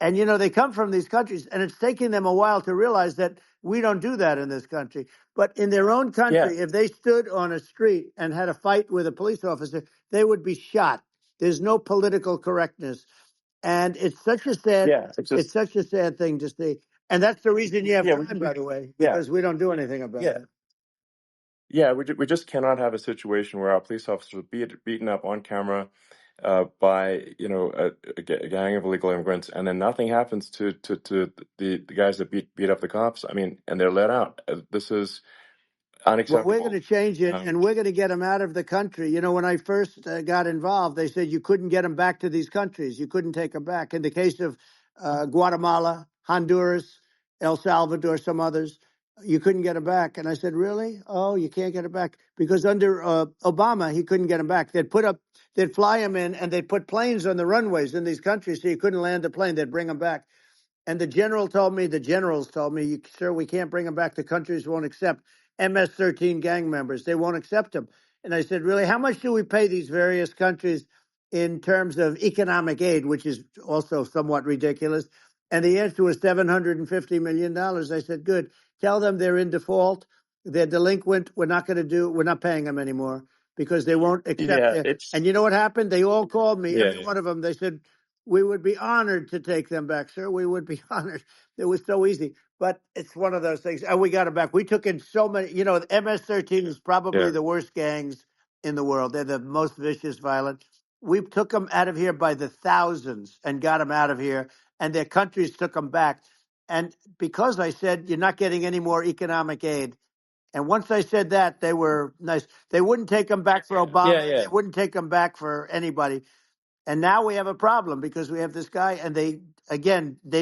And, they come from these countries, and it's taking them a while to realize that we don't do that in this country. But in their own yeah, country, if they stood on a street and had a fight with a police officer, they would be shot. There's no political correctness. And yeah. It's it's just such a sad thing to see. And that's the reason you have yeah, crime, by the way, yeah, because we don't do anything about yeah. it. Yeah, we just cannot have a situation where our police officers are beaten up on camera by a gang of illegal immigrants, and then nothing happens to the guys that beat up the cops. I mean, and they're let out. This is Well, we're going to unacceptable. change it, Um, and we're going to get them out of the country. When I first got involved, they said you couldn't get them back to these countries. You couldn't take them back. In the case of Guatemala, Honduras, El Salvador, some others, you couldn't get them back. And I said, really? Oh, you can't get them back because under Obama, he couldn't get them back. They'd fly them in, and they'd put planes on the runways in these countries, so you couldn't land the plane. They'd bring them back. And the generals told me, sir, we can't bring them back. The countries won't accept MS-13 gang members. They won't accept them. And I said, really, how much do we pay these various countries in terms of economic aid, which is also somewhat ridiculous? And the answer was $750 million. I said, good. Tell them they're in default. They're delinquent. We're not paying them anymore because they won't accept yeah, it. it's And you know what happened? They all called me, yeah, every one of them. They said, we would be honored to take them back, sir. We would be honored. It was so easy. But it's one of those things. And we got them back. We took in so many. The MS-13 is probably yeah, the worst gangs in the world. They're the most vicious, violent. We took them out of here by the thousands and got them out of here. And their countries took them back. And because I said, you're not getting any more economic aid. And once I said that, they were nice. They wouldn't take them back for yeah, Obama. yeah. They wouldn't take them back for anybody. And now we have a problem because we have this guy, and they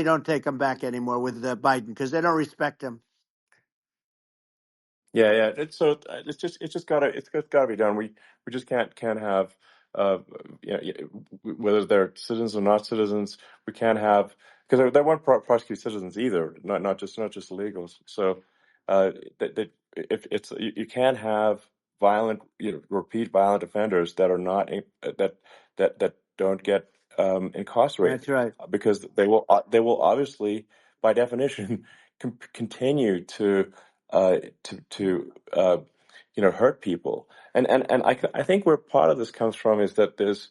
don't take him back anymore with Biden because they don't respect him. Yeah, yeah. It's just gotta be done. We just can't have uh whether they're citizens or not citizens. We can't have, because they won't prosecute citizens either. Not just illegals. So that if it's you can't have violent repeat violent offenders that are not that don't get incarcerated, That's right. because they will obviously, by definition, continue to hurt people. And I think where part of this comes from is that there's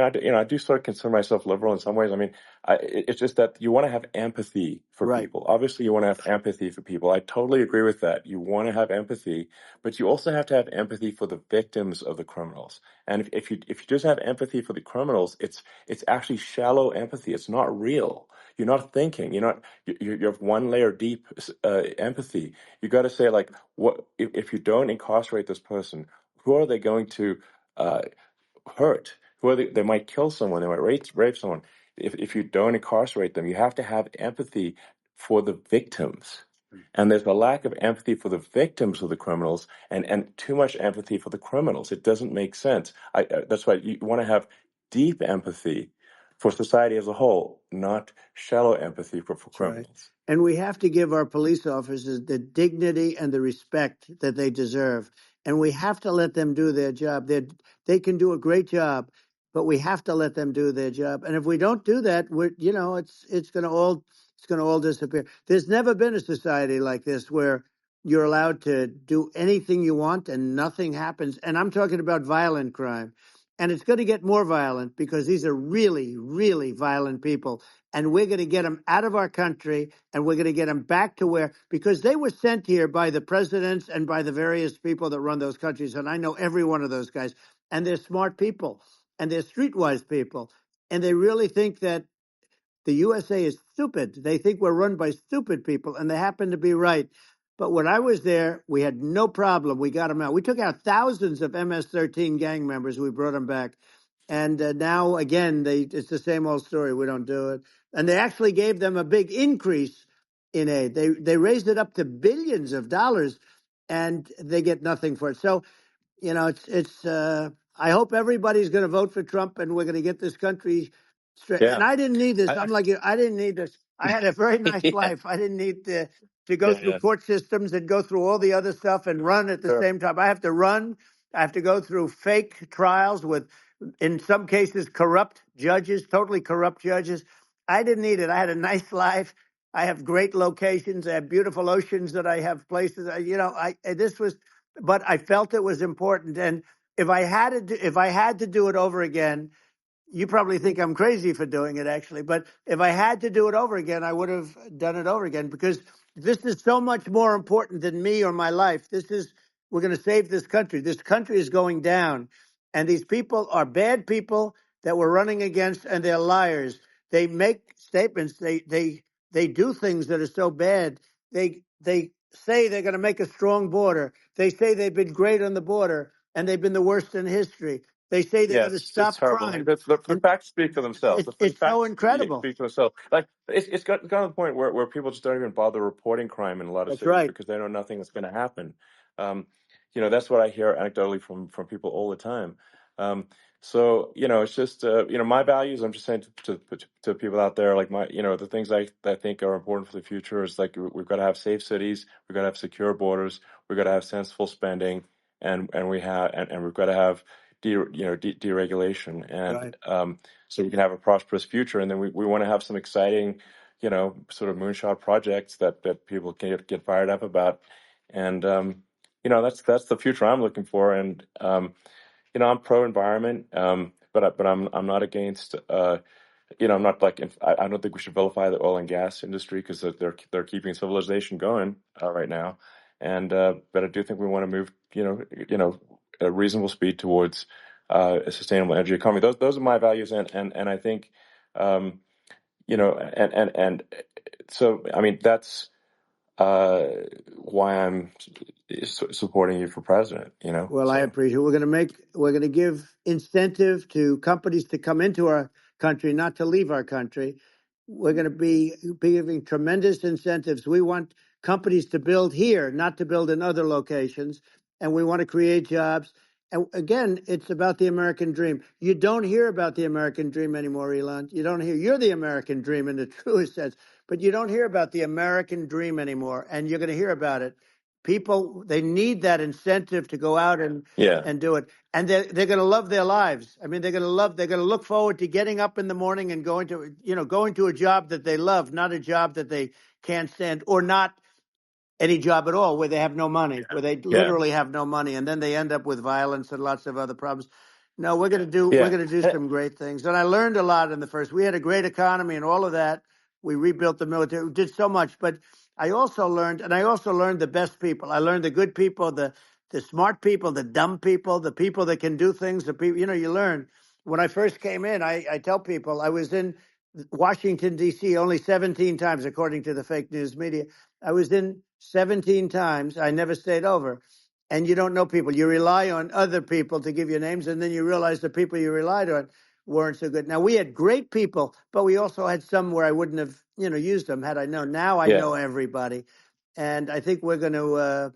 I do sort of consider myself liberal in some ways. I mean, it's just that you want to have empathy for Right. people. Obviously, you want to have empathy for people. I totally agree with that. You want to have empathy, but you also have to have empathy for the victims of the criminals. And if you just have empathy for the criminals, it's actually shallow empathy. It's not real. You're not thinking. You have one layer deep empathy. You got to say, like, what if you don't incarcerate this person? Who are they going to hurt? Who are they might kill someone. They might rape someone. If you don't incarcerate them, you have to have empathy for the victims. And there's a lack of empathy for the victims of the criminals, and too much empathy for the criminals. It doesn't make sense. That's why you want to have deep empathy for society as a whole, not shallow empathy for That's right. criminals. And we have to give our police officers the dignity and the respect that they deserve. And we have to let them do their job. They can do a great job, but we have to let them do their job. And if we don't do that, it's going to all disappear. There's never been a society like this where you're allowed to do anything you want and nothing happens. And I'm talking about violent crime. And it's going to get more violent because these are really, really violent people, and we're going to get them out of our country, and we're going to get them back to because they were sent here by the presidents and by the various people that run those countries. And I know every one of those guys, and they're smart people, and they're streetwise people. And they really think that the USA is stupid. They think we're run by stupid people, and they happen to be right. But when I was there, we had no problem. We got them out. We took out thousands of MS-13 gang members. We brought them back. And now, again, it's the same old story. We don't do it. And they actually gave them a big increase in aid. They raised it up to billions of dollars, and they get nothing for it. So it's. I hope everybody's going to vote for Trump, and we're going to get this country straight. And Yeah. I didn't need this. I, I'm like you. I didn't need this. I had a very nice yeah. life. I didn't need to go Yeah. through Yeah. court systems and go through all the other stuff and run at the Sure. same time. I have to run. I have to go through fake trials with, in some cases, corrupt judges, totally corrupt judges. I didn't need it. I had a nice life. I have great locations. I have beautiful oceans that I have places. This was, but I felt it was important. And if I had to do it over again, you probably think I'm crazy for doing it, actually. But if I had to do it over again, I would have done it over again, because this is so much more important than me or my life. We're going to save this country. This country is going down. And these people are bad people that we're running against, and they're liars. They make statements. They do things that are so bad. They say they're going to make a strong border. They say they've been great on the border, and they've been the worst in history. They say they're Yeah, going to it's stop terrible. crime, The and facts speak for themselves. The it's so facts incredible. speak for themselves. Like it's gotten to the point where people just don't even bother reporting crime in a lot of That's cities right. because they know nothing is going to happen. Um, that's what I hear anecdotally from people all the time. So it's just my values. I'm just saying to people out there, like the things I think are important for the future is like we've got to have safe cities, we've got to have secure borders, we've got to have sensible spending, and we've got to have deregulation, and Right. so we can have a prosperous future. And then we want to have some exciting, sort of moonshot projects that people can get fired up about. And that's the future I'm looking for. And I'm pro environment, but I'm not against. I'm not like I don't think we should vilify the oil and gas industry because they're keeping civilization going right now. And but I do think we want to move a reasonable speed towards a sustainable energy economy. Those are my values, and I think and so I mean that's why I'm supporting you for president. Well, I So appreciate it. We're going to give incentive to companies to come into our country, not to leave our country. We're going to be giving tremendous incentives. We want companies to build here, not to build in other locations, and we want to create jobs. And again, it's about the American dream. You don't hear about the American dream anymore, Elon. You don't hear. You're the American dream in the truest sense, but you don't hear about the American dream anymore, and you're going to hear about it. People, they need that incentive to go out yeah, and do it, and they're going to love their lives. I mean, they're going to look forward to getting up in the morning and going to a job that they love, not a job that they can't stand, or not any job at all where they have no money, where they yeah, literally have no money, and then they end up with violence and lots of other problems. No, we're Yeah. gonna do some great things. And I learned a lot in the first. We had a great economy and all of that. We rebuilt the military. We did so much, but I also learned, and I also learned the best people. I learned the good people, the smart people, the dumb people, the people that can do things. The people, you learn. When I first came in, I tell people I was in Washington D.C. only 17 times, according to the fake news media. I was in 17 times. I never stayed over, and you don't know people. You rely on other people to give you names, and then you realize the people you relied on weren't so good. Now we had great people, but we also had some where I wouldn't have, used them had I known. Now I Yeah. know everybody, and I think we're going to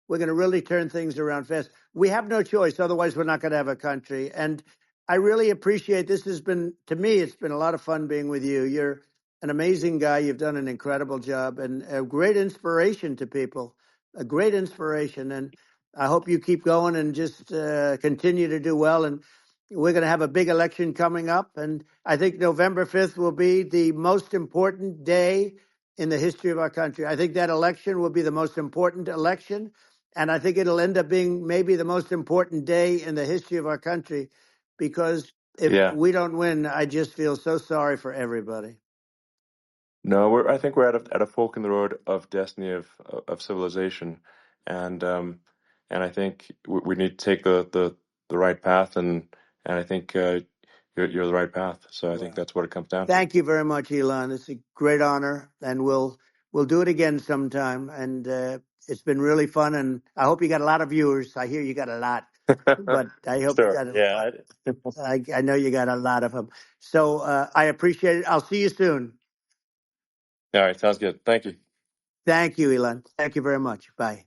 really turn things around fast. We have no choice, otherwise we're not going to have a country. And I really appreciate this. Has been, to me, it's been a lot of fun being with you. You're an amazing guy. You've done an incredible job and a great inspiration to people. A great inspiration, and I hope you keep going and just continue to do well. And we're going to have a big election coming up, and I think November 5th will be the most important day in the history of our country. I think that election will be the most important election, and I think it'll end up being maybe the most important day in the history of our country, because if Yeah. we don't win, I just feel so sorry for everybody. No, I think we're at a fork in the road of destiny of civilization, and and I think we need to take the right path, and I think you're the right path. So I think Well, that's what it comes down to. thank you very much, Elon. It's a great honor, and we'll do it again sometime. And it's been really fun, and I hope you got a lot of viewers. I hear you got a lot, but I hope you Sure. got. Yeah. I know you got a lot of them. So I appreciate it. I'll see you soon. All right. Sounds good. Thank you. Thank you, Elon. Thank you very much. Bye.